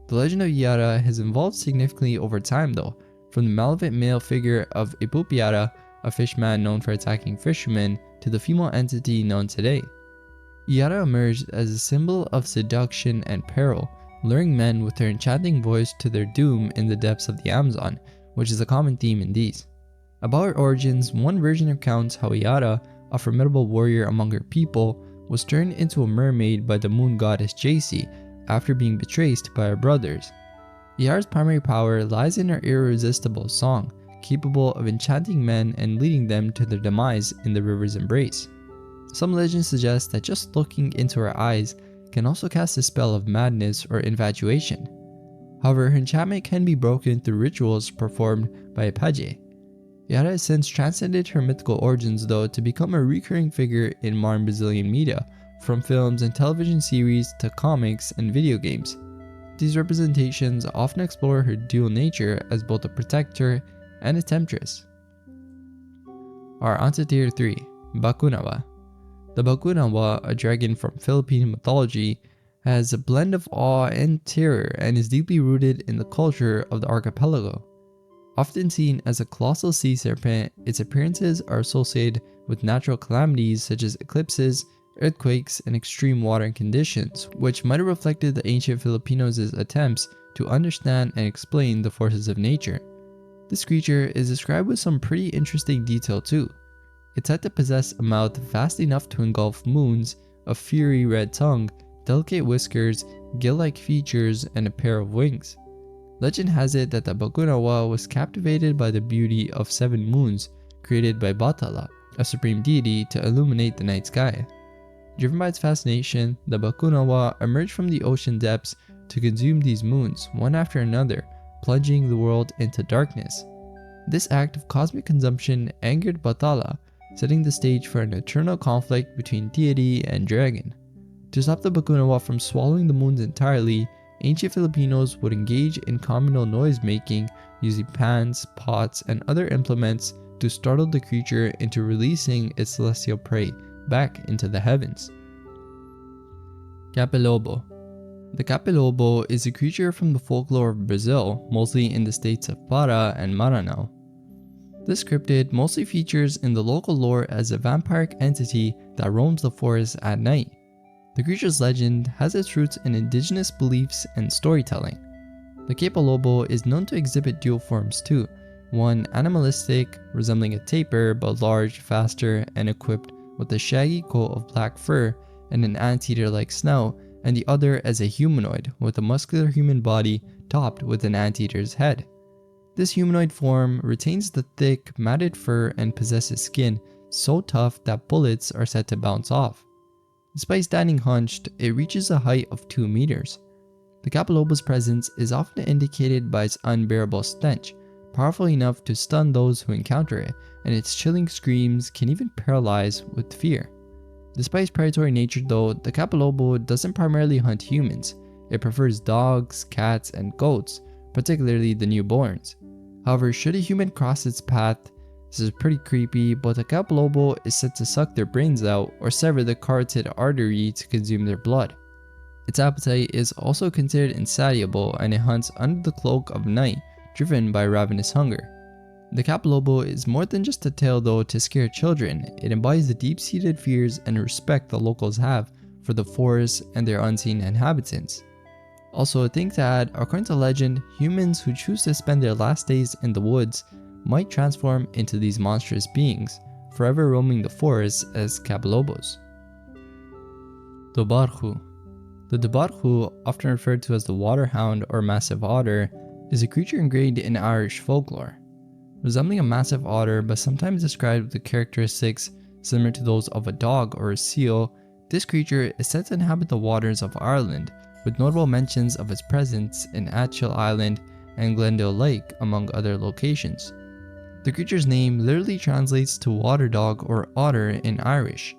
The legend of Iara has evolved significantly over time though, from the malevolent male figure of Ipupiara, a fishman known for attacking fishermen, to the female entity known today. Iara emerged as a symbol of seduction and peril, luring men with her enchanting voice to their doom in the depths of the Amazon, which is a common theme in these. About her origins, one version recounts how Iara, a formidable warrior among her people, was turned into a mermaid by the moon goddess Jacy after being betrayed by her brothers. Iara's primary power lies in her irresistible song, capable of enchanting men and leading them to their demise in the river's embrace. Some legends suggest that just looking into her eyes can also cast a spell of madness or infatuation. However, her enchantment can be broken through rituals performed by a page. Iara has since transcended her mythical origins though to become a recurring figure in modern Brazilian media, from films and television series to comics and video games. These representations often explore her dual nature as both a protector and a temptress. Our onto tier 3, Bakunawa. The Bakunawa, a dragon from Philippine mythology, has a blend of awe and terror and is deeply rooted in the culture of the archipelago. Often seen as a colossal sea serpent, its appearances are associated with natural calamities such as eclipses, earthquakes, and extreme water conditions, which might have reflected the ancient Filipinos' attempts to understand and explain the forces of nature. This creature is described with some pretty interesting detail too. It's said to possess a mouth vast enough to engulf moons, a fiery red tongue, delicate whiskers, gill-like features, and a pair of wings. Legend has it that the Bakunawa was captivated by the beauty of 7 moons created by Bathala, a supreme deity, to illuminate the night sky. Driven by its fascination, the Bakunawa emerged from the ocean depths to consume these moons one after another, plunging the world into darkness. This act of cosmic consumption angered Bathala, setting the stage for an eternal conflict between deity and dragon. To stop the Bakunawa from swallowing the moons entirely, ancient Filipinos would engage in communal noise-making using pans, pots, and other implements to startle the creature into releasing its celestial prey back into the heavens. Capilobo. The Capilobo is a creature from the folklore of Brazil, mostly in the states of Para and Maranhão. This cryptid mostly features in the local lore as a vampiric entity that roams the forest at night. The creature's legend has its roots in indigenous beliefs and storytelling. The Capilobo is known to exhibit dual forms too, one animalistic, resembling a tapir but large, faster, and equipped with a shaggy coat of black fur and an anteater-like snout, and the other as a humanoid with a muscular human body topped with an anteater's head. This humanoid form retains the thick, matted fur and possesses skin so tough that bullets are said to bounce off. Despite standing hunched, it reaches a height of 2 meters. The Capolobo's presence is often indicated by its unbearable stench, powerful enough to stun those who encounter it, and its chilling screams can even paralyze with fear. Despite its predatory nature though, the Capolobo doesn't primarily hunt humans. It prefers dogs, cats, and goats, particularly the newborns. However, should a human cross its path, this is pretty creepy, but the Capolobo is said to suck their brains out or sever the carotid artery to consume their blood. Its appetite is also considered insatiable, and it hunts under the cloak of night, driven by ravenous hunger. The Capolobo is more than just a tale though to scare children. It embodies the deep-seated fears and respect the locals have for the forests and their unseen inhabitants. Also, a thing to add, according to legend, humans who choose to spend their last days in the woods might transform into these monstrous beings, forever roaming the forests as Capolobos. Dubarhu. The Dubarhu, often referred to as the water hound or massive otter, is a creature ingrained in Irish folklore. Resembling a massive otter but sometimes described with characteristics similar to those of a dog or a seal, this creature is said to inhabit the waters of Ireland, with notable mentions of its presence in Atchill Island and Glendale Lake, among other locations. The creature's name literally translates to water dog or otter in Irish.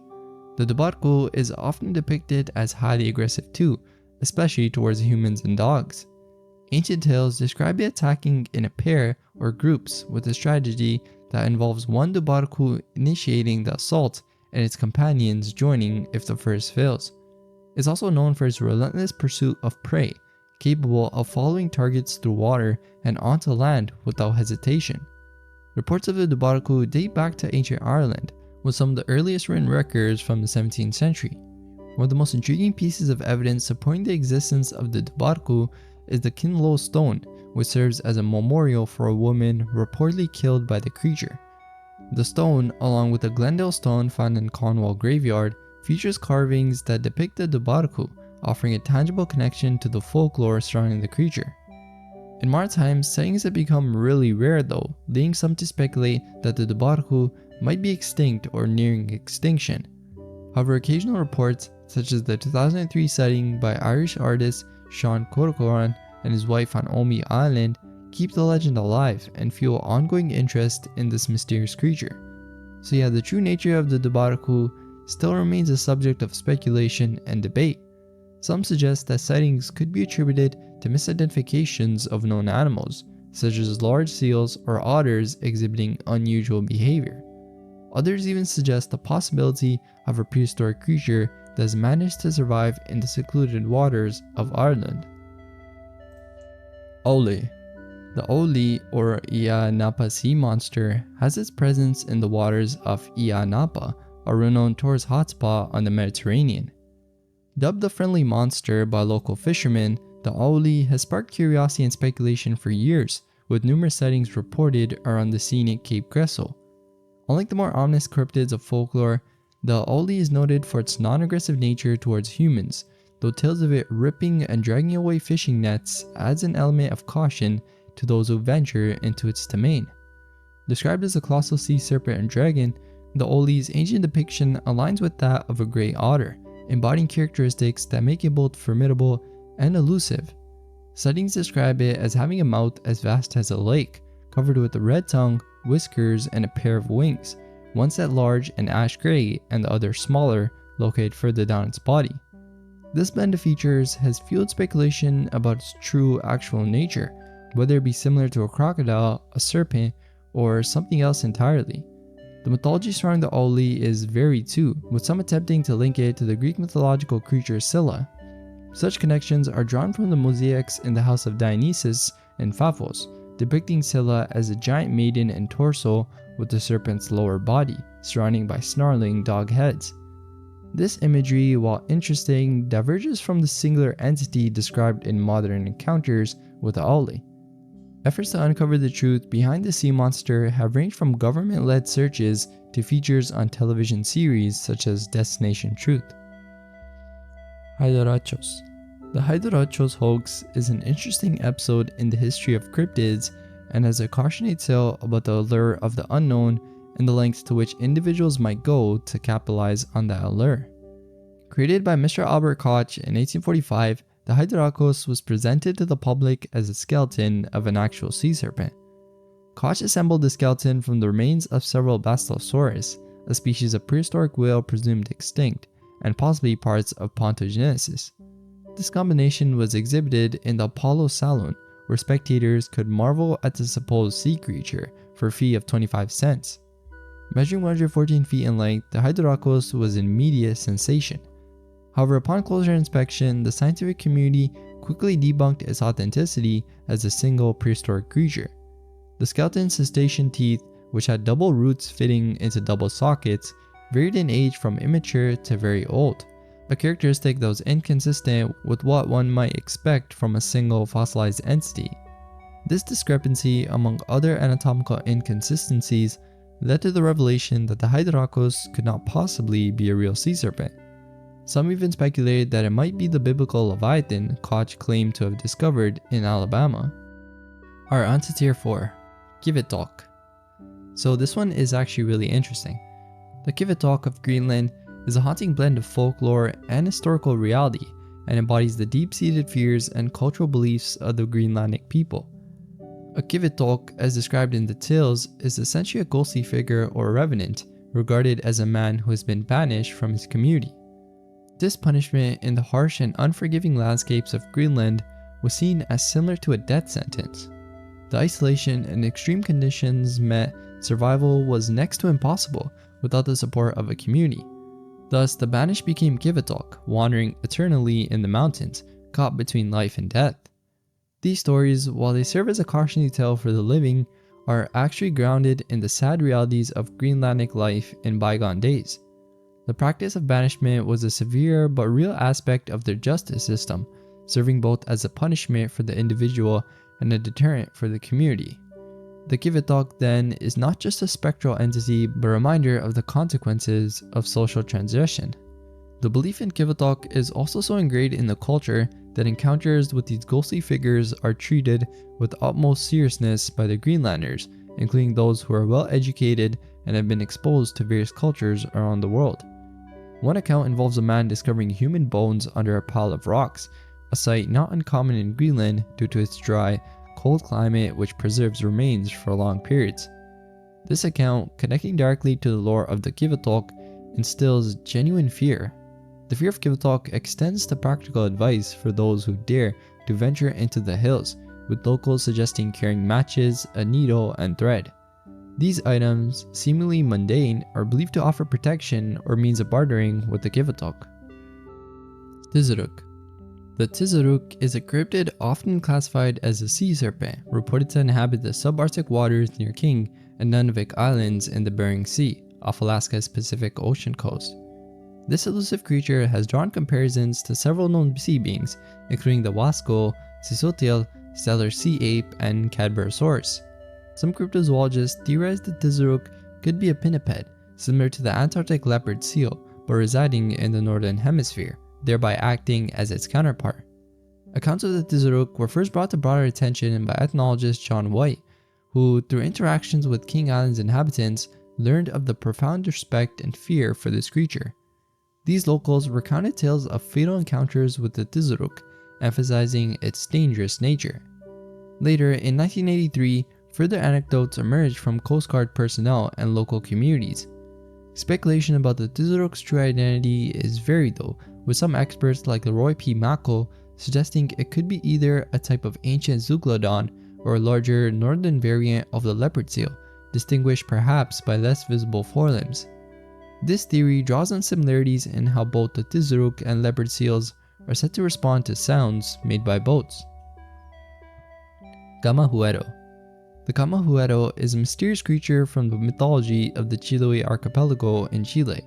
The Dubarhu is often depicted as highly aggressive too, especially towards humans and dogs. Ancient tales describe it attacking in a pair or groups, with a strategy that involves one Dubarhu initiating the assault and its companions joining if the first fails. It's also known for its relentless pursuit of prey, capable of following targets through water and onto land without hesitation. Reports of the Dubarhu date back to ancient Ireland, with some of the earliest written records from the 17th century. One of the most intriguing pieces of evidence supporting the existence of the Dubarhu is the Kinlow stone, which serves as a memorial for a woman reportedly killed by the creature. The stone, along with the Glendale stone found in Cornwall graveyard, features carvings that depict the Dubarhu, offering a tangible connection to the folklore surrounding the creature. In modern times, sightings have become really rare though, leading some to speculate that the Dubarhu might be extinct or nearing extinction. However, occasional reports, such as the 2003 sighting by Irish artist Sean Corcoran and his wife on Omagh Island, keep the legend alive and fuel ongoing interest in this mysterious creature. So yeah, the true nature of the Dubarhu still remains a subject of speculation and debate. Some suggest that sightings could be attributed to misidentifications of known animals, such as large seals or otters exhibiting unusual behavior. Others even suggest the possibility of a prehistoric creature that has managed to survive in the secluded waters of Ireland. Ole. The Ole or Ia Napa sea monster has its presence in the waters of Ia Napa, a renowned tourist hotspot on the Mediterranean. Dubbed the friendly monster by local fishermen, the Ole has sparked curiosity and speculation for years, with numerous sightings reported around the scenic Cape Gressel. Unlike the more ominous cryptids of folklore, the Ole is noted for its non-aggressive nature towards humans, though tales of it ripping and dragging away fishing nets adds an element of caution to those who venture into its domain. Described as a colossal sea serpent and dragon, the Ole's ancient depiction aligns with that of a great otter, embodying characteristics that make it both formidable and elusive. Sightings describe it as having a mouth as vast as a lake, covered with a red tongue, whiskers, and a pair of wings, one set large and ash gray and the other smaller, located further down its body. This blend of features has fueled speculation about its true actual nature, whether it be similar to a crocodile, a serpent, or something else entirely. The mythology surrounding the Ole is varied too, with some attempting to link it to the Greek mythological creature Scylla. Such connections are drawn from the mosaics in the house of Dionysus and Phapos, depicting Scylla as a giant maiden and torso with the serpent's lower body, surrounded by snarling dog heads. This imagery, while interesting, diverges from the singular entity described in modern encounters with the Ole. Efforts to uncover the truth behind the sea monster have ranged from government-led searches to features on television series such as Destination Truth. Hydorachos. The Hydorachos hoax is an interesting episode in the history of cryptids and has a cautionary tale about the allure of the unknown and the lengths to which individuals might go to capitalize on that allure. Created by Mr. Albert Koch in 1845, the Hydrocos was presented to the public as a skeleton of an actual sea serpent. Koch assembled the skeleton from the remains of several Basilosaurus, a species of prehistoric whale presumed extinct, and possibly parts of Pontogenesis. This combination was exhibited in the Apollo Saloon, where spectators could marvel at the supposed sea creature for a fee of 25 cents. Measuring 114 feet in length, the Hydrocos was an immediate sensation. However, upon closer inspection, the scientific community quickly debunked its authenticity as a single prehistoric creature. The skeleton's cetacean teeth, which had double roots fitting into double sockets, varied in age from immature to very old, a characteristic that was inconsistent with what one might expect from a single fossilized entity. This discrepancy, among other anatomical inconsistencies, led to the revelation that the Hydrocos could not possibly be a real sea serpent. Some even speculated that it might be the biblical Leviathan Koch claimed to have discovered in Alabama. Alright, on to tier 4, Kvitok. So this one is actually really interesting. The Kvitok of Greenland is a haunting blend of folklore and historical reality and embodies the deep-seated fears and cultural beliefs of the Greenlandic people. A Kvitok, as described in the tales, is essentially a ghostly figure or revenant, regarded as a man who has been banished from his community. This punishment in the harsh and unforgiving landscapes of Greenland was seen as similar to a death sentence. The isolation and extreme conditions meant survival was next to impossible without the support of a community. Thus, the banished became Kvitok, wandering eternally in the mountains, caught between life and death. These stories, while they serve as a cautionary tale for the living, are actually grounded in the sad realities of Greenlandic life in bygone days. The practice of banishment was a severe but real aspect of their justice system, serving both as a punishment for the individual and a deterrent for the community. The Kvitok then is not just a spectral entity but a reminder of the consequences of social transgression. The belief in Kvitok is also so ingrained in the culture that encounters with these ghostly figures are treated with utmost seriousness by the Greenlanders, including those who are well educated and have been exposed to various cultures around the world. One account involves a man discovering human bones under a pile of rocks, a sight not uncommon in Greenland due to its dry, cold climate which preserves remains for long periods. This account, connecting directly to the lore of the Kvitok, instills genuine fear. The fear of Kvitok extends to practical advice for those who dare to venture into the hills, with locals suggesting carrying matches, a needle, and thread. These items, seemingly mundane, are believed to offer protection or means of bartering with the Kvitok. Tizuruk. The Tizuruk is a cryptid often classified as a sea serpent, reported to inhabit the subarctic waters near King and Nunavik Islands in the Bering Sea, off Alaska's Pacific Ocean coast. This elusive creature has drawn comparisons to several known sea beings, including the Wasco, Sisutiel, Stellar Sea Ape, and Cadborosaurus. Some cryptozoologists theorize the Tizuruk could be a pinniped, similar to the Antarctic leopard seal, but residing in the northern hemisphere, thereby acting as its counterpart. Accounts of the Tizuruk were first brought to broader attention by ethnologist John White, who, through interactions with King Island's inhabitants, learned of the profound respect and fear for this creature. These locals recounted tales of fatal encounters with the Tizuruk, emphasizing its dangerous nature. Later, in 1983, further anecdotes emerged from Coast Guard personnel and local communities. Speculation about the Tizuruk's true identity is varied though, with some experts like Leroy P. Mackel suggesting it could be either a type of ancient Zeuglodon or a larger northern variant of the leopard seal, distinguished perhaps by less visible forelimbs. This theory draws on similarities in how both the Tizuruk and leopard seals are said to respond to sounds made by boats. Gamahuero. The Gamahuero is a mysterious creature from the mythology of the Chiloé archipelago in Chile.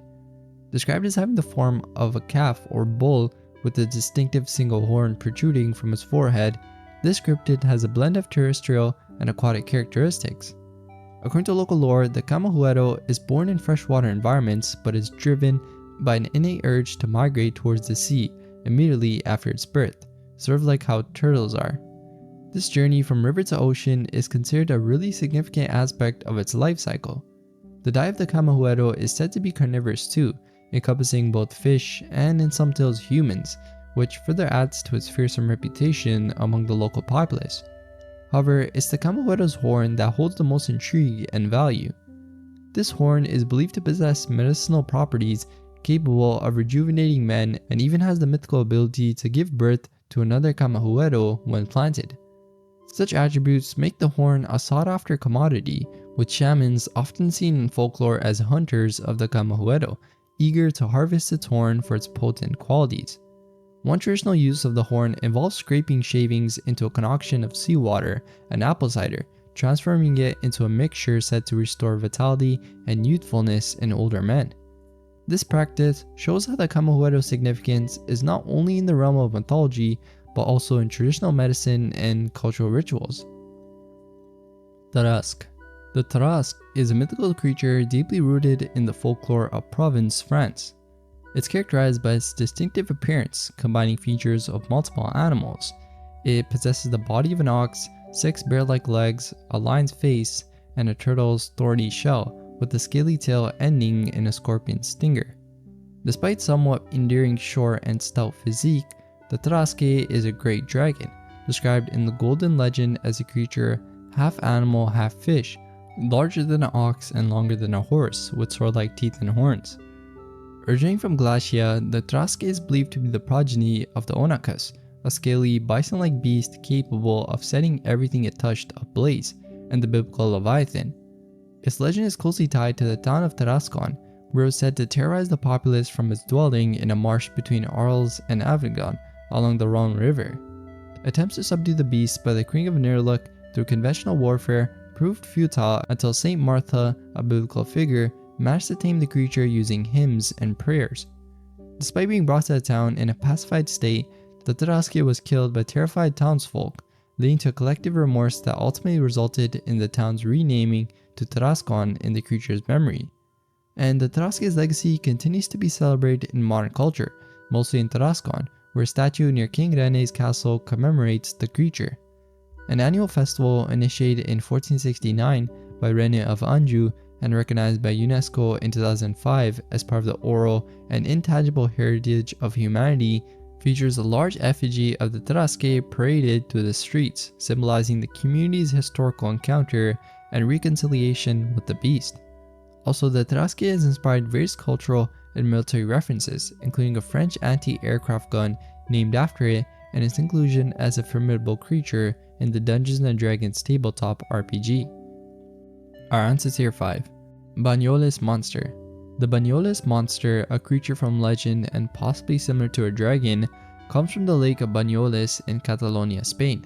Described as having the form of a calf or bull with a distinctive single horn protruding from its forehead, this cryptid has a blend of terrestrial and aquatic characteristics. According to local lore, the Gamahuero is born in freshwater environments but is driven by an innate urge to migrate towards the sea immediately after its birth, sort of like how turtles are. This journey from river to ocean is considered a really significant aspect of its life cycle. The diet of the Camahuero is said to be carnivorous too, encompassing both fish and in some tales humans, which further adds to its fearsome reputation among the local populace. However, it's the Camahuero's horn that holds the most intrigue and value. This horn is believed to possess medicinal properties capable of rejuvenating men and even has the mythical ability to give birth to another Camahuero when planted. Such attributes make the horn a sought-after commodity, with shamans often seen in folklore as hunters of the Camahuero, eager to harvest its horn for its potent qualities. One traditional use of the horn involves scraping shavings into a concoction of seawater and apple cider, transforming it into a mixture said to restore vitality and youthfulness in older men. This practice shows how the Camahuero's significance is not only in the realm of mythology, but also in traditional medicine and cultural rituals. Tarasque. The Tarasque is a mythical creature deeply rooted in the folklore of Provence, France. It's characterized by its distinctive appearance, combining features of multiple animals. It possesses the body of an ox, 6 bear-like legs, a lion's face, and a turtle's thorny shell, with a scaly tail ending in a scorpion's stinger. Despite somewhat endearing short and stout physique, the Tarasque is a great dragon, described in the Golden Legend as a creature half animal, half fish, larger than an ox and longer than a horse, with sword-like teeth and horns. Originating from Glacia, the Tarasque is believed to be the progeny of the Onacus, a scaly, bison-like beast capable of setting everything it touched ablaze, and the biblical Leviathan. Its legend is closely tied to the town of Tarascon, where it was said to terrorize the populace from its dwelling in a marsh between Arles and Avignon along the Rhone River. Attempts to subdue the beast by the King of Nerluc through conventional warfare proved futile until Saint Martha, a biblical figure, managed to tame the creature using hymns and prayers. Despite being brought to the town in a pacified state, the Tarasque was killed by terrified townsfolk, leading to a collective remorse that ultimately resulted in the town's renaming to Tarascon in the creature's memory. And the Tarasque's legacy continues to be celebrated in modern culture, mostly in Tarascon, where a statue near King René's castle commemorates the creature. An annual festival initiated in 1469 by René of Anjou and recognized by UNESCO in 2005 as part of the oral and intangible heritage of humanity features a large effigy of the Tarasque paraded through the streets, symbolizing the community's historical encounter and reconciliation with the beast. Also, the Tarasque has inspired various cultural and military references, including a French anti-aircraft gun named after it and its inclusion as a formidable creature in the Dungeons & Dragons tabletop RPG. Our answer tier 5. Banyoles Monster. The Banyoles monster, a creature from legend and possibly similar to a dragon, comes from the lake of Banyoles in Catalonia, Spain.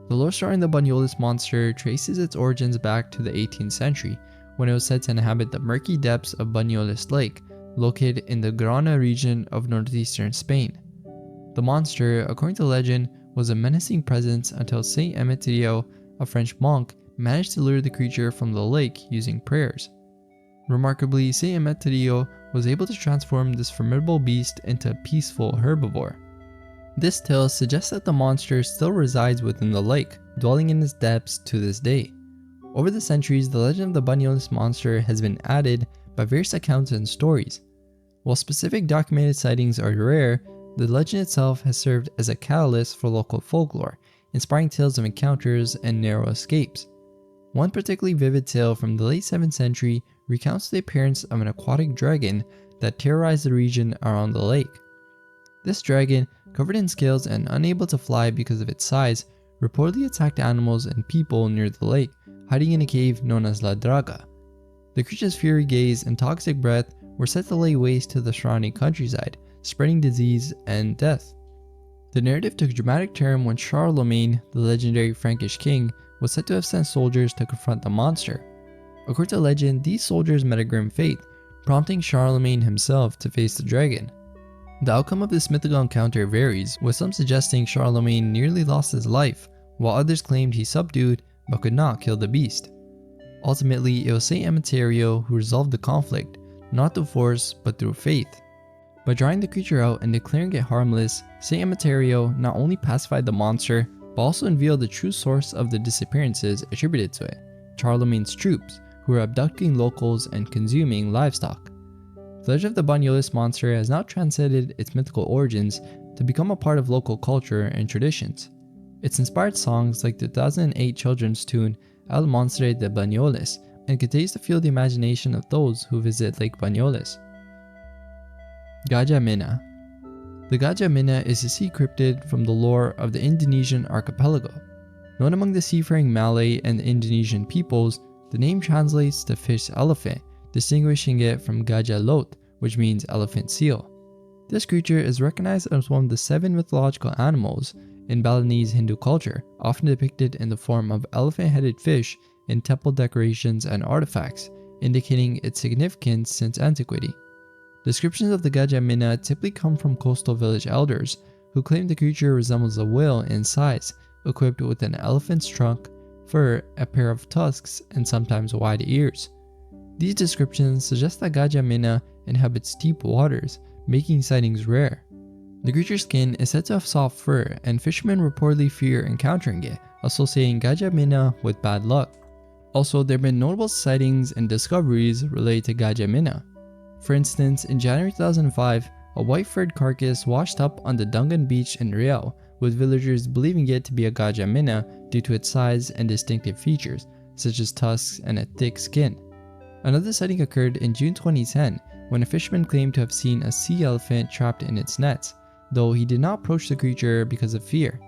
The lore surrounding the Banyoles monster traces its origins back to the 18th century, when it was said to inhabit the murky depths of Banyoles Lake, located in the Grana region of northeastern Spain. The monster, according to legend, was a menacing presence until Saint Emeterio, a French monk, managed to lure the creature from the lake using prayers. Remarkably, Saint Emeterio was able to transform this formidable beast into a peaceful herbivore. This tale suggests that the monster still resides within the lake, dwelling in its depths to this day. Over the centuries, the legend of the Banyoles monster has been added by various accounts and stories. While specific documented sightings are rare, the legend itself has served as a catalyst for local folklore, inspiring tales of encounters and narrow escapes. One particularly vivid tale from the late 7th century recounts the appearance of an aquatic dragon that terrorized the region around the lake. This dragon, covered in scales and unable to fly because of its size, reportedly attacked animals and people near the lake, hiding in a cave known as La Draga. The creature's fiery gaze and toxic breath were set to lay waste to the surrounding countryside, spreading disease and death. The narrative took a dramatic turn when Charlemagne, the legendary Frankish king, was said to have sent soldiers to confront the monster. According to legend, these soldiers met a grim fate, prompting Charlemagne himself to face the dragon. The outcome of this mythical encounter varies, with some suggesting Charlemagne nearly lost his life, while others claimed he subdued but could not kill the beast. Ultimately, it was Saint Emeterio who resolved the conflict, not through force but through faith. By drawing the creature out and declaring it harmless, Saint Emeterio not only pacified the monster, but also unveiled the true source of the disappearances attributed to it: Charlemagne's troops, who were abducting locals and consuming livestock. The legend of the Banyoles monster has now transcended its mythical origins to become a part of local culture and traditions. It's inspired songs like the 2008 children's tune El Monstre de Banyoles and continues to fuel the imagination of those who visit Lake Banyoles. Gajah-Mina. The Gajah-Mina is a sea cryptid from the lore of the Indonesian archipelago. Known among the seafaring Malay and Indonesian peoples, the name translates to fish elephant, distinguishing it from Gajah Lot, which means elephant seal. This creature is recognized as one of the 7 mythological animals in Balinese Hindu culture, often depicted in the form of elephant-headed fish in temple decorations and artifacts, indicating its significance since antiquity. Descriptions of the Gajah-Mina typically come from coastal village elders, who claim the creature resembles a whale in size, equipped with an elephant's trunk, fur, a pair of tusks, and sometimes wide ears. These descriptions suggest that Gajah-Mina inhabits deep waters, making sightings rare. The creature's skin is said to have soft fur, and fishermen reportedly fear encountering it, associating Gajah-Mina with bad luck. Also, there have been notable sightings and discoveries related to Gajah-Mina. For instance, in January 2005, a white furred carcass washed up on the Dungan beach in Riau, with villagers believing it to be a Gajah-Mina due to its size and distinctive features, such as tusks and a thick skin. Another sighting occurred in June 2010, when a fisherman claimed to have seen a sea elephant trapped in its nets, though he did not approach the creature because of fear.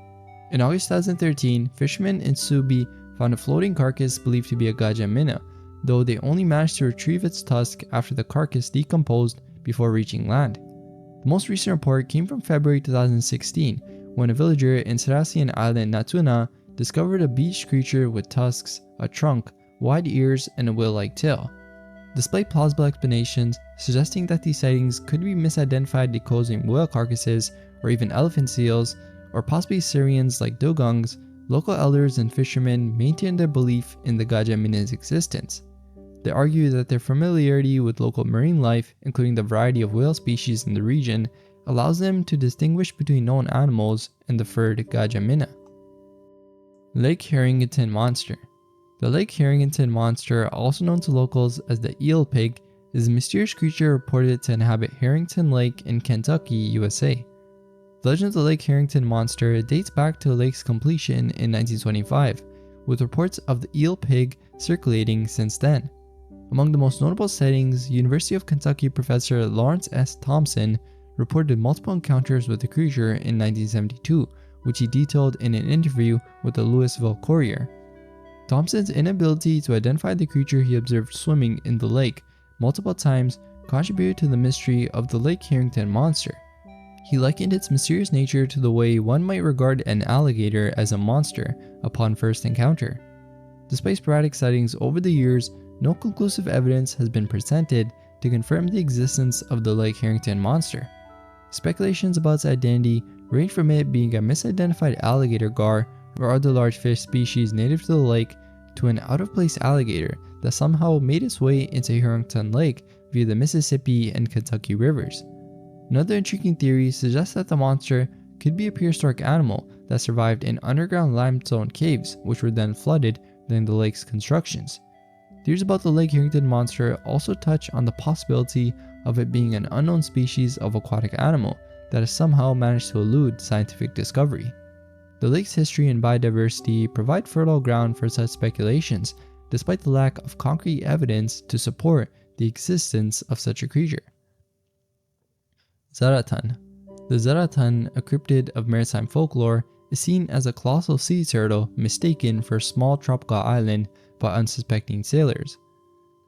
In August 2013, fishermen in Subi found a floating carcass believed to be a Gajah-Mina, though they only managed to retrieve its tusk after the carcass decomposed before reaching land. The most recent report came from February 2016, when a villager in Serasian Island, Natuna, discovered a beach creature with tusks, a trunk, wide ears, and a whale-like tail. Despite plausible explanations suggesting that these sightings could be misidentified decomposing whale carcasses or even elephant seals, or possibly Syrians like dugongs, local elders and fishermen maintain their belief in the Gajah-Mina's existence. They argue that their familiarity with local marine life, including the variety of whale species in the region, allows them to distinguish between known animals and the furred Gajah-Mina. Lake Harrington Monster. The Lake Harrington monster, also known to locals as the eel pig, is a mysterious creature reported to inhabit Harrington Lake in Kentucky, USA. The legend of the Lake Harrington monster dates back to the lake's completion in 1925, with reports of the eel pig circulating since then. Among the most notable sightings, University of Kentucky professor Lawrence S. Thompson reported multiple encounters with the creature in 1972, which he detailed in an interview with the Louisville Courier. Thompson's inability to identify the creature he observed swimming in the lake multiple times contributed to the mystery of the Lake Harrington monster. He likened its mysterious nature to the way one might regard an alligator as a monster upon first encounter. Despite sporadic sightings over the years, no conclusive evidence has been presented to confirm the existence of the Lake Harrington monster. Speculations about its identity range from it being a misidentified alligator gar or other large fish species native to the lake to an out-of-place alligator that somehow made its way into Harrington Lake via the Mississippi and Kentucky rivers. Another intriguing theory suggests that the monster could be a prehistoric animal that survived in underground limestone caves, which were then flooded during the lake's constructions. Theories about the Lake Harrington monster also touch on the possibility of it being an unknown species of aquatic animal that has somehow managed to elude scientific discovery. The lake's history and biodiversity provide fertile ground for such speculations, despite the lack of concrete evidence to support the existence of such a creature. Zaratan. The Zaratan, a cryptid of maritime folklore, is seen as a colossal sea turtle mistaken for a small tropical island by unsuspecting sailors.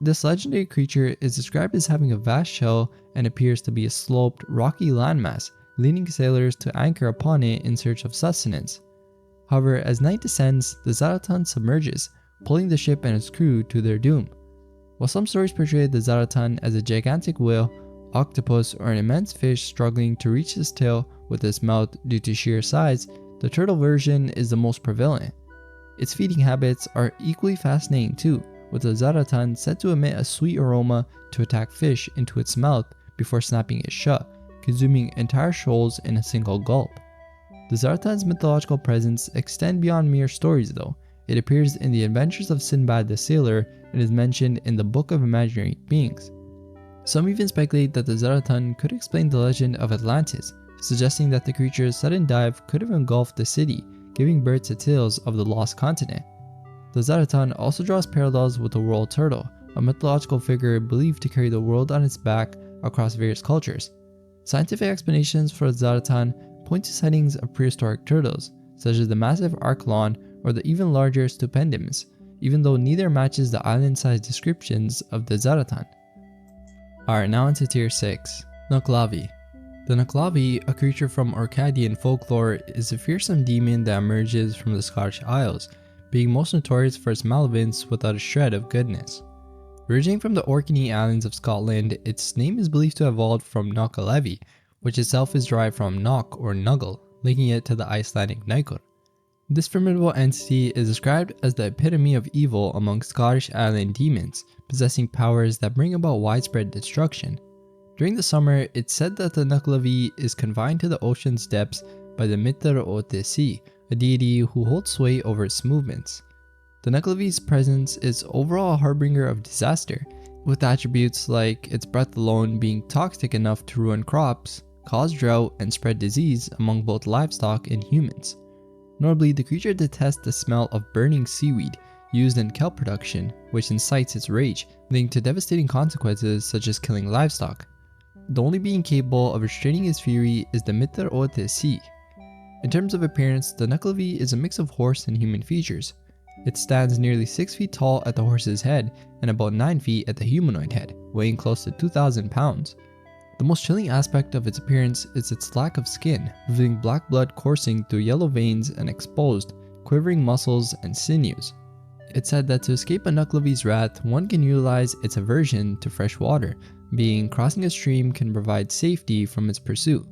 This legendary creature is described as having a vast shell and appears to be a sloped, rocky landmass, leading sailors to anchor upon it in search of sustenance. However, as night descends, the Zaratan submerges, pulling the ship and its crew to their doom. While some stories portray the Zaratan as a gigantic whale, octopus, or an immense fish struggling to reach its tail with its mouth due to sheer size, the turtle version is the most prevalent. Its feeding habits are equally fascinating too, with the Zaratan said to emit a sweet aroma to attack fish into its mouth before snapping it shut, consuming entire shoals in a single gulp. The Zaratan's mythological presence extends beyond mere stories though. It appears in the adventures of Sinbad the Sailor and is mentioned in the Book of Imaginary Beings. Some even speculate that the Zaratan could explain the legend of Atlantis, suggesting that the creature's sudden dive could have engulfed the city, giving birth to tales of the lost continent. The Zaratan also draws parallels with the world turtle, a mythological figure believed to carry the world on its back across various cultures. Scientific explanations for the Zaratan point to sightings of prehistoric turtles, such as the massive Archelon or the even larger Stupendums, even though neither matches the island-sized descriptions of the Zaratan. Alright, now into tier 6. Nuchlavi. The Nuchlavi, a creature from Orcadian folklore, is a fearsome demon that emerges from the Scottish Isles, being most notorious for its malevolence without a shred of goodness. Originating from the Orkney Islands of Scotland, its name is believed to have evolved from Nuchlavi, which itself is derived from Nok or Nuggle, linking it to the Icelandic Nikur. This formidable entity is described as the epitome of evil among Scottish island demons, possessing powers that bring about widespread destruction. During the summer, it's said that the Nuchlavi is confined to the ocean's depths by the Mitr o the Sea, a deity who holds sway over its movements. The Nuchlavi's presence is overall a harbinger of disaster, with attributes like its breath alone being toxic enough to ruin crops, cause drought, and spread disease among both livestock and humans. Notably, the creature detests the smell of burning seaweed used in kelp production, which incites its rage, leading to devastating consequences such as killing livestock. The only being capable of restraining his fury is the Mitr o the Sea. In terms of appearance, the Nuchlavi is a mix of horse and human features. It stands nearly 6 feet tall at the horse's head and about 9 feet at the humanoid head, weighing close to 2,000 pounds. The most chilling aspect of its appearance is its lack of skin, revealing black blood coursing through yellow veins and exposed, quivering muscles and sinews. It's said that to escape a Nuchlavi's wrath, one can utilize its aversion to fresh water, being crossing a stream can provide safety from its pursuit.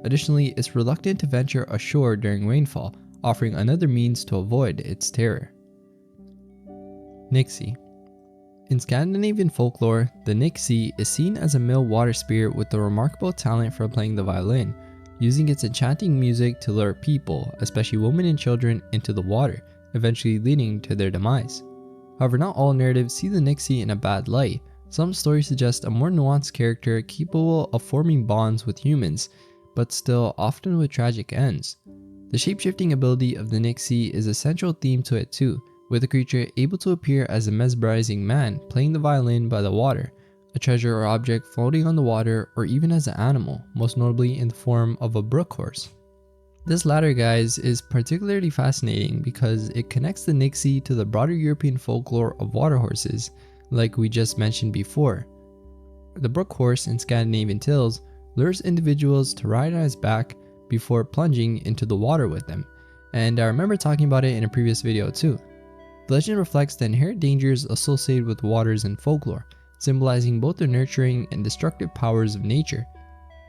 Additionally, it's reluctant to venture ashore during rainfall, offering another means to avoid its terror. Nixie. In Scandinavian folklore, the Nixie is seen as a male water spirit with a remarkable talent for playing the violin, using its enchanting music to lure people, especially women and children, into the water, eventually leading to their demise. However, not all narratives see the Nixie in a bad light. Some stories suggest a more nuanced character capable of forming bonds with humans, but still often with tragic ends. The shape-shifting ability of the Nixie is a central theme to it too, with the creature able to appear as a mesmerizing man playing the violin by the water, a treasure or object floating on the water, or even as an animal, most notably in the form of a brook horse. This latter, guys, is particularly fascinating because it connects the Nixie to the broader European folklore of water horses, like we just mentioned before. The brook horse in Scandinavian tales lures individuals to ride on its back before plunging into the water with them, and I remember talking about it in a previous video too. The legend reflects the inherent dangers associated with waters in folklore, symbolizing both the nurturing and destructive powers of nature.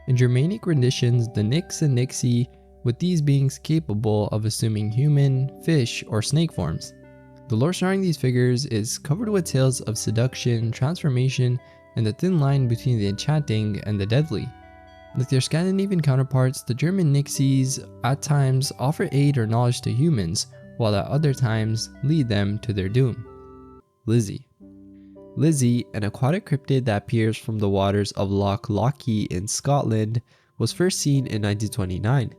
In Germanic renditions, the Nix and Nixie, with these beings capable of assuming human, fish, or snake forms. The lore surrounding these figures is covered with tales of seduction, transformation, and the thin line between the enchanting and the deadly. Like their Scandinavian counterparts, the German Nixies at times offer aid or knowledge to humans, while at other times lead them to their doom. Lizzie. Lizzie, an aquatic cryptid that appears from the waters of Loch Lochy in Scotland, was first seen in 1929.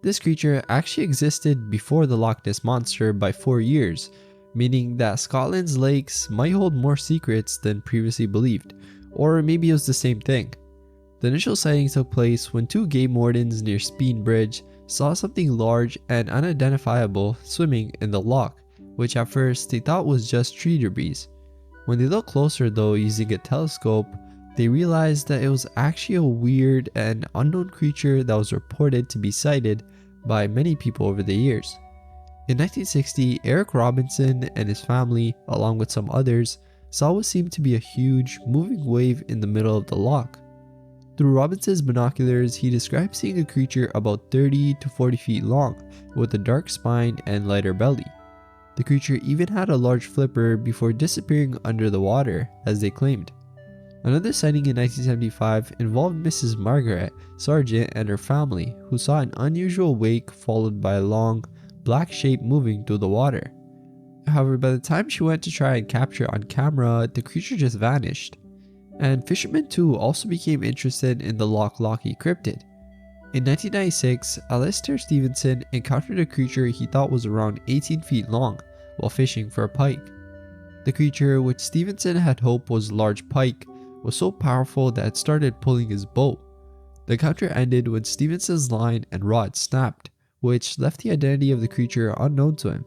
This creature actually existed before the Loch Ness Monster by 4 years, meaning that Scotland's lakes might hold more secrets than previously believed, or maybe it was the same thing. The initial sighting took place when 2 game wardens near Speen Bridge saw something large and unidentifiable swimming in the loch, which at first they thought was just tree debris. When they looked closer though using a telescope, they realized that it was actually a weird and unknown creature that was reported to be sighted by many people over the years. In 1960, Eric Robinson and his family, along with some others, saw what seemed to be a huge, moving wave in the middle of the loch. Through Robinson's binoculars, he described seeing a creature about 30 to 40 feet long, with a dark spine and lighter belly. The creature even had a large flipper before disappearing under the water, as they claimed. Another sighting in 1975 involved Mrs. Margaret Sargent and her family, who saw an unusual wake followed by a long, black shape moving through the water. However, by the time she went to try and capture it on camera, the creature just vanished. And fishermen too also became interested in the Loch Lochy cryptid. In 1996, Alistair Stevenson encountered a creature he thought was around 18 feet long while fishing for a pike. The creature, which Stevenson had hoped was a large pike, was so powerful that it started pulling his boat. The encounter ended when Stevenson's line and rod snapped, which left the identity of the creature unknown to him.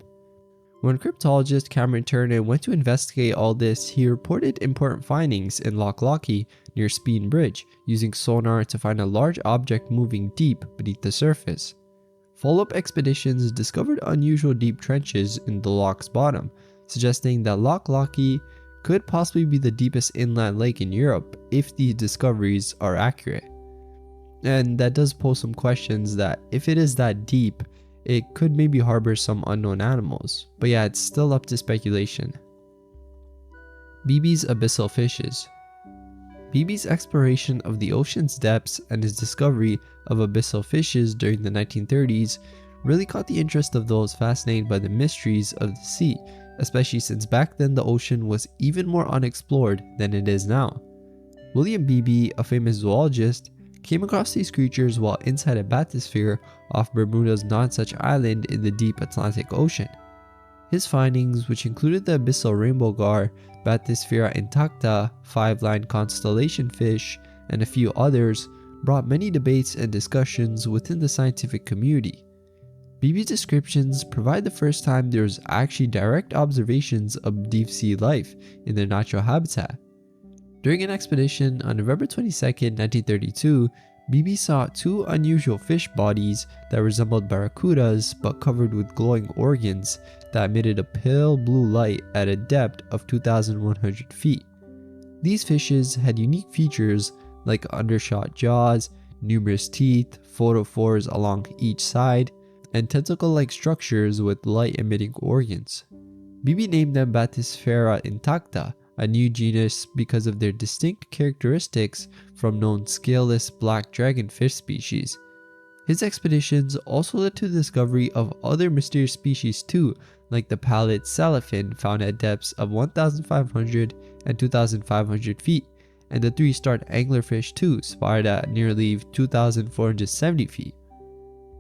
When cryptologist Cameron Turner went to investigate all this, he reported important findings in Loch Lochy near Speen Bridge, using sonar to find a large object moving deep beneath the surface. Follow-up expeditions discovered unusual deep trenches in the loch's bottom, suggesting that Loch Lochy could possibly be the deepest inland lake in Europe if these discoveries are accurate. And that does pose some questions that if it is that deep, it could maybe harbor some unknown animals, but yeah, it's still up to speculation. Beebe's abyssal fishes. Beebe's exploration of the ocean's depths and his discovery of abyssal fishes during the 1930s really caught the interest of those fascinated by the mysteries of the sea, especially since back then the ocean was even more unexplored than it is now. William Beebe, a famous zoologist, came across these creatures while inside a bathysphere off Bermuda's Nonsuch Island in the deep Atlantic Ocean. His findings, which included the abyssal rainbow gar, Bathysphaera intacta, 5-line constellation fish, and a few others, brought many debates and discussions within the scientific community. Beebe's descriptions provide the first time there was actually direct observations of deep sea life in their natural habitat. During an expedition on November 22, 1932, Beebe saw two unusual fish bodies that resembled barracudas but covered with glowing organs that emitted a pale blue light at a depth of 2,100 feet. These fishes had unique features like undershot jaws, numerous teeth, photophores along each side, and tentacle-like structures with light-emitting organs. Beebe named them Bathysphaera intacta, a new genus because of their distinct characteristics from known scaleless black dragonfish species. His expeditions also led to the discovery of other mysterious species too, like the pallid salafin found at depths of 1,500 and 2,500 feet, and the 3-starred anglerfish too, spotted at nearly 2,470 feet.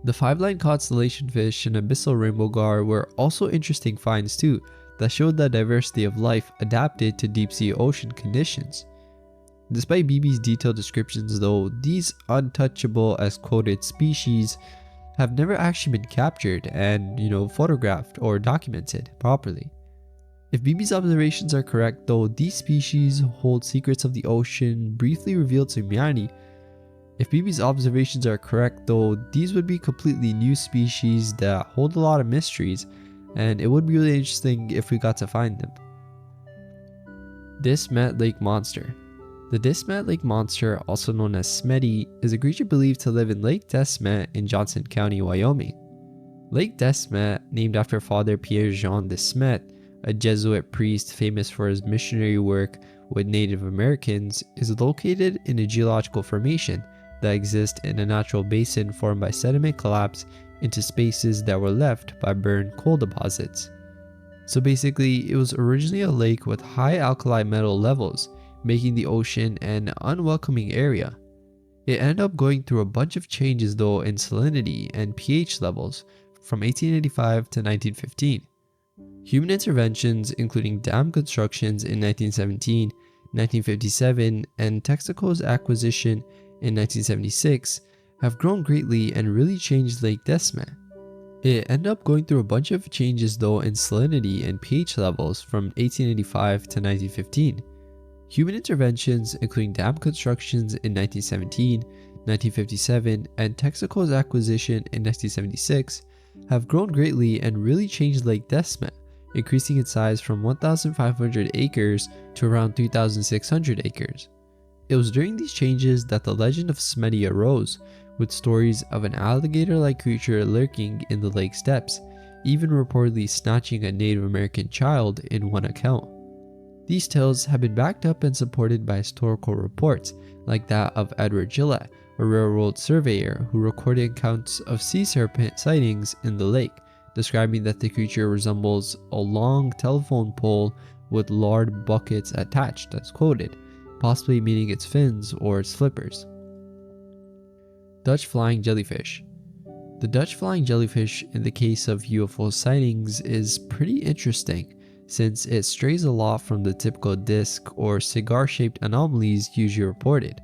The 5-line constellation fish and abyssal rainbow gar were also interesting finds too, that showed the diversity of life adapted to deep sea ocean conditions. Despite Beebe's detailed descriptions though, these untouchable as quoted species have never actually been captured and, photographed or documented properly. If Beebe's observations are correct though, these species hold secrets of the ocean briefly revealed to humanity. If Beebe's observations are correct though, these would be completely new species that hold a lot of mysteries, and it would be really interesting if we got to find them. Dismet Lake Monster. The Dismet Lake Monster, also known as Smetty, is a creature believed to live in Lake Desmet in Johnson County, Wyoming. Lake Desmet, named after Father Pierre-Jean Desmet, a Jesuit priest famous for his missionary work with Native Americans, is located in a geological formation that exists in a natural basin formed by sediment collapse into spaces that were left by burned coal deposits. So basically, it was originally a lake with high alkali metal levels, making the ocean an unwelcoming area. It ended up going through a bunch of changes though in salinity and pH levels from 1885 to 1915. Human interventions, including dam constructions in 1917, 1957, and Texaco's acquisition in 1976, have grown greatly and really changed Lake Desmet. It ended up going through a bunch of changes though in salinity and pH levels from 1885 to 1915. Human interventions, including dam constructions in 1917, 1957, and Texaco's acquisition in 1976, have grown greatly and really changed Lake Desmet, increasing its size from 1,500 acres to around 3,600 acres. It was during these changes that the legend of Smetty arose, with stories of an alligator-like creature lurking in the lake's depths, even reportedly snatching a Native American child in one account. These tales have been backed up and supported by historical reports, like that of Edward Gillette, a railroad surveyor who recorded accounts of sea serpent sightings in the lake, describing that the creature resembles a long telephone pole with lard buckets attached, as quoted, possibly meaning its fins or its flippers. Dutch flying jellyfish. The Dutch flying jellyfish in the case of UFO sightings is pretty interesting, since it strays a lot from the typical disc or cigar-shaped anomalies usually reported.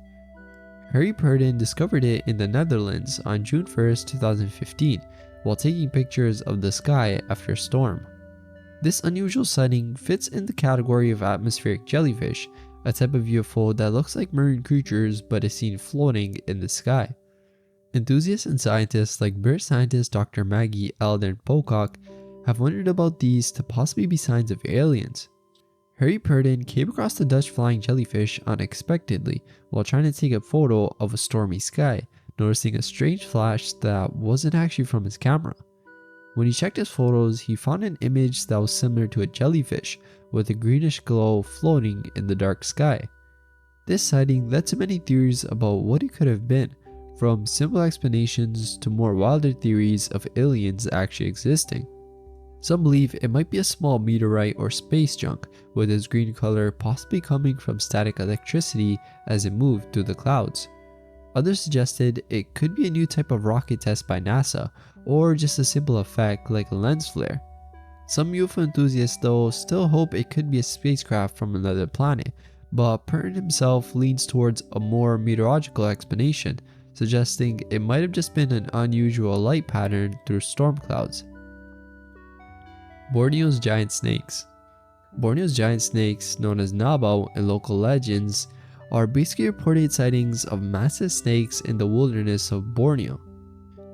Harry Purden discovered it in the Netherlands on June 1st, 2015, while taking pictures of the sky after a storm. This unusual sighting fits in the category of atmospheric jellyfish, a type of UFO that looks like marine creatures but is seen floating in the sky. Enthusiasts and scientists like bird scientist Dr. Maggie Eldon Pocock have wondered about these to possibly be signs of aliens. Harry Purden came across the Dutch flying jellyfish unexpectedly while trying to take a photo of a stormy sky, noticing a strange flash that wasn't actually from his camera. When he checked his photos, he found an image that was similar to a jellyfish with a greenish glow floating in the dark sky. This sighting led to many theories about what it could have been, from simple explanations to more wilder theories of aliens actually existing. Some believe it might be a small meteorite or space junk, with its green color possibly coming from static electricity as it moved through the clouds. Others suggested it could be a new type of rocket test by NASA, or just a simple effect like a lens flare. Some UFO enthusiasts though still hope it could be a spacecraft from another planet, but Purden himself leans towards a more meteorological explanation, suggesting it might have just been an unusual light pattern through storm clouds. Borneo's giant snakes. Borneo's giant snakes, known as Nabau in local legends, are basically reported sightings of massive snakes in the wilderness of Borneo.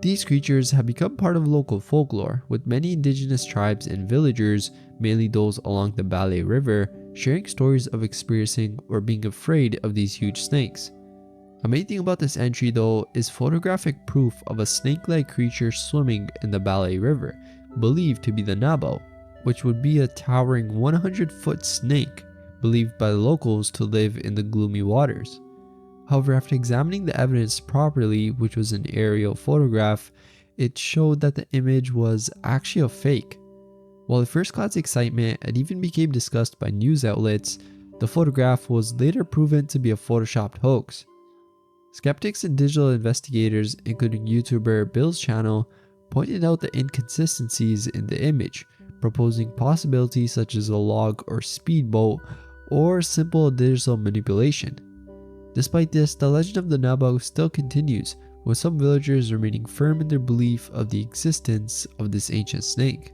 These creatures have become part of local folklore, with many indigenous tribes and villagers, mainly those along the Bale River, sharing stories of experiencing or being afraid of these huge snakes. A main thing about this entry though is photographic proof of a snake-like creature swimming in the Bale River, believed to be the Nabau, which would be a towering 100-foot snake, believed by the locals to live in the gloomy waters. However, after examining the evidence properly, which was an aerial photograph, it showed that the image was actually a fake. While it first caused excitement and even became discussed by news outlets, the photograph was later proven to be a photoshopped hoax. Skeptics and digital investigators, including YouTuber Bill's channel, pointed out the inconsistencies in the image, proposing possibilities such as a log or speedboat, or simple digital manipulation. Despite this, the legend of the Nabau still continues, with some villagers remaining firm in their belief of the existence of this ancient snake.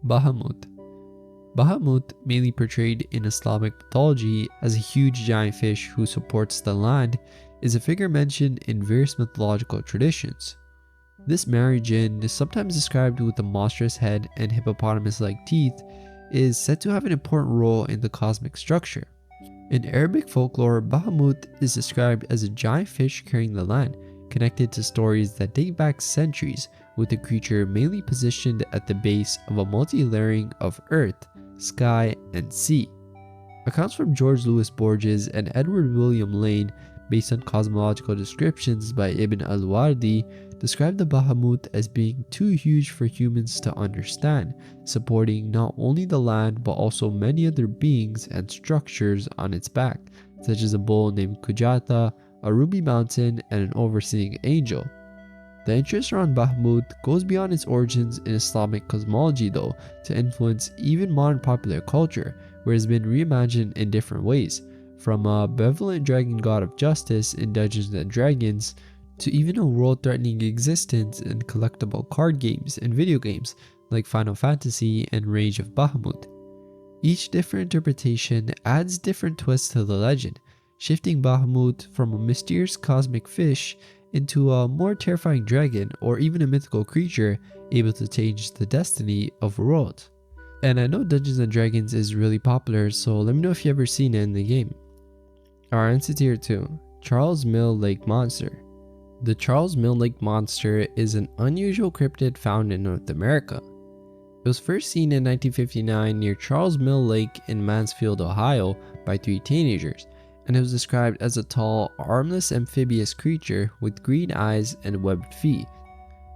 Bahamut. Bahamut, mainly portrayed in Islamic mythology as a huge giant fish who supports the land, is a figure mentioned in various mythological traditions. This merry jinn, sometimes described with a monstrous head and hippopotamus-like teeth, is said to have an important role in the cosmic structure. In Arabic folklore, Bahamut is described as a giant fish carrying the land, connected to stories that date back centuries, with the creature mainly positioned at the base of a multi-layering of earth, sky, and sea. Accounts from George Louis Borges and Edward William Lane, based on cosmological descriptions by Ibn al-Wardi, describe the Bahamut as being too huge for humans to understand, supporting not only the land but also many other beings and structures on its back, such as a bull named Kujata, a ruby mountain, and an overseeing angel. The interest around Bahamut goes beyond its origins in Islamic cosmology though, to influence even modern popular culture, where it has been reimagined in different ways, from a benevolent dragon god of justice in Dungeons & Dragons, to even a world-threatening existence in collectible card games and video games like Final Fantasy and Rage of Bahamut. Each different interpretation adds different twists to the legend, shifting Bahamut from a mysterious cosmic fish into a more terrifying dragon or even a mythical creature able to change the destiny of a world. And I know Dungeons & Dragons is really popular, so let me know if you've ever seen it in the game. Our answer tier 2, Charles Mill Lake Monster. The Charles Mill Lake Monster is an unusual cryptid found in North America. It was first seen in 1959 near Charles Mill Lake in Mansfield, Ohio by 3 teenagers, and it was described as a tall, armless amphibious creature with green eyes and webbed feet.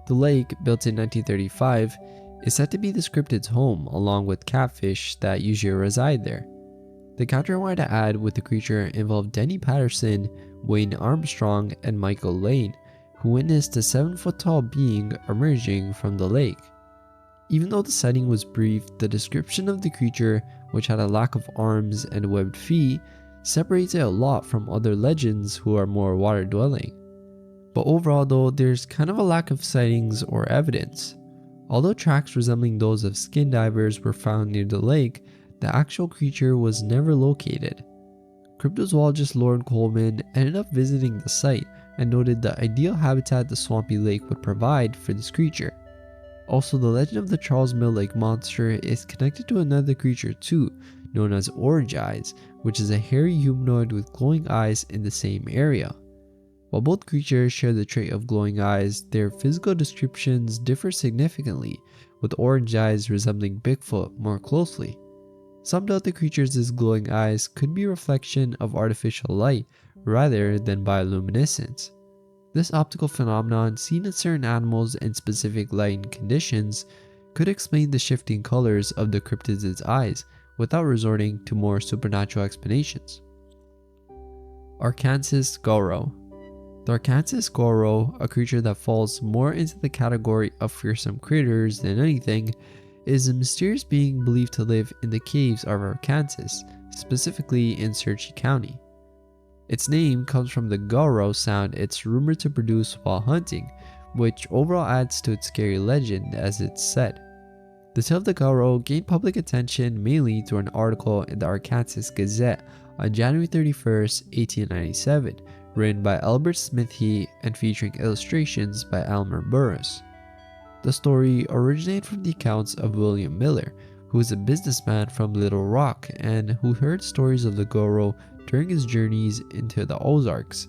The lake, built in 1935, is said to be the cryptid's home, along with catfish that usually reside there. The encounter I wanted to add with the creature involved Denny Patterson, Wayne Armstrong, and Michael Lane, who witnessed a 7-foot-tall being emerging from the lake. Even though the sighting was brief, the description of the creature, which had a lack of arms and webbed feet, separates it a lot from other legends who are more water-dwelling. But overall though, there's kind of a lack of sightings or evidence. Although tracks resembling those of skin divers were found near the lake, the actual creature was never located. Cryptozoologist Lauren Coleman ended up visiting the site and noted the ideal habitat the swampy lake would provide for this creature. Also, the legend of the Charles Mill Lake monster is connected to another creature too, known as Orange Eyes, which is a hairy humanoid with glowing eyes in the same area. While both creatures share the trait of glowing eyes, their physical descriptions differ significantly, with Orange Eyes resembling Bigfoot more closely. Some doubt the creature's glowing eyes could be a reflection of artificial light rather than bioluminescence. This optical phenomenon, seen in certain animals in specific lighting conditions, could explain the shifting colors of the cryptid's eyes without resorting to more supernatural explanations. Arkansas Goro. The Arkansas Goro, a creature that falls more into the category of fearsome critters than anything, is a mysterious being believed to live in the caves of Arkansas, specifically in Searcy County. Its name comes from the Goro sound it's rumored to produce while hunting, which overall adds to its scary legend as it's said. The tale of the Goro gained public attention mainly through an article in the Arkansas Gazette on January 31, 1897, written by Albert Smithy and featuring illustrations by Elmer Burris. The story originated from the accounts of William Miller, who was a businessman from Little Rock and who heard stories of the Goro during his journeys into the Ozarks.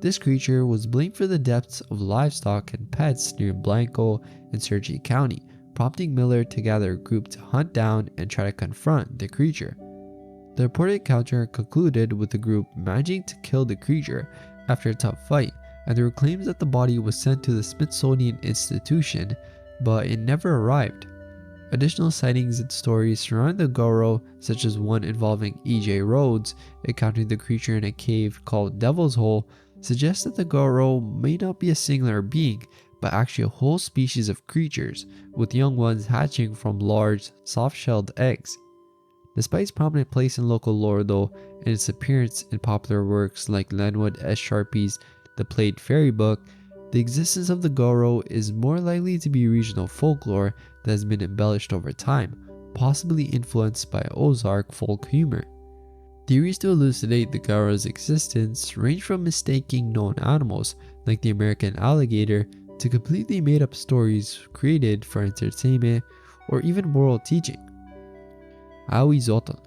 This creature was blamed for the deaths of livestock and pets near Blanco and Searcy County, prompting Miller to gather a group to hunt down and try to confront the creature. The reported encounter concluded with the group managing to kill the creature after a tough fight, and there were claims that the body was sent to the Smithsonian Institution, but it never arrived. Additional sightings and stories surrounding the Goro, such as one involving E.J. Rhodes encountering the creature in a cave called Devil's Hole, suggest that the Goro may not be a singular being, but actually a whole species of creatures, with young ones hatching from large, soft-shelled eggs. Despite its prominent place in local lore though, and its appearance in popular works like Lenwood S. Sharpie's The Plaid Fairy Book, the existence of the Goro is more likely to be regional folklore that has been embellished over time, possibly influenced by Ozark folk humor. Theories to elucidate the Goro's existence range from mistaking known animals, like the American alligator, to completely made up stories created for entertainment or even moral teaching. Ahuizotl.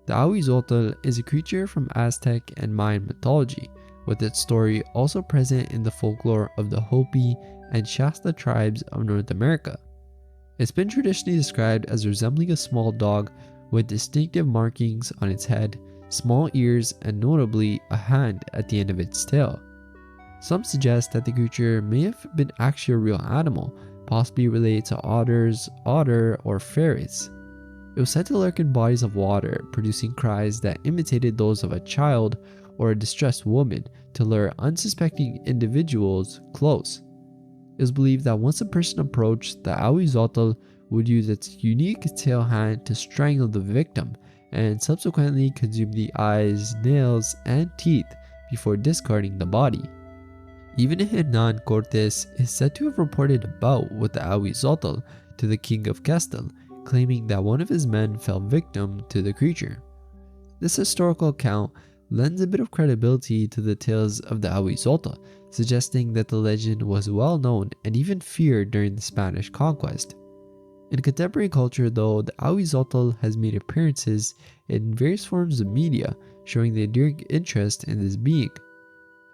The Ahuizotl is a creature from Aztec and Mayan mythology, with its story also present in the folklore of the Hopi and Shasta tribes of North America. It's been traditionally described as resembling a small dog with distinctive markings on its head, small ears, and notably a hand at the end of its tail. Some suggest that the creature may have been actually a real animal, possibly related to otter, or ferrets. It was said to lurk in bodies of water, producing cries that imitated those of a child or a distressed woman to lure unsuspecting individuals close. It was believed that once a person approached, the Ahuizotl would use its unique tail hand to strangle the victim and subsequently consume the eyes, nails, and teeth before discarding the body. Even Hernan Cortes is said to have reported a bout with the Ahuizotl to the king of Castile, claiming that one of his men fell victim to the creature. This historical account lends a bit of credibility to the tales of the Ahuizotl, suggesting that the legend was well known and even feared during the Spanish conquest. In contemporary culture though, the Ahuizotl has made appearances in various forms of media, showing the enduring interest in this being.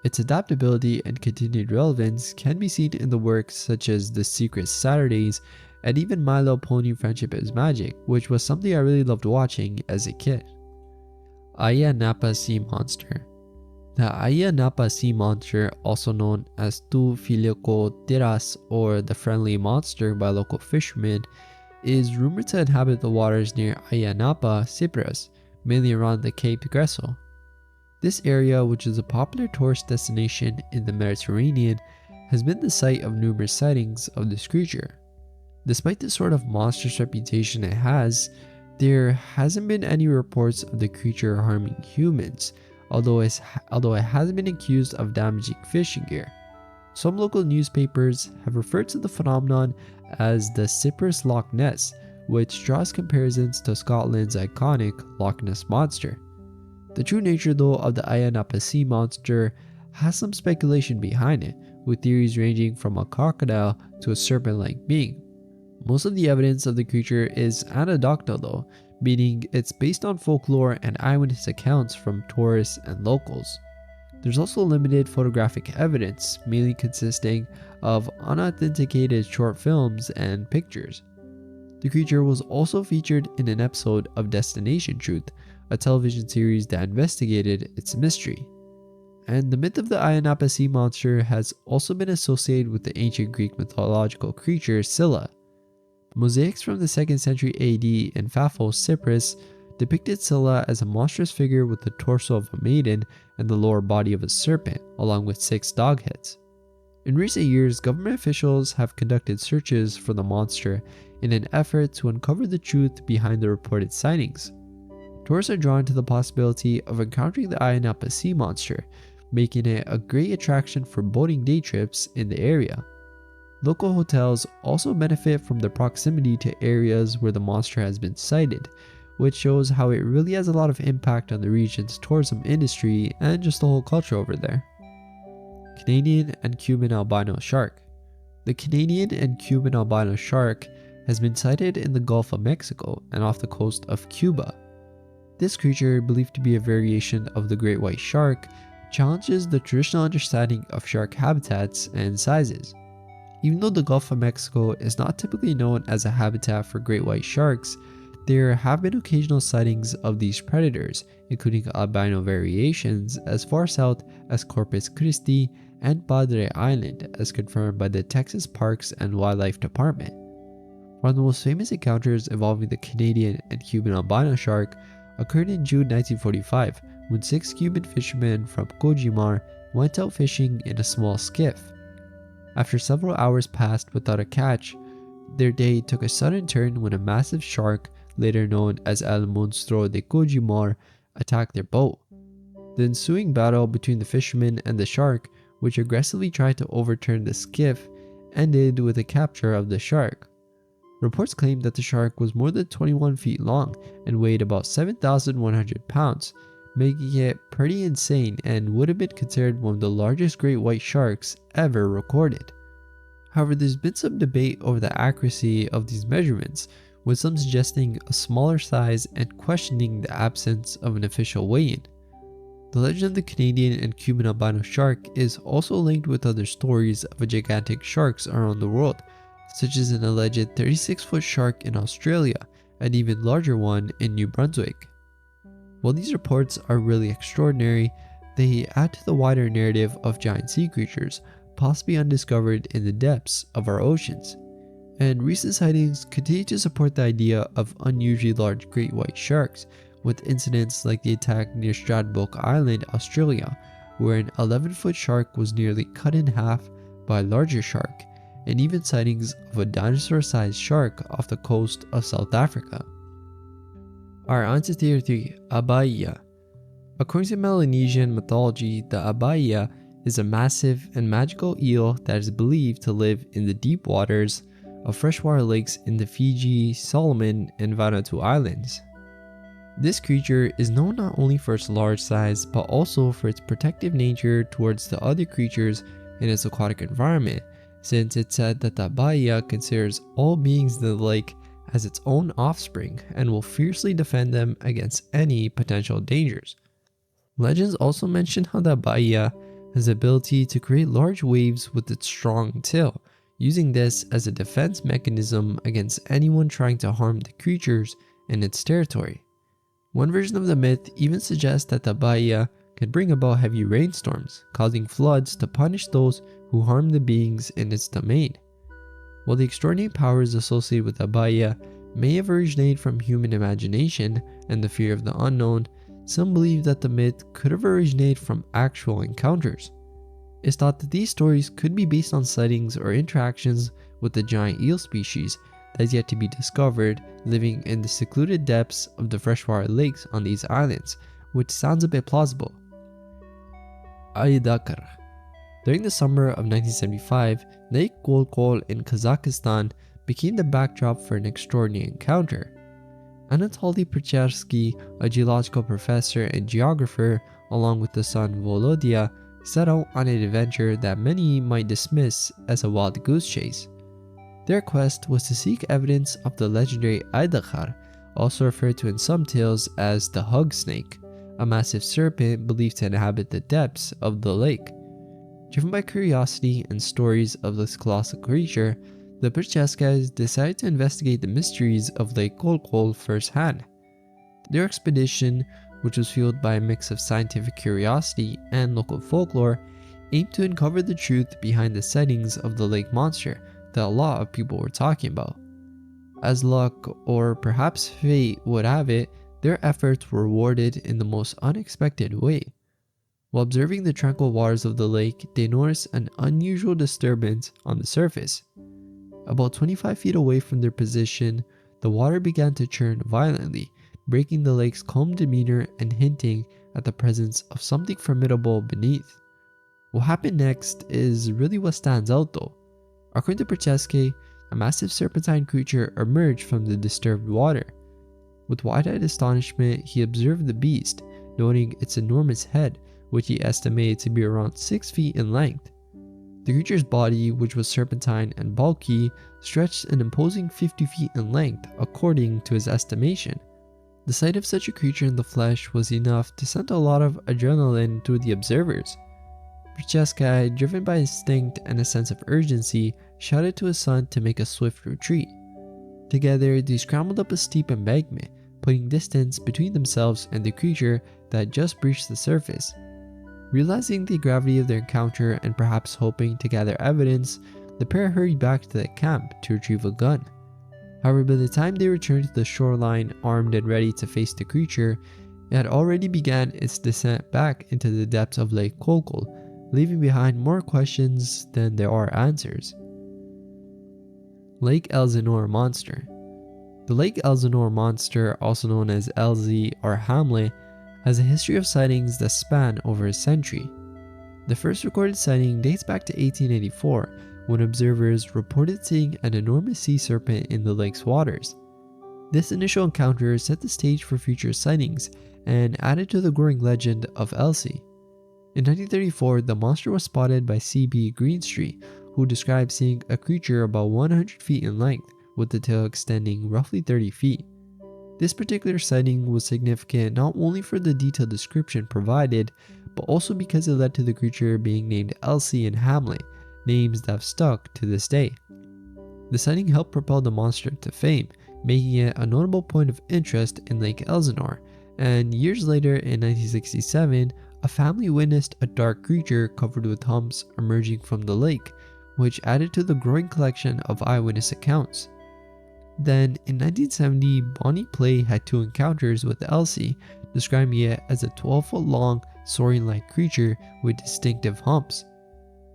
Its adaptability and continued relevance can be seen in the works such as The Secret Saturdays and even My Little Pony Friendship is Magic, which was something I really loved watching as a kid. Aya Napa Sea Monster. The Aya Napa Sea Monster, also known as Tu Filioco Tiras or the Friendly Monster by local fishermen, is rumored to inhabit the waters near Aya Napa, Cyprus, mainly around the Cape Gresso. This area, which is a popular tourist destination in the Mediterranean, has been the site of numerous sightings of this creature. Despite the sort of monstrous reputation it has, there hasn't been any reports of the creature harming humans, although it has been accused of damaging fishing gear. Some local newspapers have referred to the phenomenon as the Cyprus Loch Ness, which draws comparisons to Scotland's iconic Loch Ness Monster. The true nature though of the Aya Napa Sea Monster has some speculation behind it, with theories ranging from a crocodile to a serpent-like being. Most of the evidence of the creature is anecdotal though, meaning it's based on folklore and eyewitness accounts from tourists and locals. There's also limited photographic evidence, mainly consisting of unauthenticated short films and pictures. The creature was also featured in an episode of Destination Truth, a television series that investigated its mystery. And the myth of the Aya Napa Sea Monster has also been associated with the ancient Greek mythological creature Scylla. Mosaics from the 2nd century AD in Paphos, Cyprus, depicted Scylla as a monstrous figure with the torso of a maiden and the lower body of a serpent, along with 6 dog heads. In recent years, government officials have conducted searches for the monster in an effort to uncover the truth behind the reported sightings. Tourists are drawn to the possibility of encountering the Aya Napa Sea Monster, making it a great attraction for boating day trips in the area. Local hotels also benefit from the proximity to areas where the monster has been sighted, which shows how it really has a lot of impact on the region's tourism industry and just the whole culture over there. Canadian and Cuban albino shark. The Canadian and Cuban albino shark has been sighted in the Gulf of Mexico and off the coast of Cuba. This creature, believed to be a variation of the great white shark, challenges the traditional understanding of shark habitats and sizes. Even though the Gulf of Mexico is not typically known as a habitat for great white sharks, there have been occasional sightings of these predators, including albino variations as far south as Corpus Christi and Padre Island, as confirmed by the Texas Parks and Wildlife Department. One of the most famous encounters involving the Canadian and Cuban albino shark occurred in June 1945 when 6 Cuban fishermen from Cojimar went out fishing in a small skiff. After several hours passed without a catch, their day took a sudden turn when a massive shark, later known as El Monstruo de Cojimar, attacked their boat. The ensuing battle between the fishermen and the shark, which aggressively tried to overturn the skiff, ended with the capture of the shark. Reports claim that the shark was more than 21 feet long and weighed about 7,100 pounds, making it pretty insane and would have been considered one of the largest great white sharks ever recorded. However, there's been some debate over the accuracy of these measurements, with some suggesting a smaller size and questioning the absence of an official weigh-in. The legend of the Canadian and Cuban albino shark is also linked with other stories of gigantic sharks around the world, such as an alleged 36-foot shark in Australia and even larger one in New Brunswick. While these reports are really extraordinary, they add to the wider narrative of giant sea creatures, possibly undiscovered in the depths of our oceans. And recent sightings continue to support the idea of unusually large great white sharks, with incidents like the attack near Stradbroke Island, Australia, where an 11-foot shark was nearly cut in half by a larger shark, and even sightings of a dinosaur-sized shark off the coast of South Africa. Our answer theory 3, Abaya. According to Melanesian mythology, the Abaya is a massive and magical eel that is believed to live in the deep waters of freshwater lakes in the Fiji, Solomon, and Vanuatu Islands. This creature is known not only for its large size, but also for its protective nature towards the other creatures in its aquatic environment, since it's said that the Abaya considers all beings in the lake as its own offspring and will fiercely defend them against any potential dangers. Legends also mention how the Abaya has the ability to create large waves with its strong tail, using this as a defense mechanism against anyone trying to harm the creatures in its territory. One version of the myth even suggests that the Bahia can bring about heavy rainstorms, causing floods to punish those who harm the beings in its domain. While the extraordinary powers associated with the Bahia may have originated from human imagination and the fear of the unknown, some believe that the myth could have originated from actual encounters. It's thought that these stories could be based on sightings or interactions with the giant eel species that is yet to be discovered living in the secluded depths of the freshwater lakes on these islands, which sounds a bit plausible. Aydakar. During the summer of 1975, Lake Golkol in Kazakhstan became the backdrop for an extraordinary encounter. Anatoly Perchersky, a geological professor and geographer, along with his son Volodya, set out on an adventure that many might dismiss as a wild goose chase. Their quest was to seek evidence of the legendary Aydakar, also referred to in some tales as the hug snake, a massive serpent believed to inhabit the depths of the lake. Driven by curiosity and stories of this colossal creature, the Percheskas decided to investigate the mysteries of Lake Golkol firsthand. Their expedition, which was fueled by a mix of scientific curiosity and local folklore, aimed to uncover the truth behind the sightings of the lake monster that a lot of people were talking about. As luck, or perhaps fate, would have it, their efforts were rewarded in the most unexpected way. While observing the tranquil waters of the lake, they noticed an unusual disturbance on the surface. About 25 feet away from their position, the water began to churn violently, breaking the lake's calm demeanor and hinting at the presence of something formidable beneath. What happened next is really what stands out though. According to Percheske, a massive serpentine creature emerged from the disturbed water. With wide-eyed astonishment, he observed the beast, noting its enormous head, which he estimated to be around 6 feet in length. The creature's body, which was serpentine and bulky, stretched an imposing 50 feet in length, according to his estimation. The sight of such a creature in the flesh was enough to send a lot of adrenaline through the observers. Percheska, driven by instinct and a sense of urgency, shouted to his son to make a swift retreat. Together, they scrambled up a steep embankment, putting distance between themselves and the creature that had just breached the surface. Realizing the gravity of their encounter and perhaps hoping to gather evidence, the pair hurried back to the camp to retrieve a gun. However, by the time they returned to the shoreline armed and ready to face the creature, it had already begun its descent back into the depths of Lake Golkol, leaving behind more questions than there are answers. Lake Elsinore Monster. The Lake Elsinore Monster, also known as Elsie or Hamlet, has a history of sightings that span over a century. The first recorded sighting dates back to 1884, when observers reported seeing an enormous sea serpent in the lake's waters. This initial encounter set the stage for future sightings and added to the growing legend of Elsie. In 1934, the monster was spotted by C.B. Greenstreet, who described seeing a creature about 100 feet in length, with the tail extending roughly 30 feet. This particular sighting was significant not only for the detailed description provided, but also because it led to the creature being named Elsie and Hamlet, names that have stuck to this day. The sighting helped propel the monster to fame, making it a notable point of interest in Lake Elsinore, and years later in 1967, a family witnessed a dark creature covered with humps emerging from the lake, which added to the growing collection of eyewitness accounts. Then, in 1970, Bonnie Play had 2 encounters with Elsie, describing it as a 12-foot-long, saurian-like creature with distinctive humps.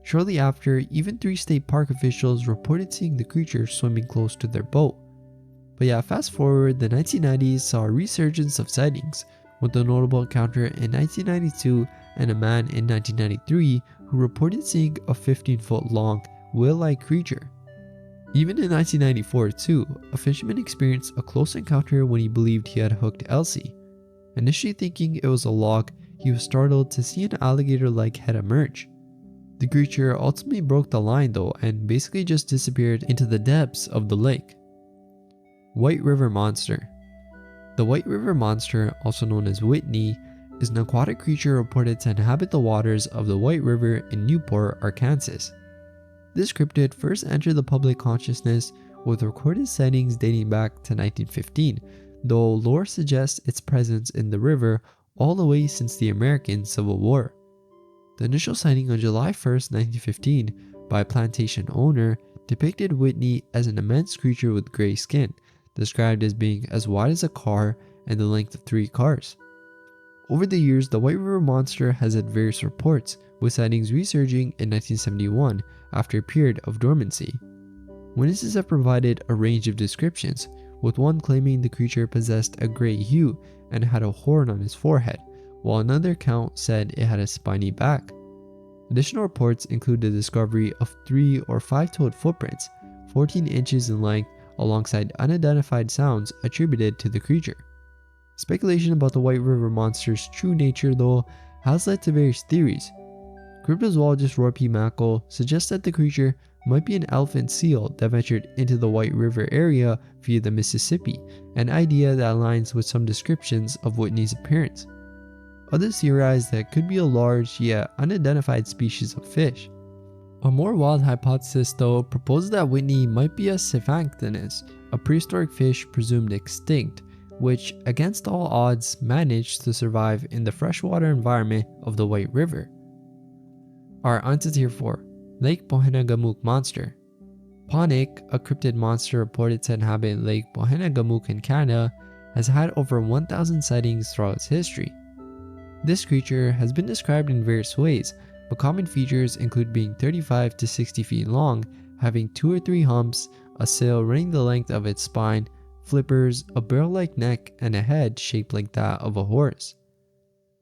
Shortly after, even 3 state park officials reported seeing the creature swimming close to their boat. But yeah, fast forward, the 1990s saw a resurgence of sightings, with a notable encounter in 1992 and a man in 1993 who reported seeing a 15-foot-long, whale-like creature. Even in 1994 too, a fisherman experienced a close encounter when he believed he had hooked Elsie. Initially thinking it was a log, he was startled to see an alligator-like head emerge. The creature ultimately broke the line though and basically just disappeared into the depths of the lake. White River Monster. The White River Monster, also known as Whitney, is an aquatic creature reported to inhabit the waters of the White River in Newport, Arkansas. This cryptid first entered the public consciousness with recorded sightings dating back to 1915, though lore suggests its presence in the river all the way since the American Civil War. The initial sighting on July 1st, 1915, by a plantation owner depicted Whitney as an immense creature with gray skin, described as being as wide as a car and the length of 3 cars. Over the years, the White River Monster has had various reports, with sightings resurging in 1971 after a period of dormancy. Witnesses have provided a range of descriptions, with one claiming the creature possessed a gray hue and had a horn on its forehead, while another account said it had a spiny back. Additional reports include the discovery of 3 or 5-toed footprints, 14 inches in length, alongside unidentified sounds attributed to the creature. Speculation about the White River Monster's true nature, though, has led to various theories. Cryptozoologist Roy P. Mackle suggests that the creature might be an elephant seal that ventured into the White River area via the Mississippi, an idea that aligns with some descriptions of Whitney's appearance. Others theorize that it could be a large yet unidentified species of fish. A more wild hypothesis, though, proposes that Whitney might be a Cephanctinus, a prehistoric fish presumed extinct, which, against all odds, managed to survive in the freshwater environment of the White River. Our answer tier 4, Lake Pohenagamuk Monster. Ponic, a cryptid monster reported to inhabit Lake Pohenagamuk in Canada, has had over 1,000 sightings throughout its history. This creature has been described in various ways, but common features include being 35 to 60 feet long, having 2 or 3 humps, a sail running the length of its spine, flippers, a barrel-like neck, and a head shaped like that of a horse.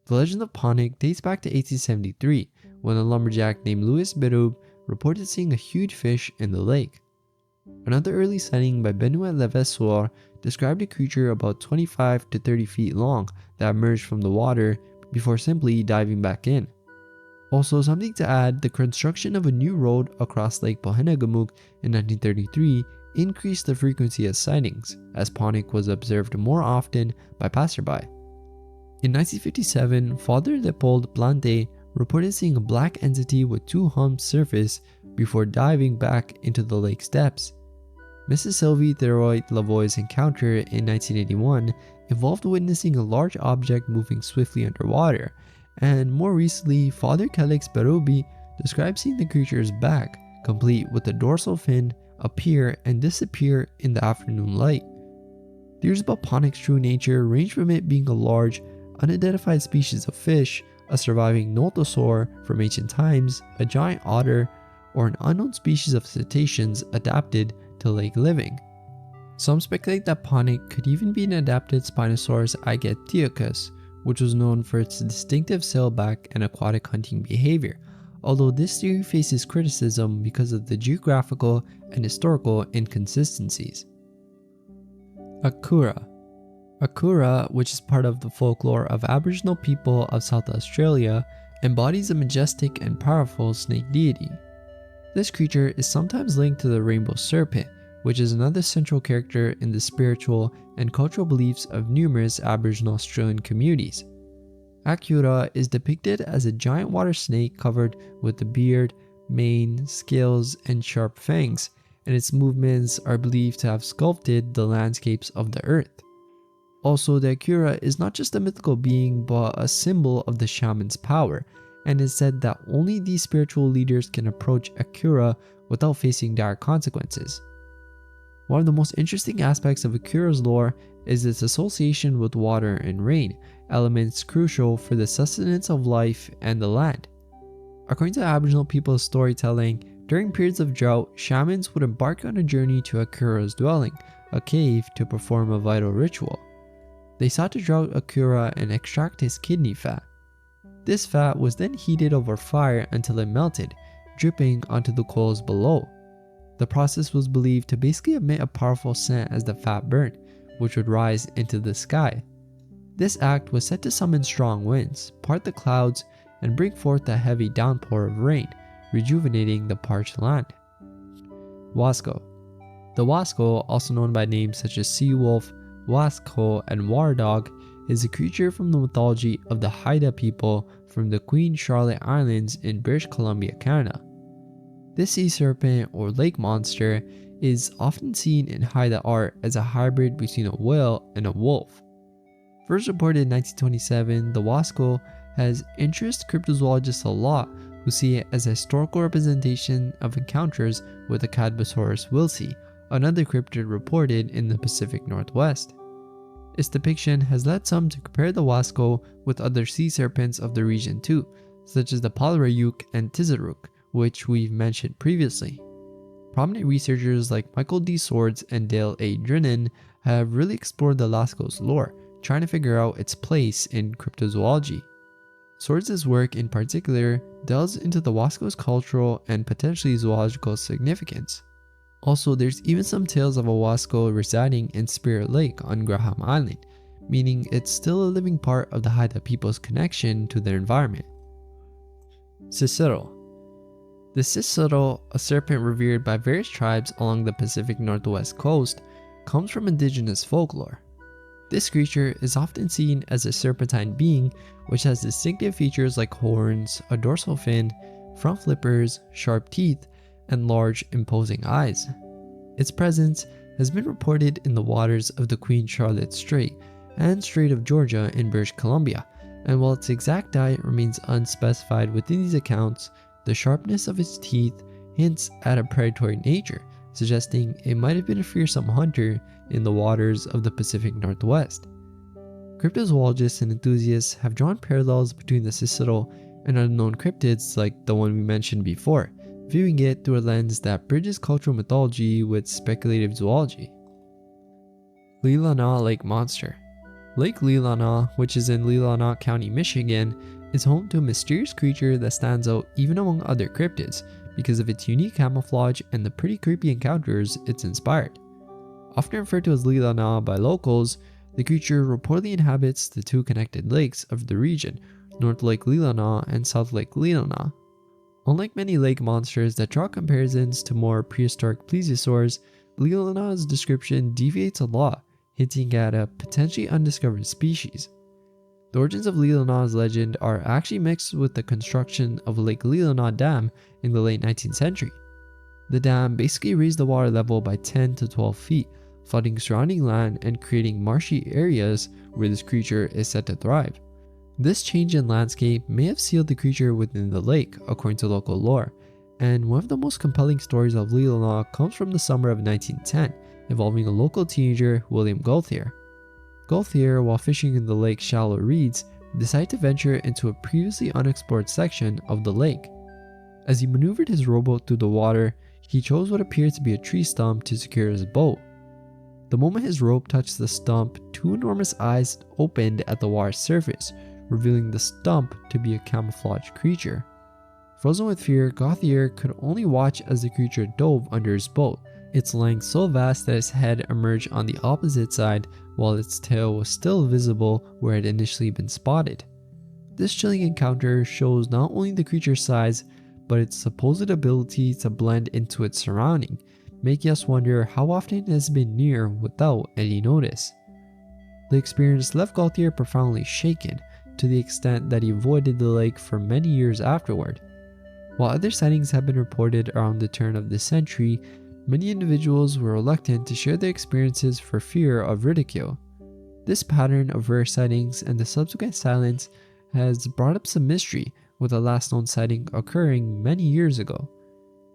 The legend of Ponic dates back to 1873, when a lumberjack named Louis Berube reported seeing a huge fish in the lake. Another early sighting by Benoit Levasseur described a creature about 25 to 30 feet long that emerged from the water before simply diving back in. Also, something to add, the construction of a new road across Lake Pohenagamuk in 1933 increased the frequency of sightings, as Ponic was observed more often by passerby. In 1957, Father Leopold Plante reported seeing a black entity with 2 humps surface before diving back into the lake's depths. Mrs. Sylvie Theroy Lavoie's encounter in 1981 involved witnessing a large object moving swiftly underwater, and more recently, Father Calix Berobi described seeing the creature's back, complete with a dorsal fin, appear and disappear in the afternoon light. Theories about Ponic's true nature range from it being a large, unidentified species of fish, a surviving nothosaur from ancient times, a giant otter, or an unknown species of cetaceans adapted to lake living. Some speculate that Ponic could even be an adapted Spinosaurus aegyptiacus, which was known for its distinctive sailback and aquatic hunting behavior, although this theory faces criticism because of the geographical and historical inconsistencies. Akura. Akura, which is part of the folklore of Aboriginal people of South Australia, embodies a majestic and powerful snake deity. This creature is sometimes linked to the rainbow serpent, which is another central character in the spiritual and cultural beliefs of numerous Aboriginal Australian communities. Akura is depicted as a giant water snake covered with a beard, mane, scales, and sharp fangs, and its movements are believed to have sculpted the landscapes of the earth. Also, the Akura is not just a mythical being but a symbol of the shaman's power, and it's said that only these spiritual leaders can approach Akura without facing dire consequences. One of the most interesting aspects of Akura's lore is its association with water and rain, elements crucial for the sustenance of life and the land. According to Aboriginal people's storytelling, during periods of drought, shamans would embark on a journey to Akura's dwelling, a cave, to perform a vital ritual. They sought to drown Akura and extract his kidney fat. This fat was then heated over fire until it melted, dripping onto the coals below. The process was believed to basically emit a powerful scent as the fat burned, which would rise into the sky. This act was said to summon strong winds, part the clouds, and bring forth a heavy downpour of rain, rejuvenating the parched land. Wasco. The Wasco, also known by names such as sea wolf, Wasco, and water dog, is a creature from the mythology of the Haida people from the Queen Charlotte Islands in British Columbia, Canada. This sea serpent or lake monster is often seen in high art as a hybrid between a whale and a wolf. First reported in 1927, the Wasco has interested cryptozoologists a lot who see it as a historical representation of encounters with the Cadbosaurus wilsey, another cryptid reported in the Pacific Northwest. Its depiction has led some to compare the Wasco with other sea serpents of the region too, such as the Palarayuk and Tizaruk, which we've mentioned previously. Prominent researchers like Michael D. Swords and Dale A. Drinan have really explored the Wasco's lore, trying to figure out its place in cryptozoology. Swords' work in particular delves into the Wasco's cultural and potentially zoological significance. Also, there's even some tales of a Wasco residing in Spirit Lake on Graham Island, meaning it's still a living part of the Haida people's connection to their environment. Cicero. The Cicero, a serpent revered by various tribes along the Pacific Northwest coast, comes from indigenous folklore. This creature is often seen as a serpentine being which has distinctive features like horns, a dorsal fin, front flippers, sharp teeth, and large, imposing eyes. Its presence has been reported in the waters of the Queen Charlotte Strait and Strait of Georgia in British Columbia, and while its exact diet remains unspecified within these accounts, the sharpness of its teeth hints at a predatory nature, suggesting it might have been a fearsome hunter in the waters of the Pacific Northwest. Cryptozoologists and enthusiasts have drawn parallels between the Cicero and unknown cryptids like the one we mentioned before, viewing it through a lens that bridges cultural mythology with speculative zoology. Leelanau Lake Monster. Lake Leelanau, which is in Leelanau County, Michigan, is home to a mysterious creature that stands out even among other cryptids because of its unique camouflage and the pretty creepy encounters it's inspired. Often referred to as Leelanau by locals, the creature reportedly inhabits the two connected lakes of the region, North Lake Leelanau and South Lake Leelanau. Unlike many lake monsters that draw comparisons to more prehistoric plesiosaurs, Leelanau's description deviates a lot, hinting at a potentially undiscovered species. The origins of Leelanau's legend are actually mixed with the construction of Lake Leelanau Dam in the late 19th century. The dam basically raised the water level by 10 to 12 feet, flooding surrounding land and creating marshy areas where this creature is said to thrive. This change in landscape may have sealed the creature within the lake, according to local lore, and one of the most compelling stories of Leelanau comes from the summer of 1910, involving a local teenager, William Gauthier. Gauthier, while fishing in the lake's shallow reeds, decided to venture into a previously unexplored section of the lake. As he maneuvered his rowboat through the water, he chose what appeared to be a tree stump to secure his boat. The moment his rope touched the stump, two enormous eyes opened at the water's surface, revealing the stump to be a camouflaged creature. Frozen with fear, Gauthier could only watch as the creature dove under his boat, its length so vast that its head emerged on the opposite side while its tail was still visible where it had initially been spotted. This chilling encounter shows not only the creature's size, but its supposed ability to blend into its surrounding, making us wonder how often it has been near without any notice. The experience left Gauthier profoundly shaken, to the extent that he avoided the lake for many years afterward. While other sightings have been reported around the turn of the century, many individuals were reluctant to share their experiences for fear of ridicule. This pattern of rare sightings and the subsequent silence has brought up some mystery, with the last known sighting occurring many years ago.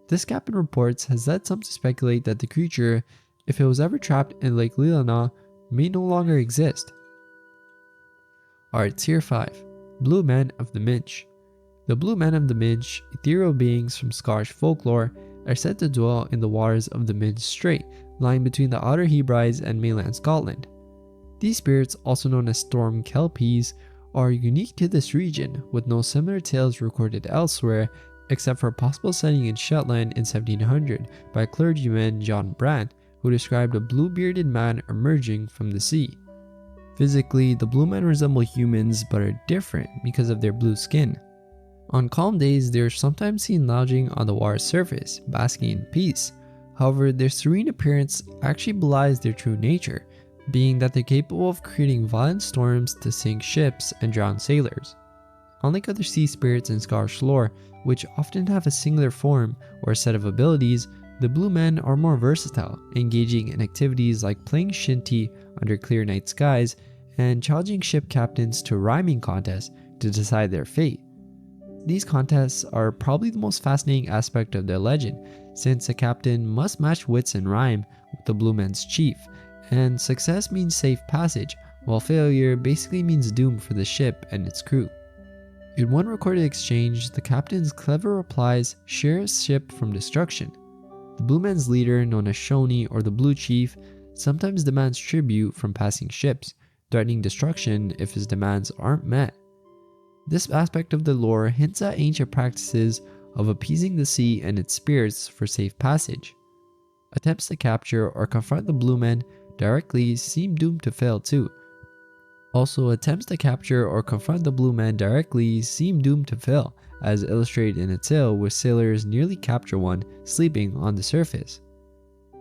This gap in reports has led some to speculate that the creature, if it was ever trapped in Lake Leelanau, may no longer exist. Alright, tier 5. Blue Men of the Minch. The Blue Men of the Minch, ethereal beings from Scottish folklore, are said to dwell in the waters of the Minch Strait, lying between the Outer Hebrides and mainland Scotland. These spirits, also known as storm kelpies, are unique to this region, with no similar tales recorded elsewhere, except for a possible sighting in Shetland in 1700 by clergyman John Brand, who described a blue-bearded man emerging from the sea. Physically, the blue men resemble humans but are different because of their blue skin. On calm days, they are sometimes seen lounging on the water's surface, basking in peace. However, their serene appearance actually belies their true nature, being that they're capable of creating violent storms to sink ships and drown sailors. Unlike other sea spirits in Scottish lore, which often have a singular form or a set of abilities, the blue men are more versatile, engaging in activities like playing shinty under clear night skies and challenging ship captains to rhyming contests to decide their fate. These contests are probably the most fascinating aspect of the legend, since a captain must match wits and rhyme with the blue men's chief, and success means safe passage, while failure basically means doom for the ship and its crew. In one recorded exchange, the captain's clever replies share his ship from destruction. The blue men's leader, known as Shoni or the Blue Chief, sometimes demands tribute from passing ships, threatening destruction if his demands aren't met. This aspect of the lore hints at ancient practices of appeasing the sea and its spirits for safe passage. Attempts to capture or confront the blue men directly seem doomed to fail too. Also, attempts to capture or confront the blue men directly seem doomed to fail, as illustrated in a tale where sailors nearly capture one sleeping on the surface.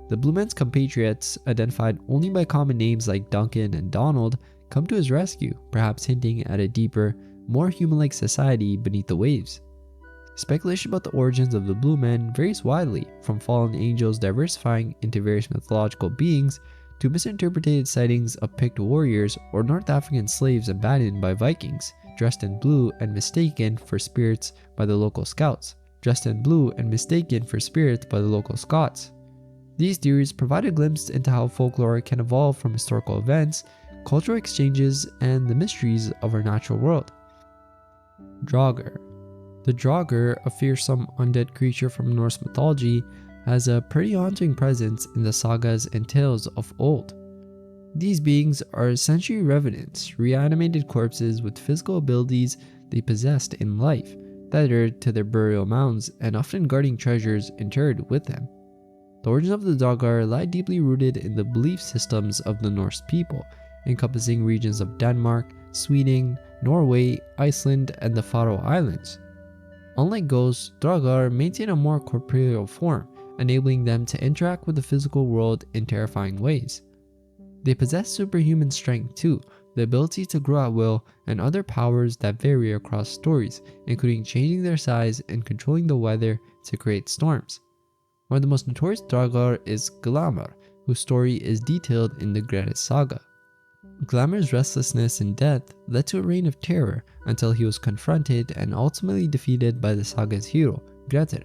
The blue men's compatriots, identified only by common names like Duncan and Donald, come to his rescue, perhaps hinting at a deeper, more human-like society beneath the waves. Speculation about the origins of the blue men varies widely, from fallen angels diversifying into various mythological beings to misinterpreted sightings of picked warriors or North African slaves abandoned by Vikings, dressed in blue and mistaken for spirits by the local Scots. These theories provide a glimpse into how folklore can evolve from historical events, cultural exchanges, and the mysteries of our natural world. Draugr. The Draugr, a fearsome undead creature from Norse mythology, has a pretty haunting presence in the sagas and tales of old. These beings are century revenants, reanimated corpses with physical abilities they possessed in life, tethered to their burial mounds and often guarding treasures interred with them. The origins of the Draugr lie deeply rooted in the belief systems of the Norse people, encompassing regions of Denmark, Sweden, Norway, Iceland, and the Faroe Islands. Unlike ghosts, Draugr maintain a more corporeal form, enabling them to interact with the physical world in terrifying ways. They possess superhuman strength too, the ability to grow at will, and other powers that vary across stories, including changing their size and controlling the weather to create storms. One of the most notorious Draugr is Glamr, whose story is detailed in the Grettis saga. Glamr's restlessness and death led to a reign of terror until he was confronted and ultimately defeated by the saga's hero, Grettir.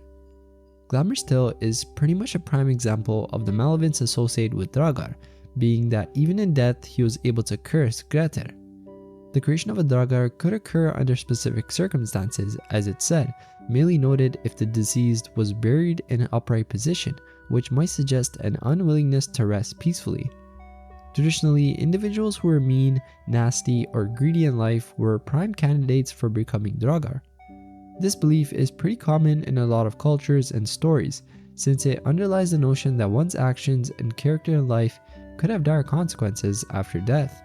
Glamr's tale is pretty much a prime example of the malevolence associated with Draugr, being that even in death he was able to curse Grettir. The creation of a Draugr could occur under specific circumstances, as it said, merely noted if the deceased was buried in an upright position, which might suggest an unwillingness to rest peacefully. Traditionally, individuals who were mean, nasty, or greedy in life were prime candidates for becoming Draugr. This belief is pretty common in a lot of cultures and stories, since it underlies the notion that one's actions and character in life could have dire consequences after death.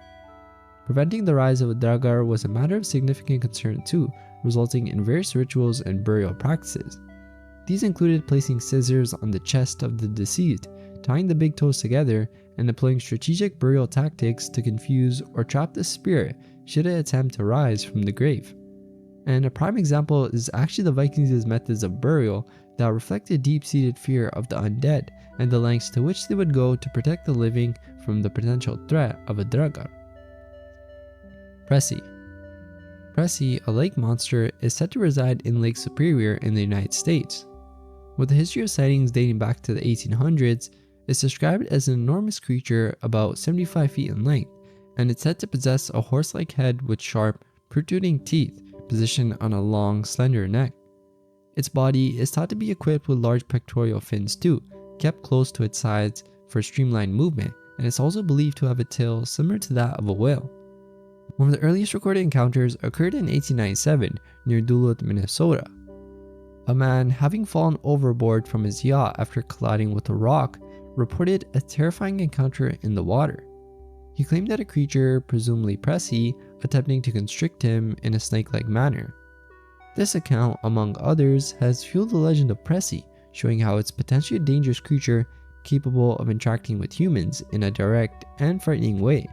Preventing the rise of a Draugr was a matter of significant concern too, resulting in various rituals and burial practices. These included placing scissors on the chest of the deceased, tying the big toes together, and employing strategic burial tactics to confuse or trap the spirit should it attempt to rise from the grave. And a prime example is actually the Vikings' methods of burial that reflect a deep-seated fear of the undead and the lengths to which they would go to protect the living from the potential threat of a Draugr. Pressy. Pressy, a lake monster, is said to reside in Lake Superior in the United States. With a history of sightings dating back to the 1800s, it's described as an enormous creature about 75 feet in length, and it's said to possess a horse-like head with sharp, protruding teeth positioned on a long, slender neck. Its body is thought to be equipped with large pectoral fins too, kept close to its sides for streamlined movement, and it's also believed to have a tail similar to that of a whale. One of the earliest recorded encounters occurred in 1897 near Duluth, Minnesota. A man, having fallen overboard from his yacht after colliding with a rock, reported a terrifying encounter in the water. He claimed that a creature, presumably Pressy, attempting to constrict him in a snake-like manner. This account, among others, has fueled the legend of Pressy, showing how it's potentially a dangerous creature capable of interacting with humans in a direct and frightening way.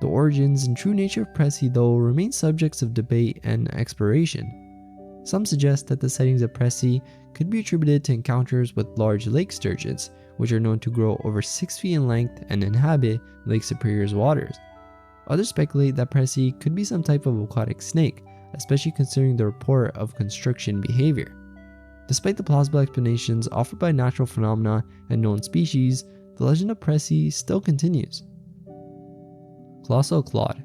The origins and true nature of Pressy, though, remain subjects of debate and exploration. Some suggest that the sightings of Pressy could be attributed to encounters with large lake sturgeons, which are known to grow over 6 feet in length and inhabit Lake Superior's waters. Others speculate that Pressy could be some type of aquatic snake, especially considering the report of constriction behavior. Despite the plausible explanations offered by natural phenomena and known species, the legend of Pressy still continues. Colossal Clawed.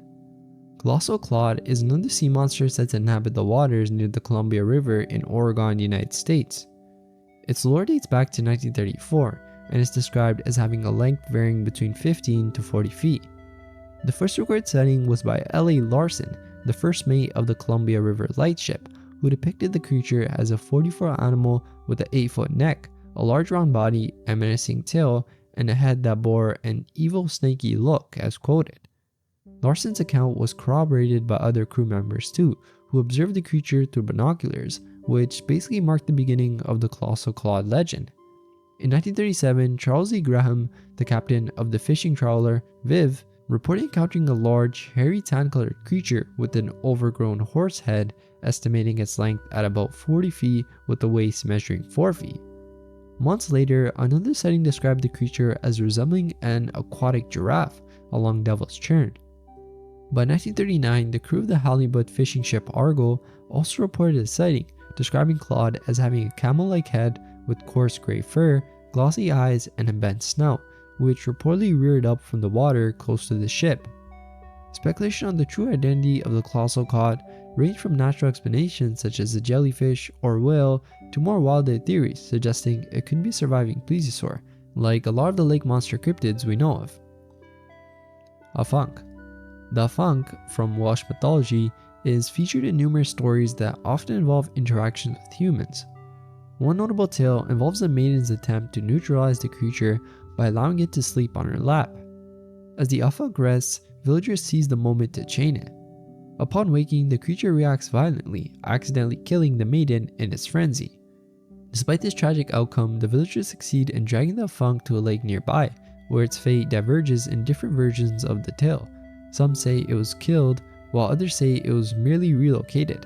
Colossal Clawed is another sea monster said to inhabit the waters near the Columbia River in Oregon, United States. Its lore dates back to 1934 and is described as having a length varying between 15 to 40 feet. The first recorded sighting was by L.A. Larson, the first mate of the Columbia River lightship, who depicted the creature as a 40-foot animal with an 8-foot neck, a large round body, a menacing tail, and a head that bore an evil snaky look as quoted. Larson's account was corroborated by other crew members too, who observed the creature through binoculars, which basically marked the beginning of the Colossal Clawed legend. In 1937, Charles E. Graham, the captain of the fishing trawler Viv, reported encountering a large, hairy tan-colored creature with an overgrown horse head, estimating its length at about 40 feet with the waist measuring 4 feet. Months later, another sighting described the creature as resembling an aquatic giraffe along Devil's Churn. By 1939, the crew of the halibut fishing ship Argo also reported a sighting, describing Claude as having a camel-like head with coarse gray fur, glossy eyes, and a bent snout, which reportedly reared up from the water close to the ship. Speculation on the true identity of the colossal cod ranged from natural explanations such as a jellyfish or whale to more wildly theories suggesting it could be a surviving plesiosaur, like a lot of the lake monster cryptids we know of. Afunk. The Afunk, from Welsh mythology, is featured in numerous stories that often involve interactions with humans. One notable tale involves a maiden's attempt to neutralize the creature by allowing it to sleep on her lap. As the Afunk rests, villagers seize the moment to chain it. Upon waking, the creature reacts violently, accidentally killing the maiden in its frenzy. Despite this tragic outcome, the villagers succeed in dragging the Afunk to a lake nearby, where its fate diverges in different versions of the tale. Some say it was killed, while others say it was merely relocated.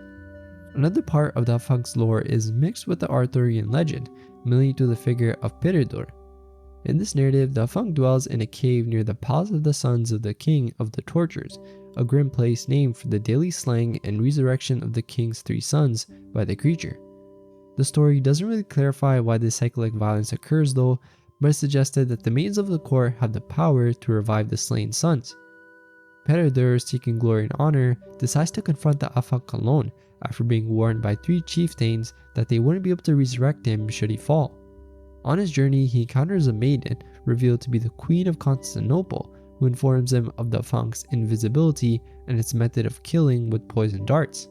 Another part of the Afunk's lore is mixed with the Arthurian legend, mainly through the figure of Peredur. In this narrative, the Afunk dwells in a cave near the palace of the sons of the King of the Tortures, a grim place named for the daily slaying and resurrection of the king's 3 sons by the creature. The story doesn't really clarify why this cyclic violence occurs though, but it suggested that the maidens of the court have the power to revive the slain sons. Peredur, seeking glory and honor, decides to confront the Afunk alone after being warned by 3 chieftains that they wouldn't be able to resurrect him should he fall. On his journey, he encounters a maiden, revealed to be the Queen of Constantinople, who informs him of the Afunk's invisibility and its method of killing with poison darts.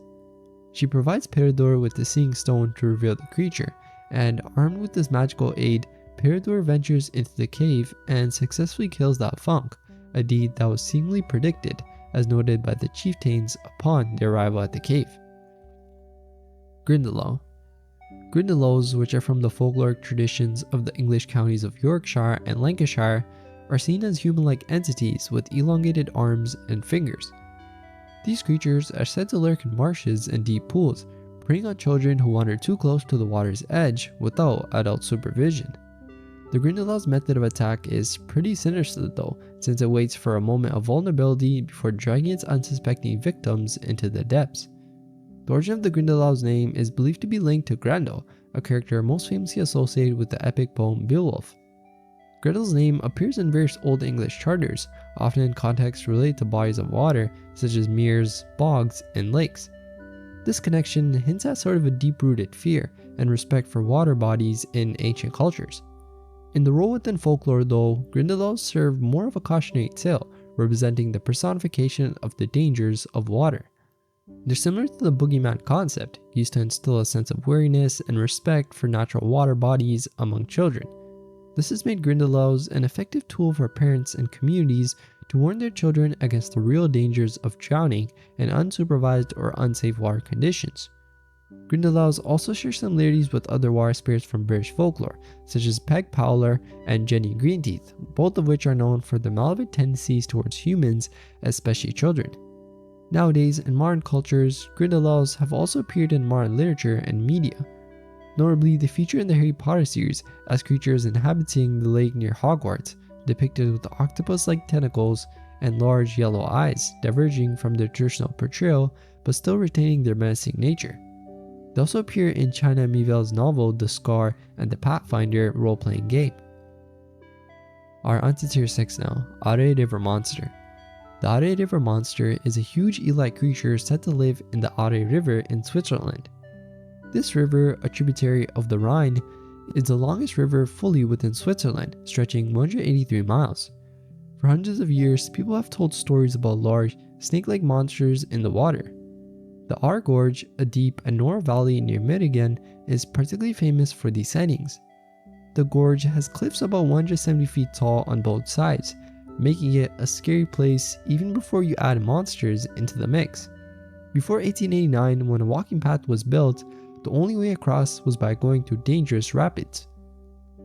She provides Peredur with the Seeing Stone to reveal the creature, and armed with this magical aid, Peredur ventures into the cave and successfully kills the Afunk, a deed that was seemingly predicted, as noted by the chieftains upon their arrival at the cave. Grindylow. Grindylows, which are from the folkloric traditions of the English counties of Yorkshire and Lancashire, are seen as human-like entities with elongated arms and fingers. These creatures are said to lurk in marshes and deep pools, preying on children who wander too close to the water's edge without adult supervision. The Grindylow's method of attack is pretty sinister though, since it waits for a moment of vulnerability before dragging its unsuspecting victims into the depths. The origin of the Grindylow's name is believed to be linked to Grendel, a character most famously associated with the epic poem Beowulf. Grendel's name appears in various Old English charters, often in contexts related to bodies of water such as meres, bogs, and lakes. This connection hints at sort of a deep-rooted fear and respect for water bodies in ancient cultures. In the role within folklore though, Grindylows serve more of a cautionary tale, representing the personification of the dangers of water. They're similar to the boogeyman concept, used to instill a sense of wariness and respect for natural water bodies among children. This has made Grindylows an effective tool for parents and communities to warn their children against the real dangers of drowning in unsupervised or unsafe water conditions. Grindylows also share similarities with other water spirits from British folklore, such as Peg Powler and Jenny Greenteeth, both of which are known for their malevolent tendencies towards humans, especially children. Nowadays, in modern cultures, Grindylows have also appeared in modern literature and media. Notably, they feature in the Harry Potter series as creatures inhabiting the lake near Hogwarts, depicted with octopus-like tentacles and large yellow eyes, diverging from their traditional portrayal but still retaining their menacing nature. They also appear in China Miéville's novel The Scar and the Pathfinder role-playing game. Our onto tier 6 now, Are River Monster. The Are River Monster is a huge eel-like creature said to live in the Are River in Switzerland. This river, a tributary of the Rhine, is the longest river fully within Switzerland, stretching 183 miles. For hundreds of years, people have told stories about large, snake-like monsters in the water. The Aar Gorge, a deep and narrow valley near Middingen, is particularly famous for these sightings. The gorge has cliffs about 170 feet tall on both sides, making it a scary place even before you add monsters into the mix. Before 1889, when a walking path was built, the only way across was by going through dangerous rapids.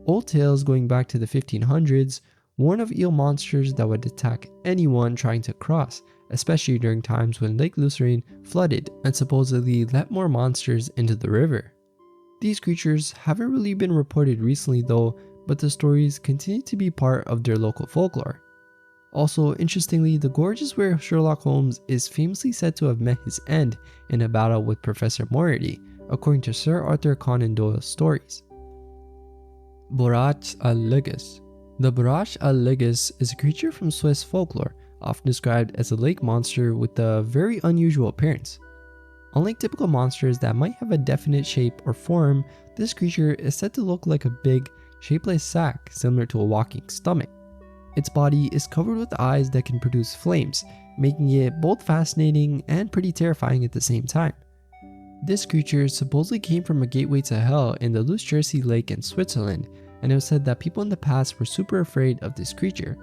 Old tales going back to the 1500s warn of eel monsters that would attack anyone trying to cross, especially during times when Lake Lucerne flooded and supposedly let more monsters into the river. These creatures haven't really been reported recently though, but the stories continue to be part of their local folklore. Also, interestingly, the gorge is where Sherlock Holmes is famously said to have met his end in a battle with Professor Moriarty, according to Sir Arthur Conan Doyle's stories. Borach al-Ligas. The Borach al-Ligas is a creature from Swiss folklore, often described as a lake monster with a very unusual appearance. Unlike typical monsters that might have a definite shape or form, this creature is said to look like a big, shapeless sack similar to a walking stomach. Its body is covered with eyes that can produce flames, making it both fascinating and pretty terrifying at the same time. This creature supposedly came from a gateway to hell in the Luzercy Lake in Switzerland, and it was said that people in the past were super afraid of this creature.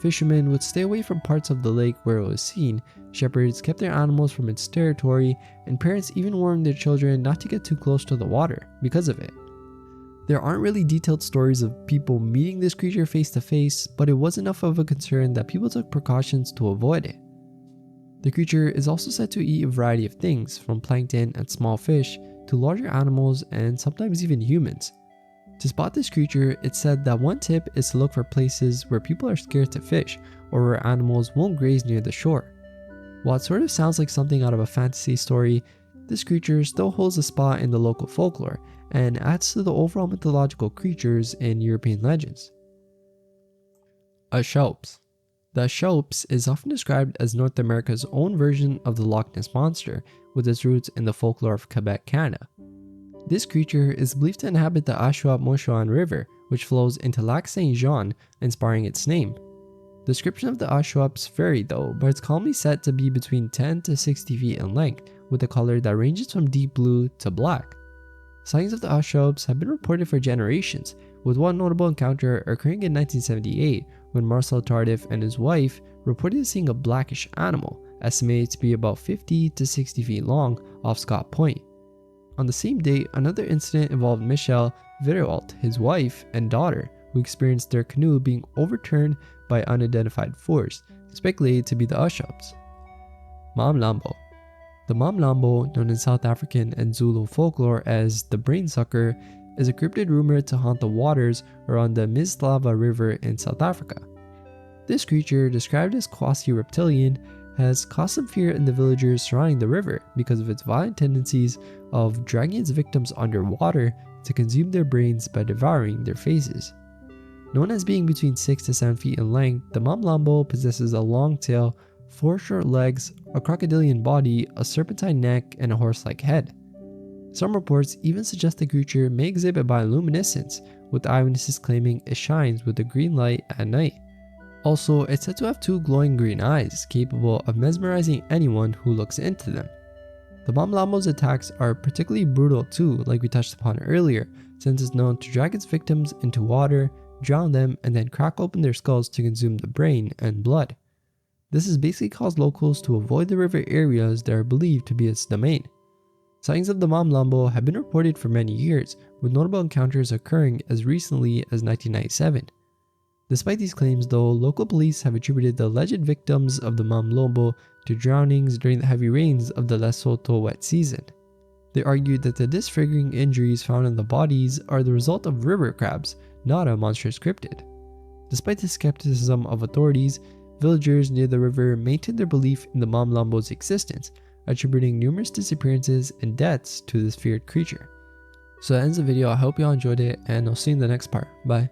Fishermen would stay away from parts of the lake where it was seen, shepherds kept their animals from its territory, and parents even warned their children not to get too close to the water because of it. There aren't really detailed stories of people meeting this creature face to face, but it was enough of a concern that people took precautions to avoid it. The creature is also said to eat a variety of things, from plankton and small fish to larger animals and sometimes even humans. To spot this creature, it's said that one tip is to look for places where people are scared to fish or where animals won't graze near the shore. While it sort of sounds like something out of a fantasy story, this creature still holds a spot in the local folklore and adds to the overall mythological creatures in European legends. Ashops. The Ashops is often described as North America's own version of the Loch Ness Monster, with its roots in the folklore of Quebec, Canada. This creature is believed to inhabit the Ashuapmushuan River, which flows into Lac Saint-Jean, inspiring its name. The description of the Ashuaps vary though, but it's commonly said to be between 10 to 60 feet in length, with a color that ranges from deep blue to black. Sightings of the Ashuaps have been reported for generations, with one notable encounter occurring in 1978 when Marcel Tardif and his wife reported seeing a blackish animal, estimated to be about 50 to 60 feet long, off Scott Point. On the same day, another incident involved Michelle Verwalt, his wife and daughter, who experienced their canoe being overturned by unidentified force, speculated to be the Ashuaps. Mamlambo. The Mamlambo, known in South African and Zulu folklore as the brainsucker, is a cryptid rumored to haunt the waters around the Mislava River in South Africa. This creature, described as quasi-reptilian, has caused some fear in the villagers surrounding the river because of its violent tendencies of dragging its victims underwater to consume their brains by devouring their faces. Known as being between 6 to 7 feet in length, the Mamlambo possesses a long tail, 4 short legs, a crocodilian body, a serpentine neck, and a horse-like head. Some reports even suggest the creature may exhibit bioluminescence, with eyewitnesses claiming it shines with a green light at night. Also, it's said to have 2 glowing green eyes, capable of mesmerizing anyone who looks into them. The Mamlambo's attacks are particularly brutal too, like we touched upon earlier, since it's known to drag its victims into water, drown them, and then crack open their skulls to consume the brain and blood. This has basically caused locals to avoid the river areas that are believed to be its domain. Sightings of the Mamlambo have been reported for many years, with notable encounters occurring as recently as 1997. Despite these claims though, local police have attributed the alleged victims of the Mamlambo to drownings during the heavy rains of the Lesotho wet season. They argued that the disfiguring injuries found in the bodies are the result of river crabs, not a monstrous cryptid. Despite the skepticism of authorities, villagers near the river maintained their belief in the Mamlambo's existence, attributing numerous disappearances and deaths to this feared creature. So that ends the video. I hope y'all enjoyed it, and I'll see you in the next part. Bye.